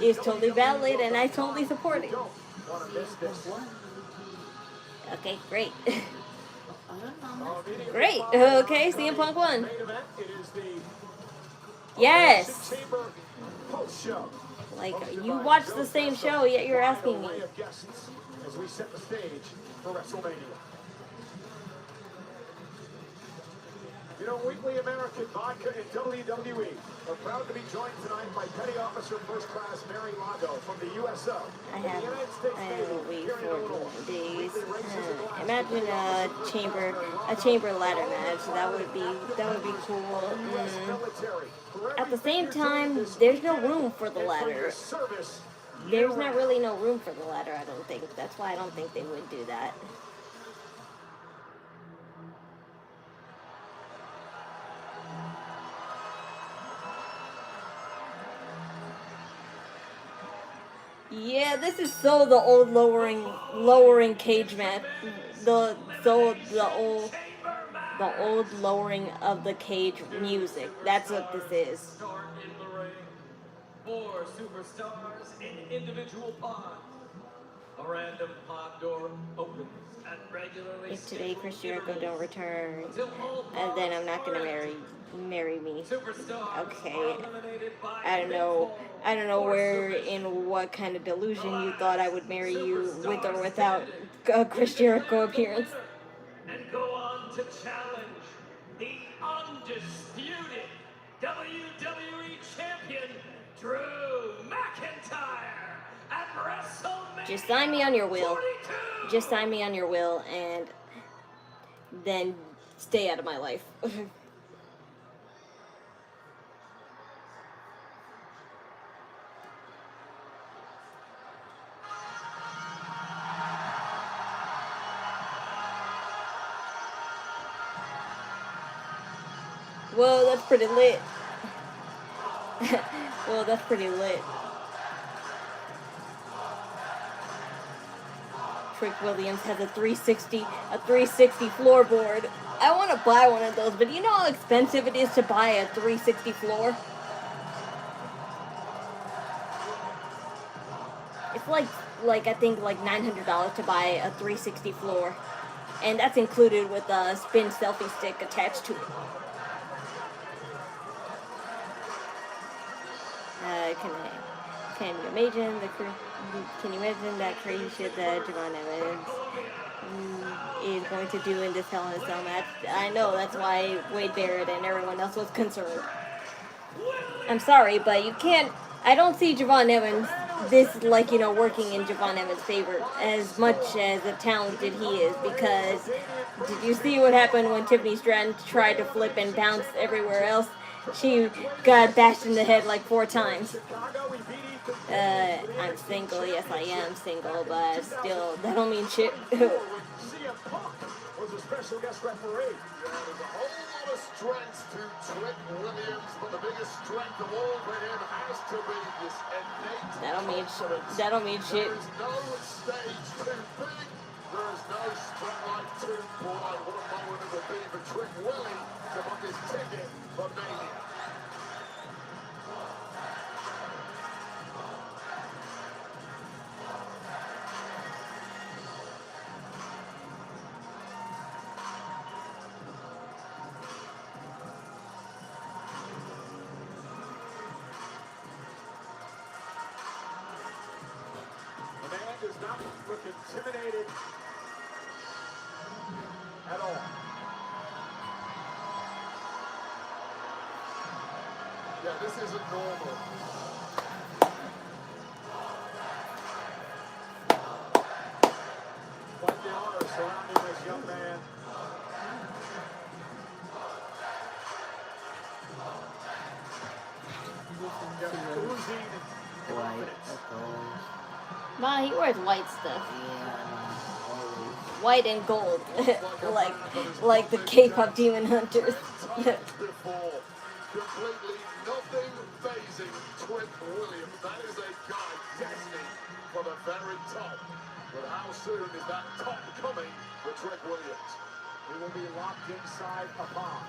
is totally valid, and I totally support it. Okay, great. Great. Okay, CM Punk won. Yes. Like, you watch the same show, yet you're asking me. As we set the stage for WrestleMania. You know, Weekly American Vodka and WWE are proud to be joined tonight by Petty Officer First Class Mary Lago from the USO. I have to wait for days. Imagine a chamber ladder match. That would be cool. At the same time, there's no room for the ladder. There's not really no room for the ladder, I don't think. That's why I don't think they would do that. Yeah, this is so the old lowering cage match. The old lowering of the cage music. That's what this is. Four superstars in individual pods. A random pod door opens and regularly. If today Chris Jericho don't return, and then I'm not gonna marry me. Okay. I don't know where, in what kind of delusion you thought I would marry you with or without a Chris Jericho appearance. And go on to challenge the undisputed WWE Champion, Drew McIntyre at WrestleMania. Just sign me on your will. 42. Just sign me on your will and then stay out of my life. Whoa, that's pretty lit. Whoa, that's pretty lit. Trick Williams has a 360 floorboard. I want to buy one of those, but you know how expensive it is to buy a 360 floor? It's like I think like $900 to buy a 360 floor, and that's included with a spin selfie stick attached to it. Can you imagine that crazy shit that Javon Evans is going to do in this Hell in a Cell match? I know, that's why Wade Barrett and everyone else was concerned. I'm sorry, but you can't. I don't see Javon Evans working in Javon Evans' favor as much as the talented he is, because did you see what happened when Tiffany Stratton tried to flip and bounce everywhere else? She got bashed in the head like 4 times. I'm single, yes I am single, but still, that don't mean shit. Was a special guest referee. Yeah, there's a whole lot of strengths to Trick Williams, but the biggest strength of all for him has to be this innate That don't mean shit. There is no stage too big. There is no spotlight too bright. What a moment it would be for Trick Willie to book his ticket for Mania. Does not look intimidated at all. Yeah, this isn't normal. Quite the honor surrounding this young man. Just oozing confidence. Ma, he wears white stuff. White and gold. like the K-pop Demon Hunters. Before, completely nothing phasing Trick Williams. That is a guy destined for the very top. But how soon is that top coming for Trick Williams? He will be locked inside a bomb.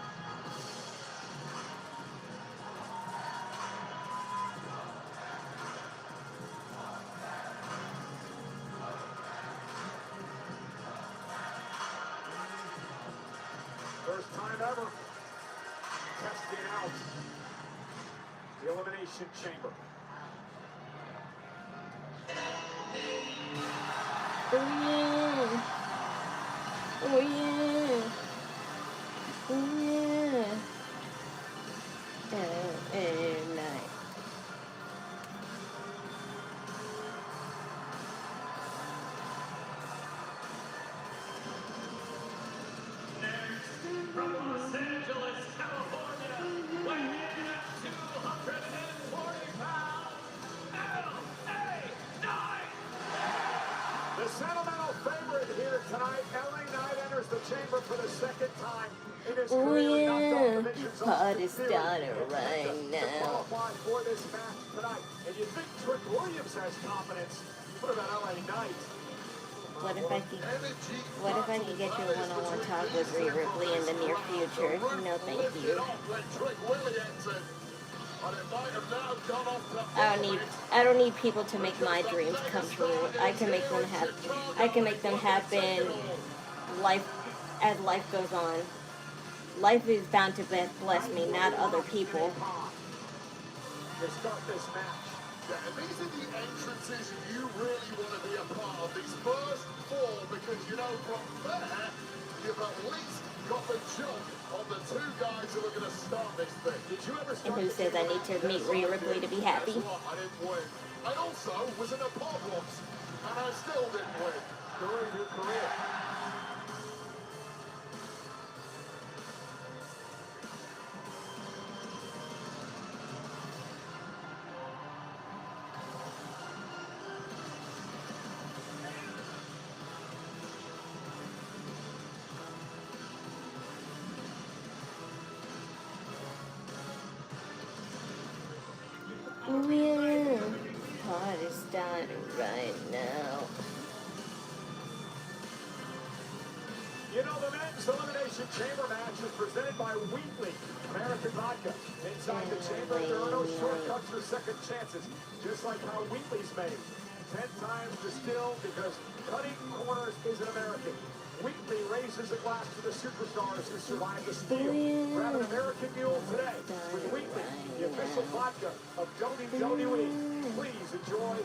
First time ever testing out the Elimination Chamber. Oh yeah. Oh yeah. Oh yeah. Night. From Los Angeles, California, weighing in at 240 pounds, LA Knight. The sentimental favorite here tonight, LA Knight enters the chamber for the second time in his Oh career. yeah. Party started right now. Qualify for this match tonight. And you think Trick Williams has confidence? What about LA Knight? What if I could get you a one-on-one talk with Rhea Ripley in the near future? No, thank you. I don't need people to make my dreams come true. I can make them happen. As life goes on. Life is bound to bless me, not other people. To start this match. Yeah, and these are the entrances you really want to be a part of. These first 4, because you know from there, you've at least got the jump on the two guys who are going to start this thing. Did you ever And who says I need to meet Rhea Ripley to be happy? Guess what? I didn't win. I also was in a pod once, and I still didn't win. During your career. Yeah, party starting right now. You know, the men's Elimination Chamber match is presented by Wheatley American Vodka. Inside the chamber, there are no shortcuts or second chances, just like how Wheatley's made. 10 times distilled because cutting corners is an American. Wheatley raises a glass to the superstars who survived the steal. Grab an American Mule today with Wheatley, the official vodka of WWE. Please enjoy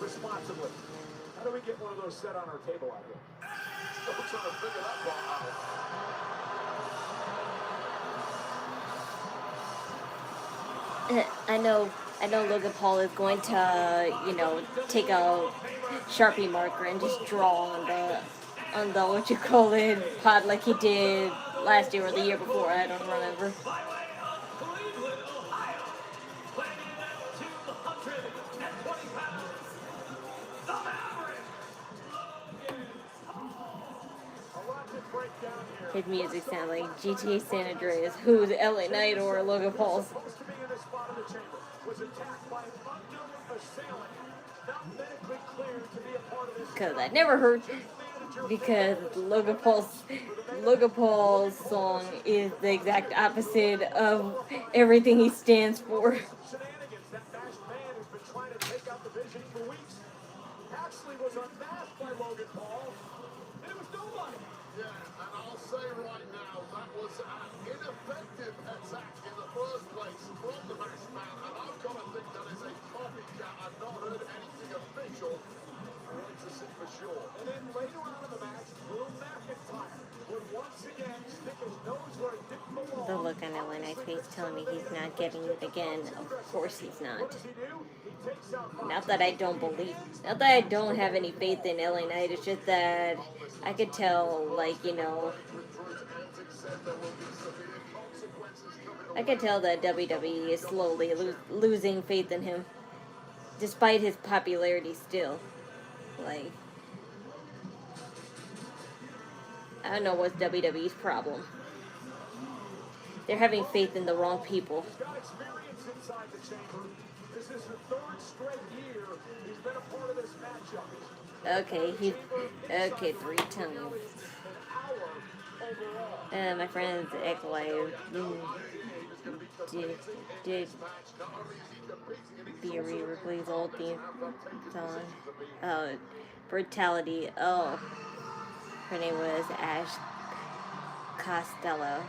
responsibly. How do we get one of those set on our table out here? Still trying to figure that part out. I know Logan Paul is going to, you know, take a Sharpie marker and just draw on the what you call it, pod like he did last year or the year before. I don't remember. His music sounds like GTA San Andreas. Who's LA Knight or Logan Paul's? Because I never heard, because Logan Paul's song is the exact opposite of everything he stands for. Right now, that was an ineffective attack in the first place from the masked man, and I've got to think that is a copycat. I've not heard anything official. I want to see for sure. And then later on in the match, Drew McIntyre would once again stick his nose where it didn't belong. The look on LA Knight's face telling me he's not getting it again. Of course he's not. Not that I don't believe, not that I don't have any faith in LA Knight, it's just that I could tell, like, you know, I could tell that WWE is slowly losing faith in him, despite his popularity still. Like, I don't know what's WWE's problem. They're having faith in the wrong people. Okay, okay 3 times. My friends act like did be Rhea Ripley's old theme song. Brutality. Oh, her name was Ash Costello.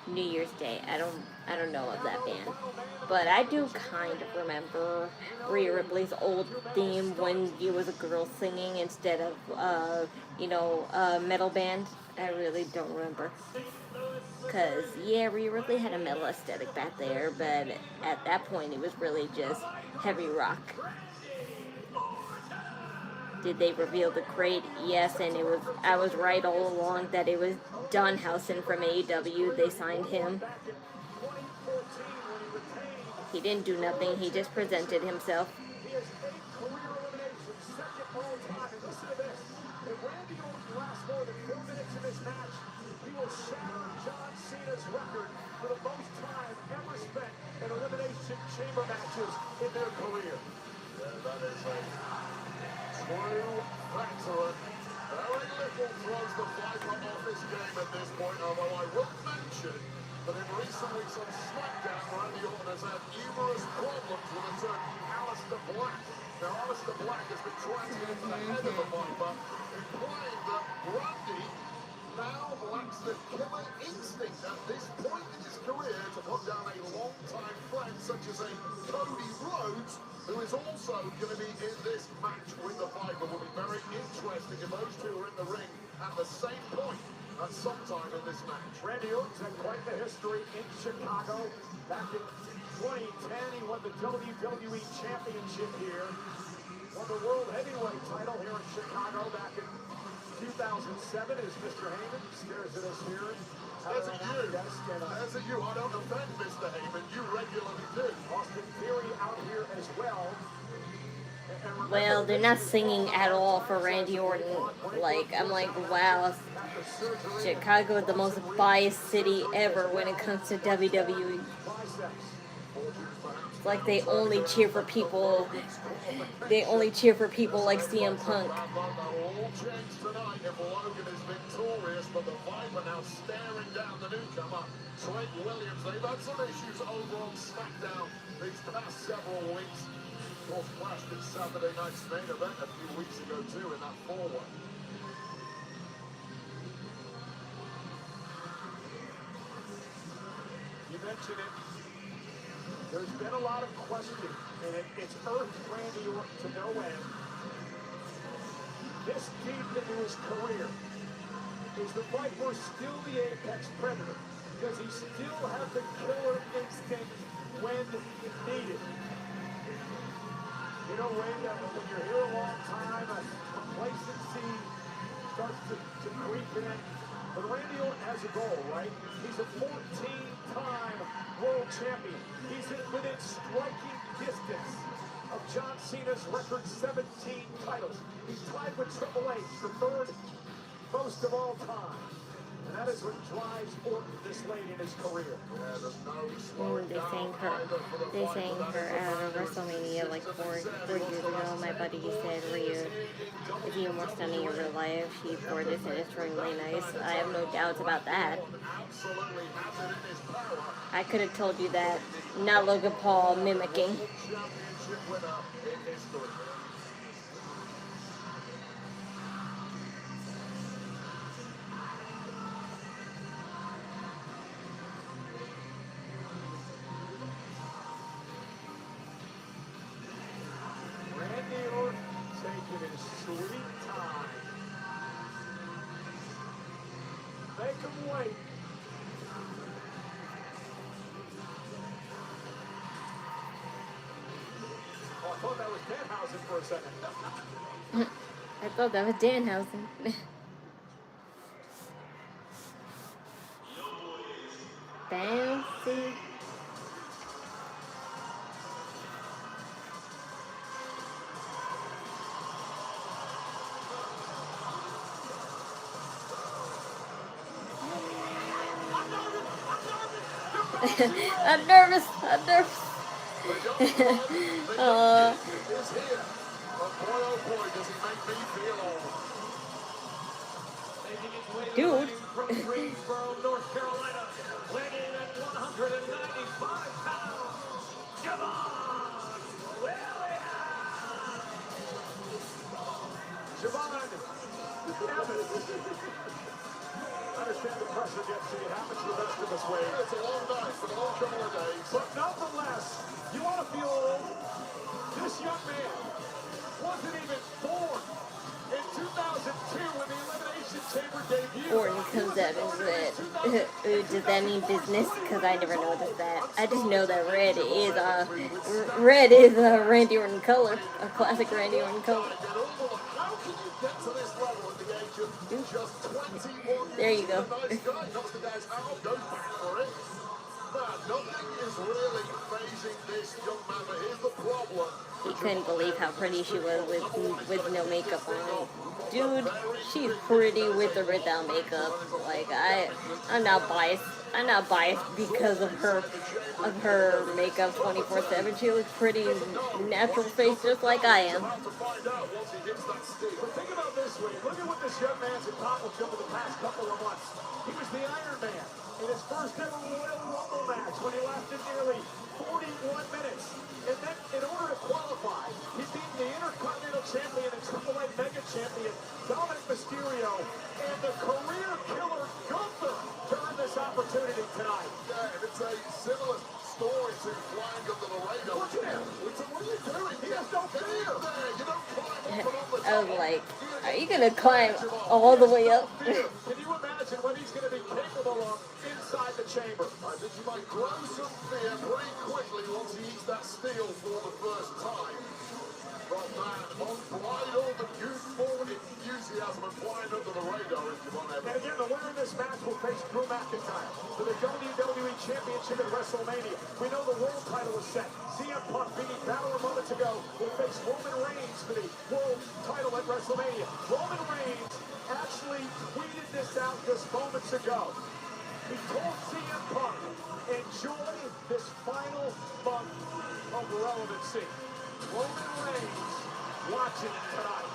New Year's Day. I don't know of that band, but I do kind of remember Rhea Ripley's old theme when you was a girl singing instead of metal band. I really don't remember, cause yeah, Rhea Ripley had a metal aesthetic back there, but at that point it was really just heavy rock. Did they reveal the crate? Yes, and I was right all along that it was Dunhausen from AEW. They signed him. He didn't do nothing. He just presented himself. Chamber matches in their career. Yeah, that is a true factor. Very little throws the Viper off this game at this point, although I will mention that in recent weeks on SmackDown, Randy Orton has had numerous problems with a certain Aleister Black. Now, Aleister Black has been trying to get to the head of the Viper, implying that Randy now lacks the killer instinct at this point in his career to put down a long-time friend such as a Cody Rhodes, who is also going to be in this match with the Viper. Will be very interesting if those two are in the ring at the same point at some time in this match. Randy Orton's had quite the history in Chicago. Back in 2010, he won the WWE Championship here. Won the World Heavyweight title here in Chicago back in 2007 as Mr. Heyman stares at us here. As a you, I don't offend Mr. Heyman, you regularly do. Austin Theory out here as well. Well, they're not singing at all for Randy Orton. Like, I'm like, wow. Chicago is the most biased city ever when it comes to WWE. It's like they only cheer for people. They only cheer for people like CM Punk. But the Viper now staring down the newcomer, Trent Williams. They've had some issues over on SmackDown these past several weeks. Of course, clashed in Saturday night's main event a few weeks ago too in that four-way. You mentioned it. There's been a lot of questioning, and it's earthed Randy Orton to no end. This deep into his career, is the Viper still the apex predator? Does he still have the killer instinct when needed? You know, Randy, when you're here a long time, complacency starts to creep in. But Randy Orton has a goal, right? He's a 14-time world champion. He's within striking distance of John Cena's record 17 titles. He's tied with Triple H, the third most of all time. And that is what drives Orton this late in his career. They sang her out of WrestleMania like 4 years ago. My buddy said, Rhea is even more stunning in real life. She's gorgeous and extremely nice. I have no doubts about that. I could have told you that. Not Logan Paul mimicking. Sweet time. Make him wait. Oh, I thought that was Danhausen for a second. I thought that was Danhausen. Fancy. I'm nervous. Dude. From Greensboro, North Carolina, weighing at 195 pounds, Javon Williams. I understand the pressure gets to you. It happens to the best of us, Wade. It's a long night, it's a long couple of days. But nonetheless, you want to feel old? This young man wasn't even born in 2002 when the Elimination Chamber debuted. Orton comes out and red. Does that mean business? Because I never noticed that. I just know that red is Randy Orton color, a classic Randy Orton color. How can you get to this level at the age of just 21? There you go. Nice guy, knocks the guys out, goes back for it. Man, nothing is really phasing this young man, but here's the problem. He couldn't believe how pretty she was with no makeup on. Dude, she's pretty with or without makeup. Like I'm not biased. I'm not biased because of her makeup 24/7. She looks pretty natural face just like I am. But think about this way. Look at what this young man's accomplished over the past couple of months. He was the Iron Man in his first ever Royal Rumble match when he lasted nearly 41 minutes. And then, in order to qualify, he beat the Intercontinental Champion and AAA Mega Champion Dominic Mysterio and the career killer Gunther to earn this opportunity. opportunity tonight. Yeah, and it's a similar story to flying under the radar. Look at him. What are you doing? He has no fear. You don't climb up and on the I was like, are you gonna climb all the way up? Can you imagine what he's going to be capable of inside the chamber? I think he might grow some fear pretty quickly once he eats that steel for the first time. From that unbridled and youthful enthusiasm and flying under the radar, if you want to. And again, the winner in this match will face Drew McIntyre for the WWE Championship at WrestleMania. We know the world title is set. CM Punk beating Balor moments ago will face Roman Reigns for the world title at WrestleMania. Roman Reigns actually tweeted this out just moments ago. He told CM Punk, enjoy this final month of relevancy. Roman Reigns watching it tonight.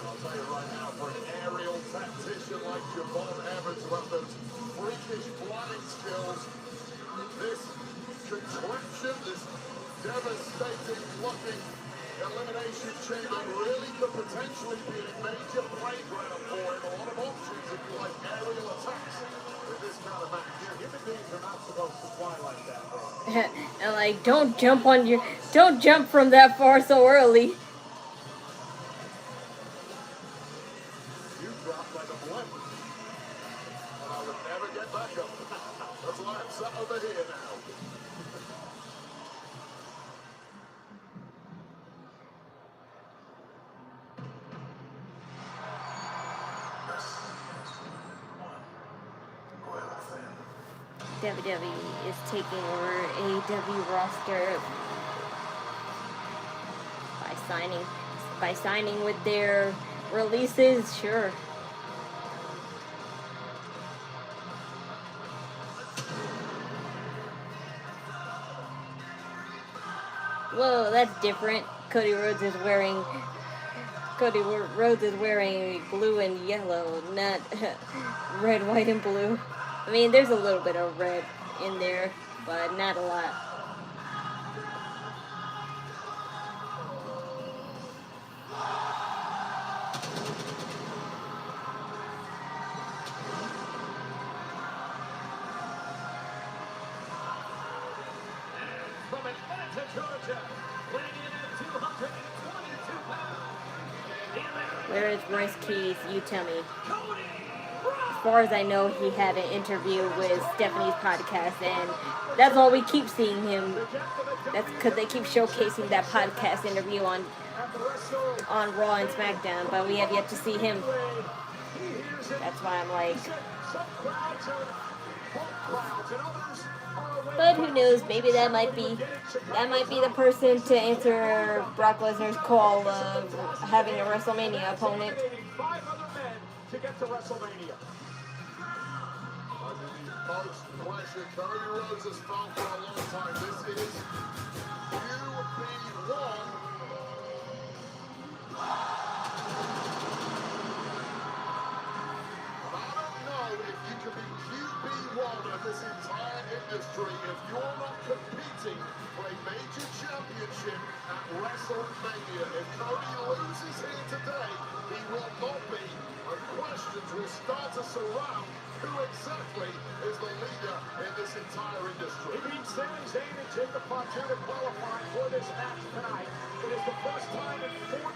I'll tell you right now, for an aerial tactician like Javon Evans who has those freakish flying skills, this contraption, this devastating looking elimination chamber really could potentially be a major playground for him. A lot of options if you like aerial attacks with this kind of match. Human beings are not supposed to fly like that, bro. And like, don't jump from that far so early. You dropped like a blimp. And I would never get back up. That's why I'm sat over here now. WWE is taking over AEW roster by signing with their releases, sure. Whoa, that's different. Cody Rhodes is wearing blue and yellow, not red, white, and blue. I mean, there's a little bit of red in there, but not a lot. From Atlanta, Georgia, weighing in at 222 pounds, the American Where is Royce Keys? You tell me. As far as I know, he had an interview with Stephanie's podcast, and that's all we keep seeing him. That's because they keep showcasing that podcast interview on Raw and SmackDown, but we have yet to see him. That's why I'm like, but who knows? Maybe that might be the person to answer Brock Lesnar's call of having a WrestleMania opponent. 5 other men to get to WrestleMania. Most pleasure Cody Rhodes has felt for a long time. This is QB1. I don't know if you can be QB1 of this entire industry if you're not competing for a major championship at WrestleMania. If Cody loses here today, he will not be. And questions will start to surround who exactly is the leader in this entire industry. He beat Sami Zayn and Jacob Fatu to qualify for this match tonight. It is the first time in 14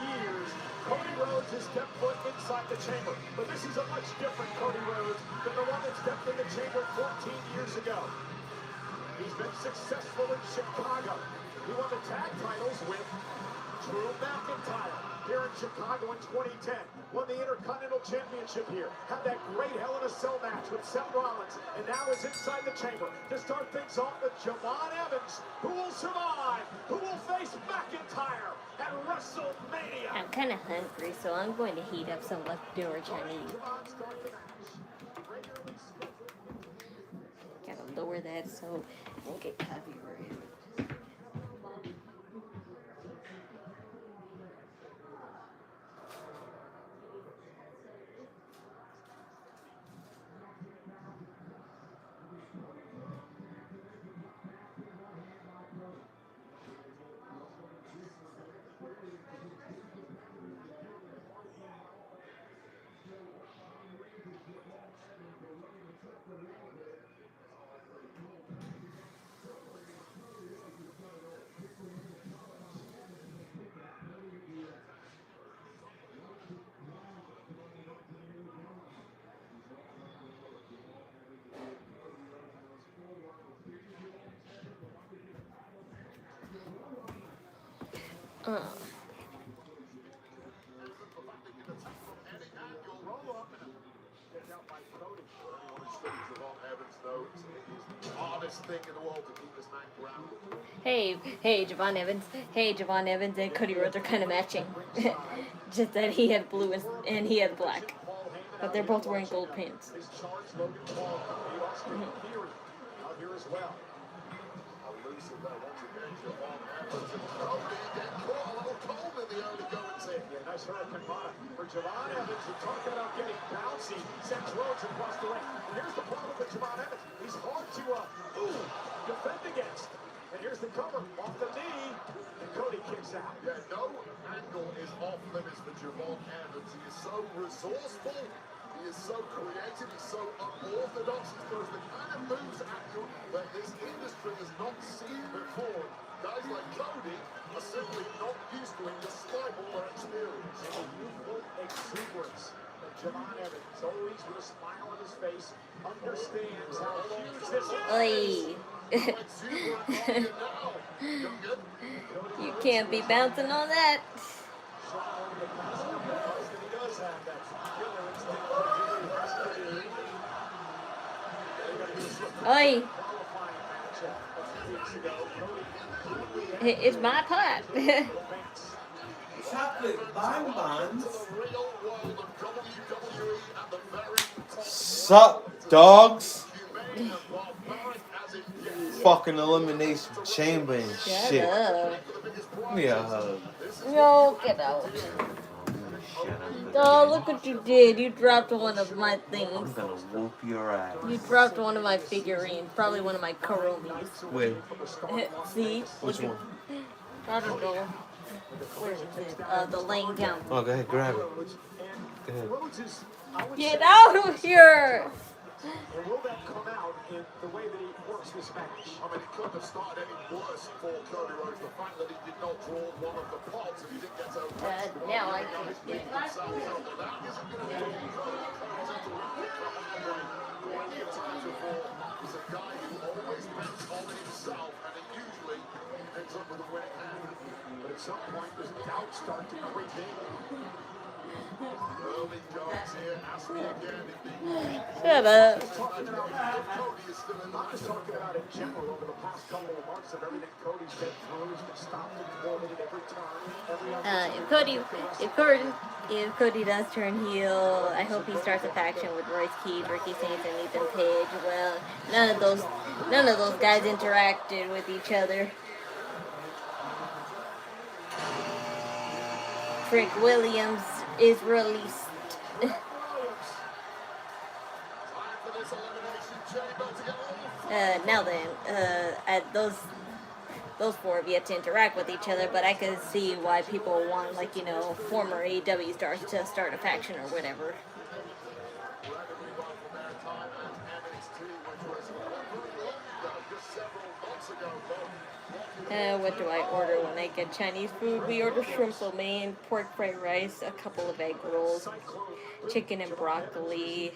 years Cody Rhodes has stepped foot inside the chamber. But this is a much different Cody Rhodes than the one that stepped in the chamber 14 years ago. He's been successful in Chicago. He won the tag titles with Drew McIntyre here in Chicago in 2010. Won the Intercontinental Championship here. Had that great Hell in a Cell match with Seth Rollins. And now is inside the chamber to start things off with Javon Evans. Who will survive? Who will face McIntyre at WrestleMania? I'm kind of hungry, so I'm going to heat up some leftover Chinese. Gotta lower that so I don't get copyrighted. Hey, Javon Evans. Hey, Javon Evans and Cody Rhodes are kind of matching. Just that he had blue and he had black. But they're both wearing gold pants. Nice hurricane for Javon Evans. You talk about getting bouncy. Sends Rhodes across the ring. Here's the problem with Javon Evans. He's hard to defend against. And here's the cover off the knee. And Cody kicks out. Yeah, no angle is off limits for Javon Evans. He is so resourceful. He is so creative. He's so unorthodox. He throws the kind of moves at you that this industry has not seen before. Guys like Cody are simply not used to it despite all their experience. And the youthful exuberance of Javon Evans, always with a smile on his face, understands how huge this is. You can't be bouncing on that. Oi. It's my pot. Chocolate bonbons. Sup, dogs? Fucking Elimination Chamber and shit. Up. Yeah, hug. No, get out. Oh, look what you did. You dropped one of my I'm things. gonna whoop your ass. You dropped one of my figurines. Probably one of my Kuromis. Wait. See? Which one? I don't know. Where is it? The laying down. Oh, go ahead, grab it. Go ahead. Get out of here! And will that come out in the way that he works this match? I mean, it couldn't have started any worse for Cody Rhodes. The fact that he did not draw one of the pots and he didn't get to now I can get that isn't going to do plenty of times before. He's a guy who always bets on himself and he usually ends up with a winning hand. But at some point, does doubt start to creep in? Early goes here. Ask me again if he Shut up. I'm just talking about in general over the past couple of months of everything Cody's been through. He's been stopped and thwarted at every turn. If Cody does turn heel, I hope he starts a faction with Royce Keith, Ricky Saints, and Ethan Page. Well, none of those guys interacted with each other. Trick Williams is released. Now then, those four have yet to interact with each other, but I can see why people want, like, you know, former AEW stars to start a faction or whatever. What do I order when I get Chinese food? We order shrimp lo mein, pork fried rice, a couple of egg rolls, chicken and broccoli,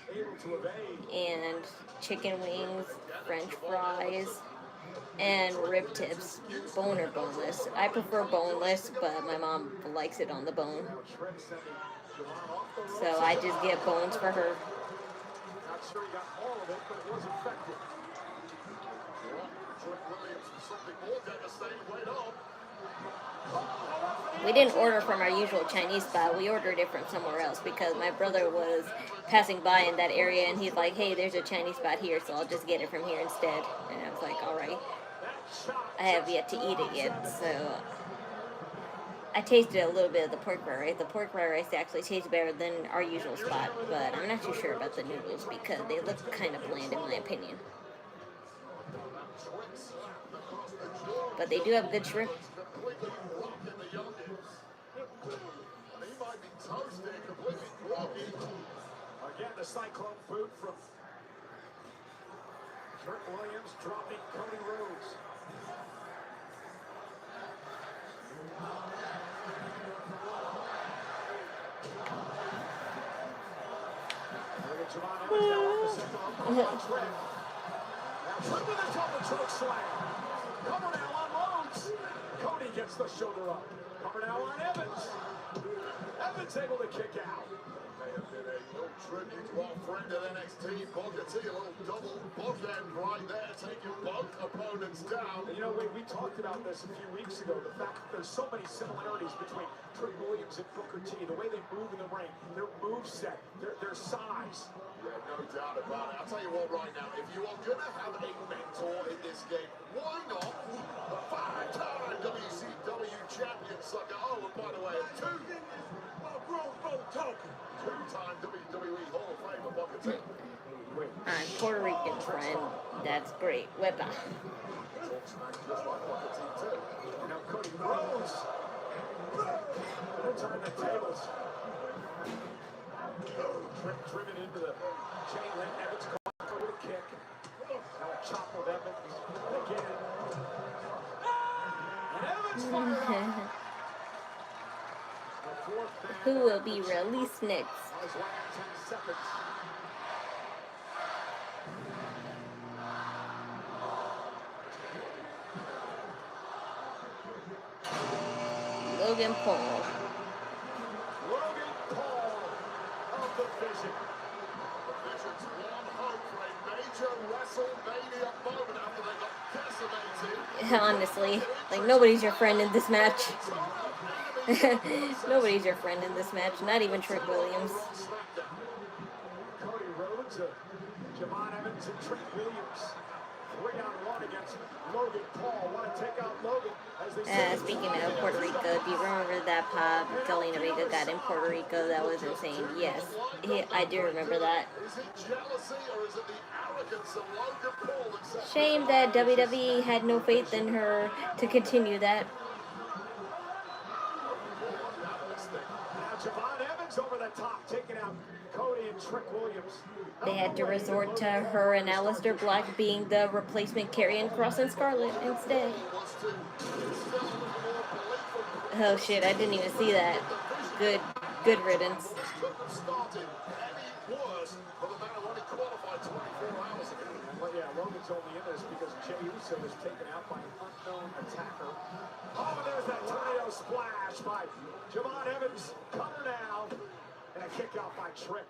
and chicken wings, French fries, and rib tips, bone or boneless. I prefer boneless, but my mom likes it on the bone. So I just get bones for her. Not sure he got all of it, but it was effective. We didn't order from our usual Chinese spot. We ordered it from somewhere else because my brother was passing by in that area and he's like, hey, there's a Chinese spot here, so I'll just get it from here instead. And I was like, all right. I have yet to eat it yet, so I tasted a little bit of the pork fried rice. The pork fried rice actually tastes better than our usual spot, but I'm not too sure about the noodles because they look kind of bland in my opinion. But they do have good shrimp. Again, the Cyclone boot from Trick Williams dropping Cody Rhodes. Cody gets the shoulder up. Coming now on Evans. Evans able to kick out. May have been a little tribute to our friend at NXT, Booker T, a little double bookend right there, taking both opponents down. And you know, we talked about this a few weeks ago, the fact that there's so many similarities between Trick Williams and Booker T, the way they move in the ring, their moveset, their size. Yeah, no doubt about it. I'll tell you what right now, if you are going to have a mentor in this game, why not the five-time WCW champion sucker? Oh, and by the way, two-time WWE Hall of Famer Booker T. I'm Puerto Rican friend. That's great. Wepa. Talks smack just like Booker T too. And now Cody Rhodes. They're turning the tables. Driven into the chain link. Evans caught with a kick. Now a chop with Evans again. And Evans fired up. Who will be released next? His last 10 seconds. Logan Paul. Logan Paul of the Vision. The Vision's one hope for a major WrestleMania moment after they got decimated. Honestly, like nobody's your friend in this match. Nobody's your friend in this match, not even Trick Williams. Cody Rhodes, Javon Evans, and Trick Williams. 3-on-1 against Logan Paul. Want to take out Logan as they say. Speaking of Puerto Rico, do you remember that pop Zelina Vega got in Puerto Rico? That was insane. Yes, I do remember that. Is it jealousy or is it the arrogance of Logan Paul? Shame that WWE had no faith in her to continue that. Javon Evans over the top, taking out Cody and Trick Williams. They had to resort to her and Aleister Black being the replacement Karrion Kross and Scarlett instead. Oh shit, I didn't even see that. Good riddance. Well, yeah, Logan's only in this because Jey Uso was taken out by an unknown attacker. Oh, there's that tornado splash by Javon Evans. Cover now. And a kick out by Trick.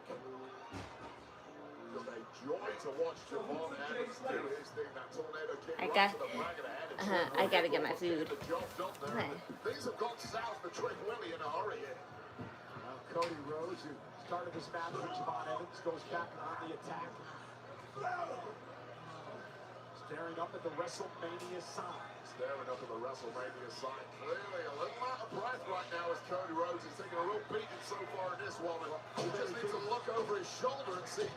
Just a joy to watch Javon Evans do his thing. That tornado kick I right to the back of the head. I gotta get my food. Okay. Things have gone south for Trick Willie in a hurry here. Cody Rhodes, who started this match with Javon Evans, goes back on the attack. Staring up at the WrestleMania sign. Staring up at the WrestleMania sign. Clearly a little out of breath right now as Cody Rhodes is taking a real beating so far in this one. He just needs to look over his shoulder and see a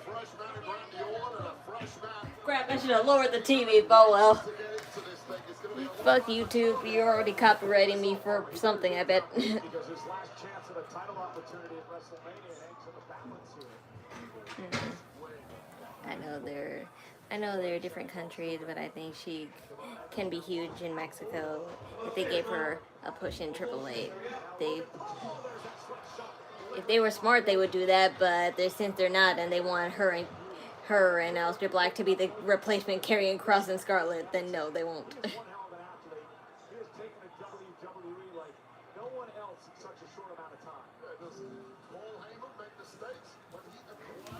fresh man in Randy Orton and a fresh man. Crap, I should have lowered the TV, but well. Fuck YouTube, you're already copywriting me for something, I bet. Because his last chance at a title opportunity at WrestleMania hangs in the balance here. I know they're different countries, but I think she can be huge in Mexico. If they gave her a push in AAA, if they were smart, they would do that. But since they're not, and they want her and Aleister Black to be the replacement Karrion Kross and Scarlett, then no, they won't.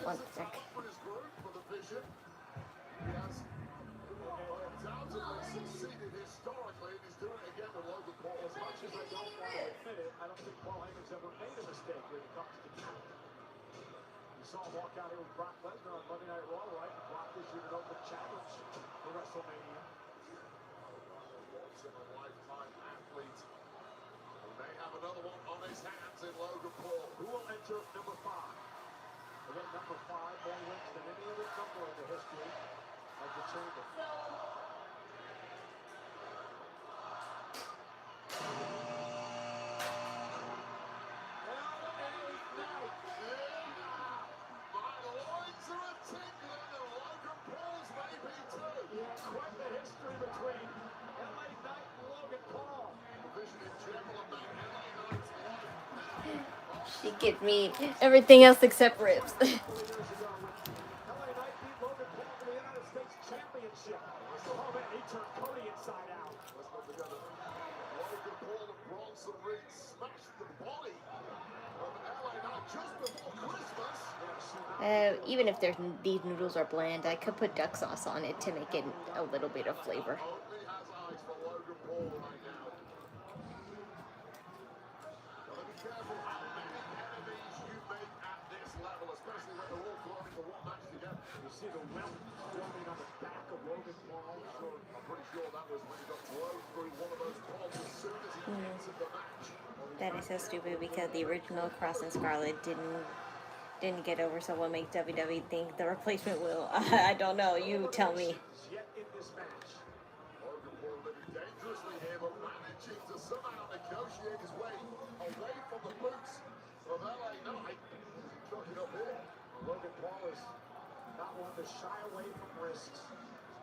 One sec. He has undoubtedly succeeded historically, and he's doing it again with Logan Paul. As much as I don't want to admit it, I don't think Paul Heyman's ever made a mistake when it comes to count. You saw him walk out here with Brock Lesnar on Monday Night Raw, right? Brock issued an open challenge for WrestleMania. Once in a lifetime athlete. He may have another one on his hands in Logan Paul. Who will enter number 5? Again, number 5 more wins than any other number in the history of the chamber. Quite the history between LA Knight and Logan Paul. She gives me everything else except ribs. LA Knight beat Logan Paul for the United States Championship. Oh man, he turned Cody inside out. Let's go together. Logan Paul and Braun Wilson Reed smashed the body of LA Knight just before Christmas. Even if these noodles are bland, I could put duck sauce on it to make it a little bit of flavor. Only has eyes for Logan Paul right now. Gotta be careful how many enemies you make at this level, especially when they're all thrown into one match together. You see the welt forming on the back of Logan Paul. I'm pretty sure that was when he got blown through one of those poles as soon as he entered the match. That is so stupid because the original Cross and Scarlet didn't get over, so what makes WWE think the replacement will? I don't know. You tell me. Yet in this match. Logan Paul living dangerously here, but managing to somehow negotiate his way away from the boots of LA Knight. Chucking up here. Logan Paul is not one to shy away from risks.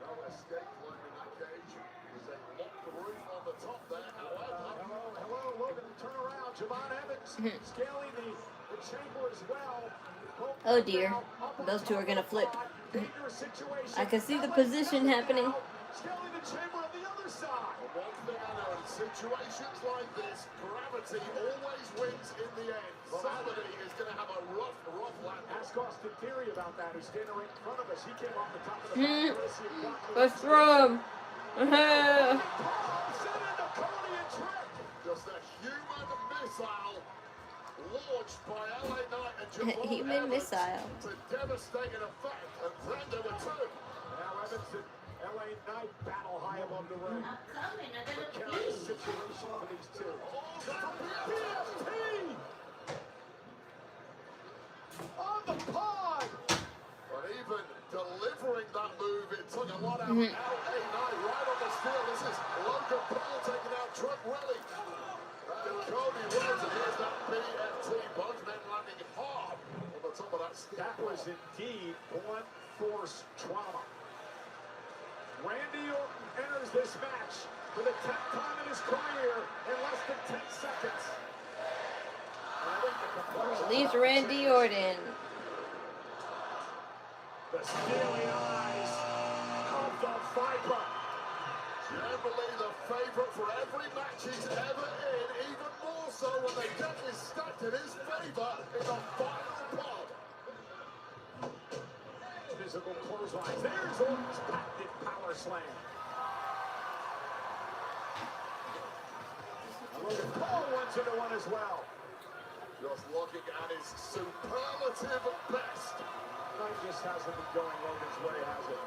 No escape plan in that cage. There's a locked roof on the top there. Hello, Logan, turn around. Javon Evans scaling the chamber as well. Oh dear, those two are gonna flip. I can see the position happening. Scaling the chamber on the other side. One thing I know, in situations like this, gravity always wins in the end. Somebody is going to have a rough landing. Ask Austin Theory about that, who's standing right in front of us. He came off the top of the Let's throw him. Just a human missile launched by LA Knight and Javon Human Evans missile. to devastating effect, and then there were two. Now Evans and LA Knight battle high above the ring. Precarious situation for these two. PFT! On the pod! But even delivering that move, it took a lot out of LA Knight right on the steel. This is Logan Paul taking out Trent Willie. And Cody Rhodes, and here's that PFT. Both men landing hard on the top of that steel. That was indeed blunt force trauma. Randy Orton enters this match for the 10th time in his career in less than 10 seconds. Release Randy Orton. The steely eyes of the Viper. Generally the favourite for every match he's ever in, even more so when the deck is stacked in his favour in the final pod. Physical clotheslines. There's Orton's patented power slam. Logan Paul wants into one as well. Just looking at his superlative best. Night just hasn't been going Logan's way, has it?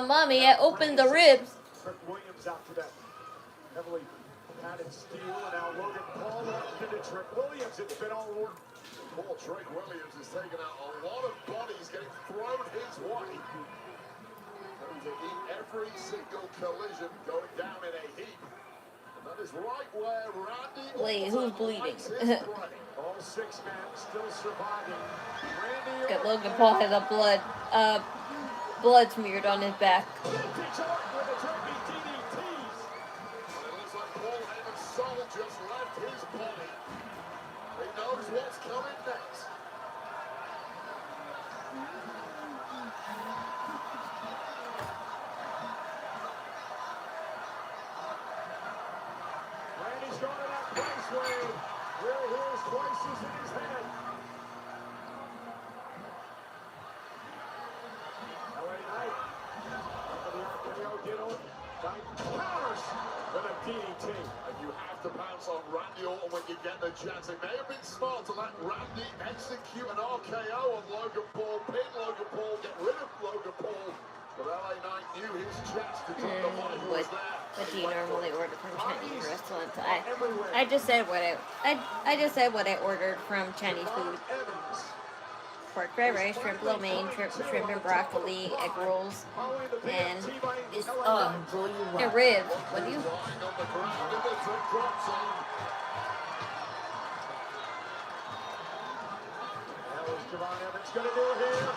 Mommy, I opened the ribs. Trick Williams out to that heavily padded steel, and now Logan Paul launched into Trick Williams. It's been all Orton. Poor Trick Williams has taken out a lot of bodies getting thrown his way. Going to eat every single collision, going down in a heap. And that is right where Randy Wait, who's bleeding? All 6 men still surviving. Randy Got Logan Paul has a blood smeared on his back. Vintage Orton with the jumping DDTs. And it looks like Paul Heyman's soul just left his body. He knows what's coming next. Randy's going to that place where his voice is in his head. LA Knight. After the RKO did Orton. Knight powers with a DDT. And you have to bounce on Randy Orton when you get the chance. It may have been smart to let Randy execute an RKO on Logan Paul, pin Logan Paul, get rid of Logan Paul. But LA Knight knew his chance to drop the body was there. What do you normally order from Chinese restaurants? I just said what I just said what I ordered from Chinese food. Pork fried rice, shrimp lo mein, shrimp and broccoli, egg rolls, and this and ribs. What do you? What's Javon Evans going to do here?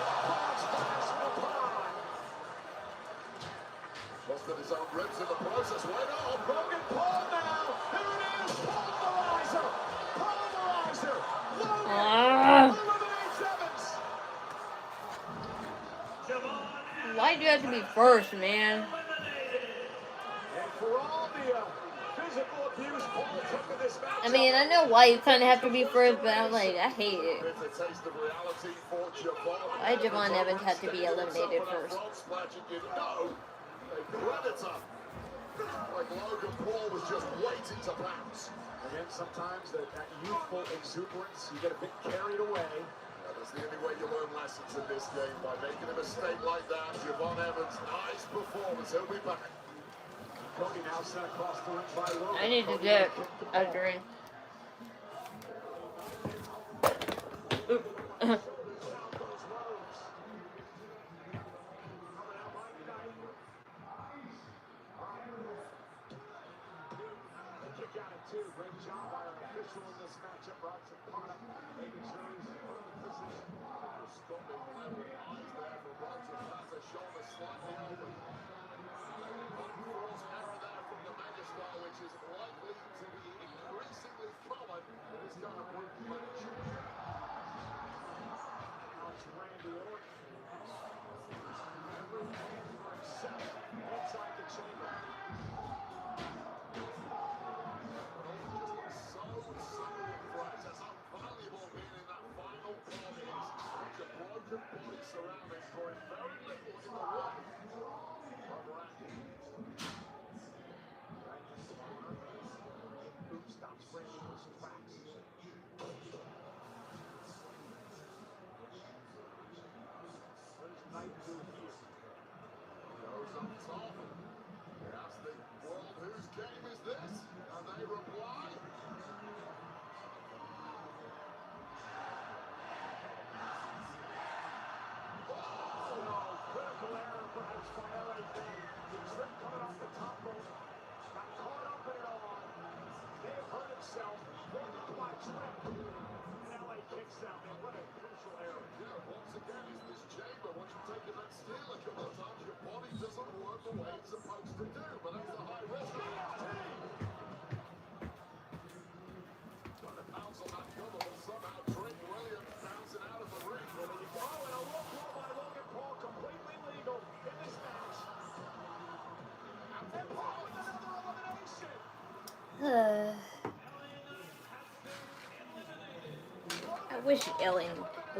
Busted his own ribs in the process. Why not? Logan Paul now. Here it is. Pulverizer. Pulverizer. Logan eliminates Evans. Why do you have to be first, man? And for all the physical abuse Paul took in this match. I mean, I know why you kind of have to be first, but I'm like, I hate it. It's a taste of reality for Javon. Why Javon Evans had to be eliminated first? You know, a predator like Logan Paul was just waiting to pounce. Again, sometimes that youthful exuberance, you get a bit carried away. That's the only way you learn lessons in this game, by making a mistake like that. Javon Evans, nice performance. He'll be back. Cody now sent across the ring by Logan. I need to get a drink. Great job by our official in this matchup, Robson Potter, making sure he's in position. Stopping level eyes there for Robson. That's a shoulder slightly open. Unforced error there from the Megastar, which is likely to be increasingly common in this kind of brutal match. Now it's Randy Orton. Everything except inside the chamber. I wish Ellen,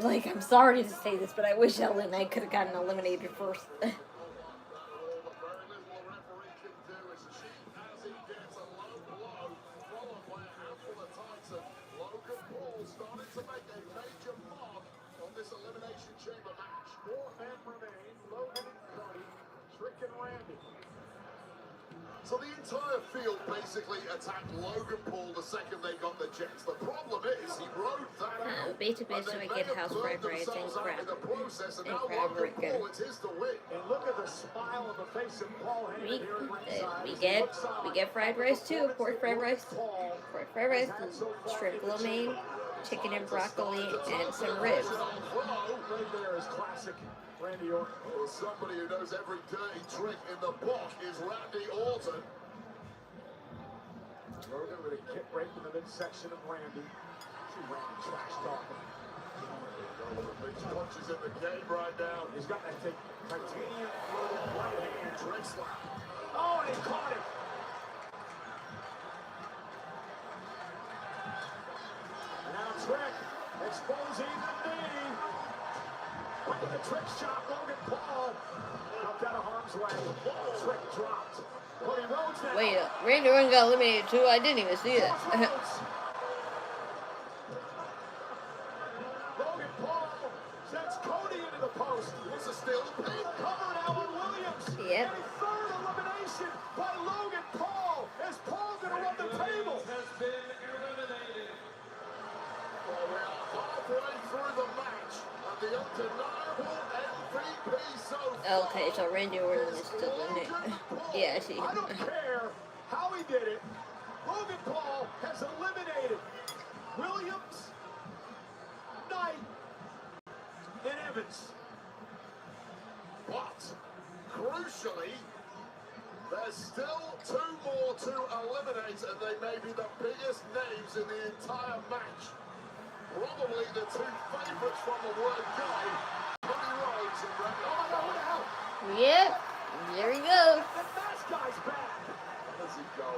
like, I'm sorry to say this, but I wish Ellen and I could have gotten eliminated first. Elimination Chamber match. 4 men remain. Logan and Cody, Trick and Randy. So the entire field basically attacked Logan Paul the second they got the jets. The problem is he rode that out. Basically, so we get house fried rice and crab. And crab chicken. And look at the smile on the face of Paul Heyman here at ringside. We get fried rice too. Pork fried rice, shrimp lo mein, chicken and broccoli, and some ribs. Right there is classic Randy Orton. Well, somebody who knows every dirty trick in the book is Randy Orton. Logan with a kick right in the midsection of Randy. See Randy trash talking. Big punches in the game right now. He's got that titanium loaded right hand trick slap. Oh, and he caught him. And now Trick exposing the knee. With the trick shot, Logan Paul knocked out of harm's way. Trick dropped. Cody Rhodes now. Wait, Randy Orton got eliminated too? I didn't even see that. Logan Paul sends Cody into the post. It's a still pin. Cover now on Williams. Yep. And a third elimination by Logan Paul. Is Paul going to run the table? Has been eliminated. Well, we are halfway through the match. The undeniable MVP so far. Okay, so Randy Orton is still in it. Yeah, I see him. I don't care how he did it. Logan Paul has eliminated Williams, Knight, and Evans. But, crucially, there's still 2 more to eliminate, and they may be the biggest names in the entire match. Probably the 2 favorites from the word go, Cody Rhodes and Randy Orton. Oh, what the hell? Yep, there he goes. The mask guy's back. Where's he go?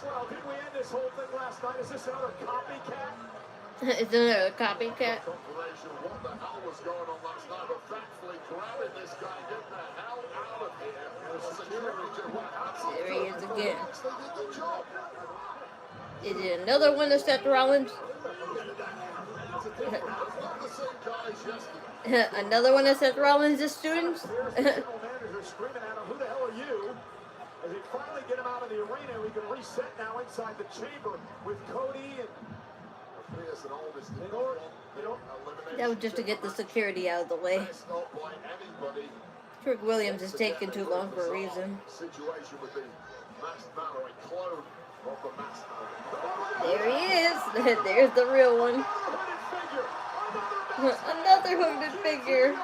Well, did we end this whole thing last night? Is this another copycat? It's another copycat. Confirmation of what the hell was going on last night, but thankfully grabbing this guy and getting the hell out of here. The security did what happened. There he is again. They did the job. Is it another one of Seth Rollins? Another one of Seth Rollins' students? Manager screaming at him, who the hell are you? As they finally get him out of the arena, we can reset now inside the chamber with Cody and That was just to get the security out of the way. Trick Williams is taking too long for a reason. There he is. There's the real one. Another hooded figure.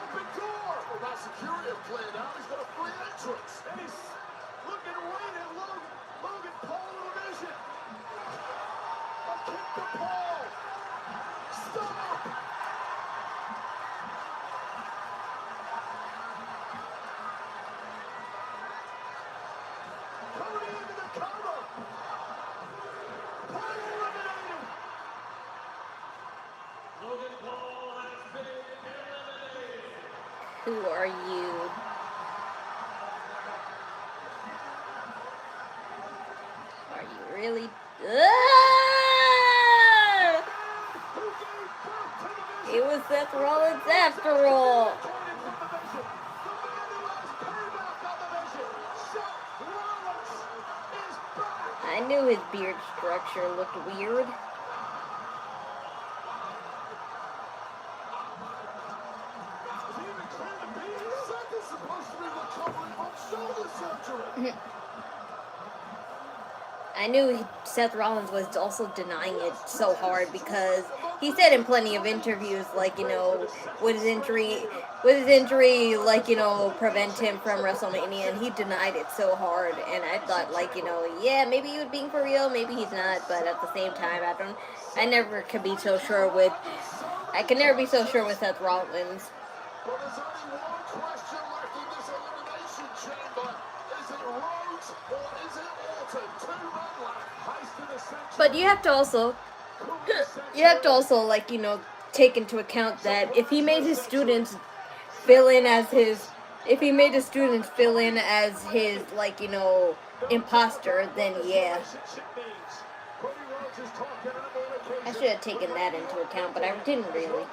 Who are you? Are you really? Ah! It was Seth Rollins after all. I knew his beard structure looked weird. I knew Seth Rollins was also denying it so hard because he said in plenty of interviews, like, you know, would his injury, like, you know, prevent him from WrestleMania, and he denied it so hard. And I thought, like, you know, yeah, maybe he was being for real, maybe he's not, but at the same time, I never can be so sure with, I can never be so sure with Seth Rollins. Well, there's only one question left in this elimination chamber. Is it Rhodes or is it Orton? 2 men left. Heist in the center. But you have to also, like, you know, take into account that if he made his students fill in as his, like, you know, imposter, then yeah. I should have taken that into account, but I didn't really.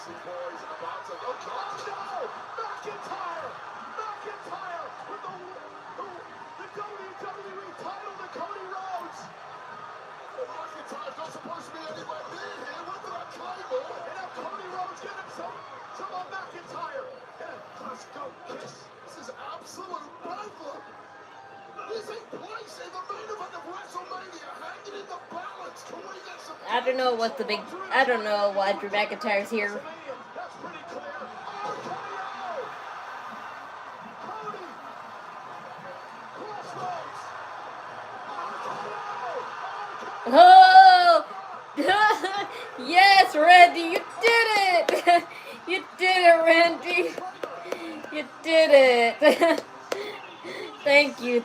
Boys about to go. Oh, McIntyre with the WWE title to Cody Rhodes. Well, McIntyre's not supposed to be anywhere near here. What did I claim? And now Cody Rhodes getting some on McIntyre. Let's go kiss. This is absolute bedlam. This ain't place in the main event of WrestleMania. Hanging in the balance. Can we get some? I don't know why Drew McIntyre's here. Oh! Yes, Randy, you did it! You did it, Randy! You did it! Thank you.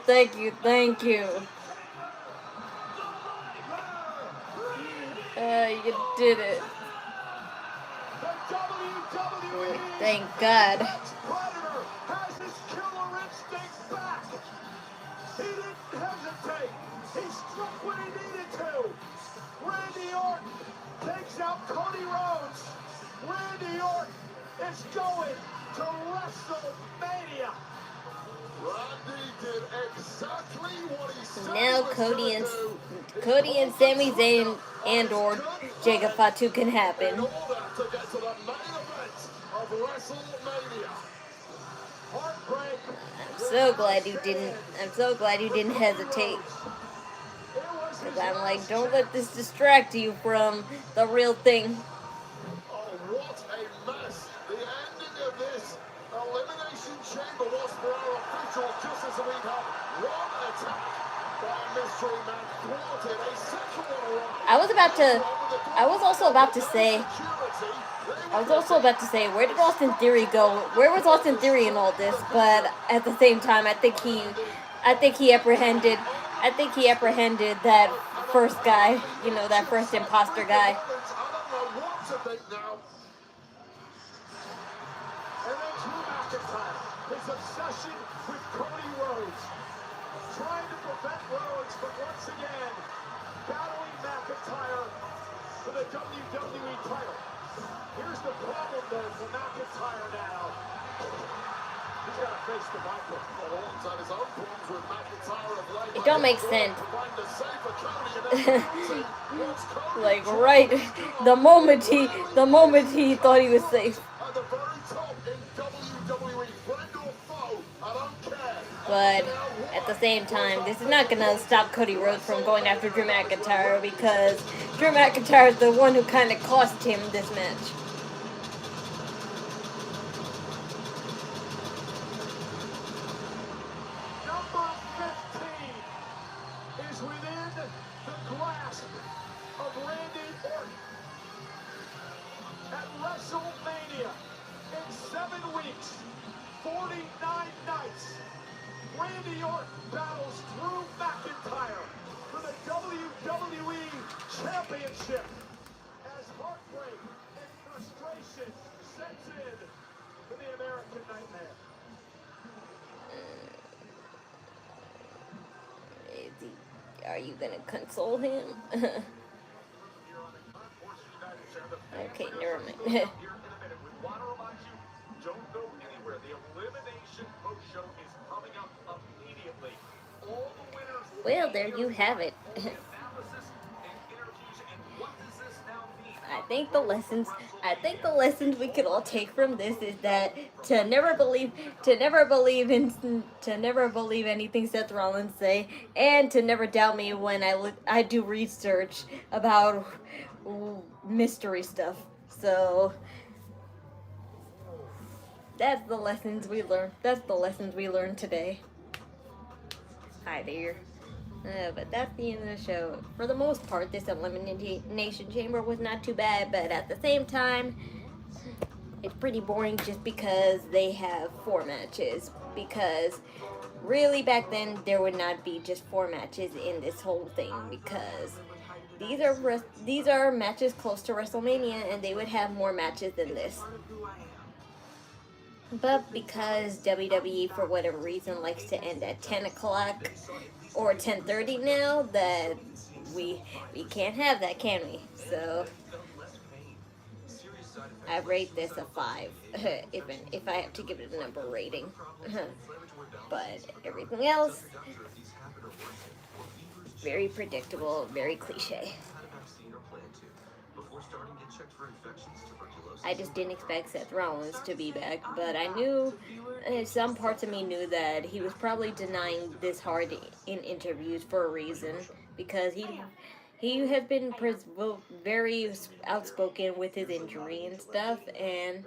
You did it. Thank God. Predator has his killer instinct back. He didn't hesitate. He struck when he needed to. Randy Orton takes out Cody Rhodes. Randy Orton is going to WrestleMania. Randy did exactly what he said. Now Cody and Sami Zayn and or Jacob Fatu can happen. In order to get to the main event of WrestleMania. Heartbreak. I'm so glad you didn't hesitate. Because I'm like, don't let this distract you from the real thing. Oh, what a mess. The ending of this Elimination Chamber was for our officials, just as we had one attack I was also about to say, where did Austin Theory go? Where was Austin Theory in all this? But at the same time, I think he apprehended that first guy, that first imposter guy. And then Drew McIntyre, his obsession with Cody Rhodes, trying to prevent Rhodes from once again battling McIntyre for the WWE title. Here's the problem though for McIntyre now. He's got to face the Viper. Alongside his own problems with McIntyre of late. It don't make sense. Like right, the moment he thought he was safe. But at the same time, this is not gonna stop Cody Rhodes from going after Drew McIntyre, because Drew McIntyre is the one who kind of cost him this match. Number 15 is within the grasp of Randy Orton. At WrestleMania, in 7 weeks, 49 nights, Randy Orton battles Drew McIntyre for the WWE Championship as heartbreak and frustration sets in for the American Nightmare. Are you gonna console him? Okay, never mind. Don't go anywhere. The Elimination post show is coming up immediately. All the winners. Well, there you have it. I think the lessons we could all take from this is that to never believe anything Seth Rollins say, and to never doubt me when I do research about mystery stuff. So that's the lessons we learned. That's the lessons we learned today. Hi there. But that's the end of the show. For the most part, this Elimination Chamber was not too bad, but at the same time, it's pretty boring just because they have 4 matches. Because really back then, there would not be just 4 matches in this whole thing, because these are matches close to WrestleMania, and they would have more matches than this. But because WWE, for whatever reason, likes to end at 10 o'clock or 10:30 now, that we can't have that, can we? So I rate this a 5, if I have to give it a number rating. But everything else, very predictable, very cliche. I just didn't expect Seth Rollins to be back, but I knew, some parts of me knew that he was probably denying this hard in interviews for a reason, because he has been very outspoken with his injury and stuff, and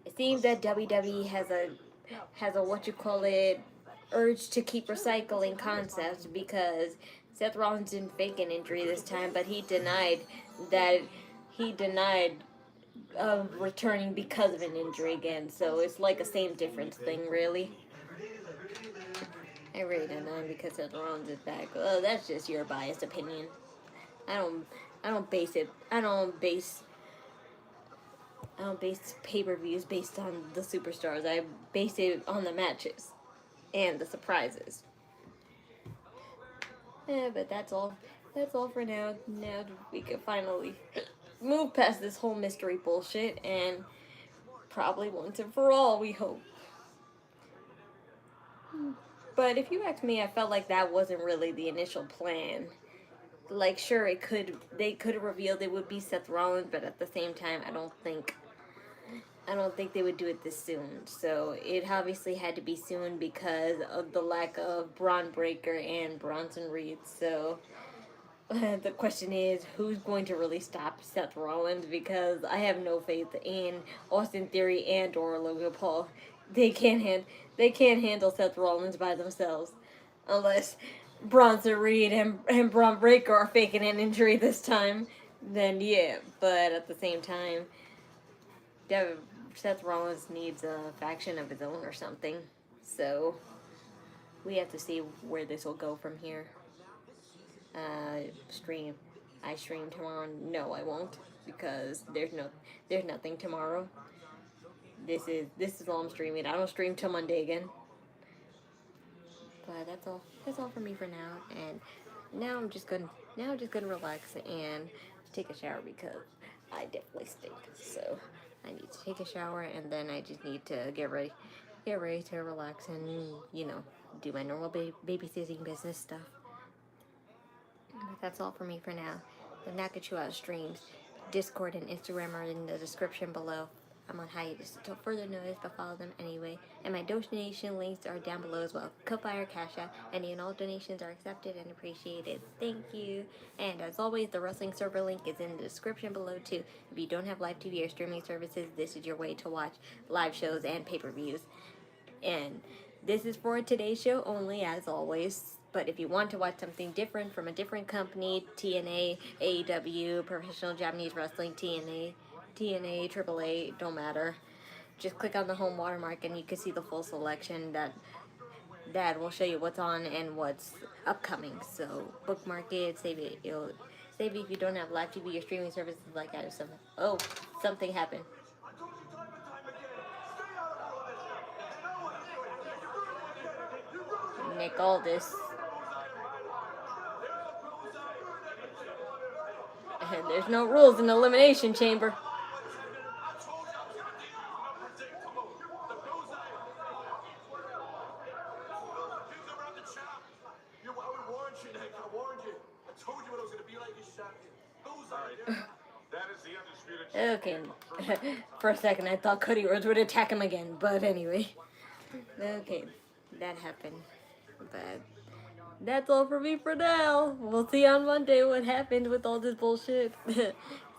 it seems that WWE has a urge to keep recycling concepts, because Seth Rollins didn't fake an injury this time, but he denied returning because of an injury again, so it's like a same difference thing, really. I rate a 9 because Seth Rollins is back. Well, that's just your biased opinion. I don't base pay-per-views based on the superstars. I base it on the matches and the surprises. Yeah, but that's all for now. Now we can finally move past this whole mystery bullshit, and probably once and for all, we hope. But if you ask me, I felt like that wasn't really the initial plan. Like, sure, they could have revealed it would be Seth Rollins, but at the same time, I don't think they would do it this soon. So it obviously had to be soon because of the lack of Braun Breaker and Bronson Reed. So the question is, who's going to really stop Seth Rollins? Because I have no faith in Austin Theory and or Logan Paul. They can't handle Seth Rollins by themselves, unless Bronson Reed and Braun Breaker are faking an injury this time, then yeah. But at the same time, Seth Rollins needs a faction of his own or something. So we have to see where this will go from here. Stream. I stream tomorrow. No, I won't, because there's nothing tomorrow. This is all I'm streaming. I don't stream till Monday again. But that's all. That's all for me for now. And now I'm just gonna relax and take a shower because I definitely stink. So I need to take a shower, and then I just need to get ready to relax and, you know, do my normal babysitting business stuff. But that's all for me for now. The Knockin Chu Out streams, Discord and Instagram are in the description below. I'm on hiatus until further notice, but follow them anyway. And my donation links are down below as well. PIKAY or Cashapp. Any and all donations are accepted and appreciated. Thank you. And as always, the wrestling server link is in the description below too. If you don't have live TV or streaming services, this is your way to watch live shows and pay-per-views. And this is for today's show only, as always. But if you want to watch something different from a different company, TNA, AEW, Professional Japanese Wrestling, TNA, AAA, don't matter. Just click on the home watermark and you can see the full selection that will show you what's on and what's upcoming. So bookmark it, save it. Save it if you don't have live TV or streaming services like that or something. Oh, something happened. Nick Aldis. And there's no rules in the Elimination Chamber. Okay. For a second I thought Cody Rhodes would attack him again, but anyway. Okay, that happened. But that's all for me for now. We'll see on Monday what happened with all this bullshit.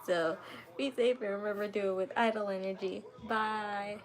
So, be safe and remember to do it with idle energy. Bye.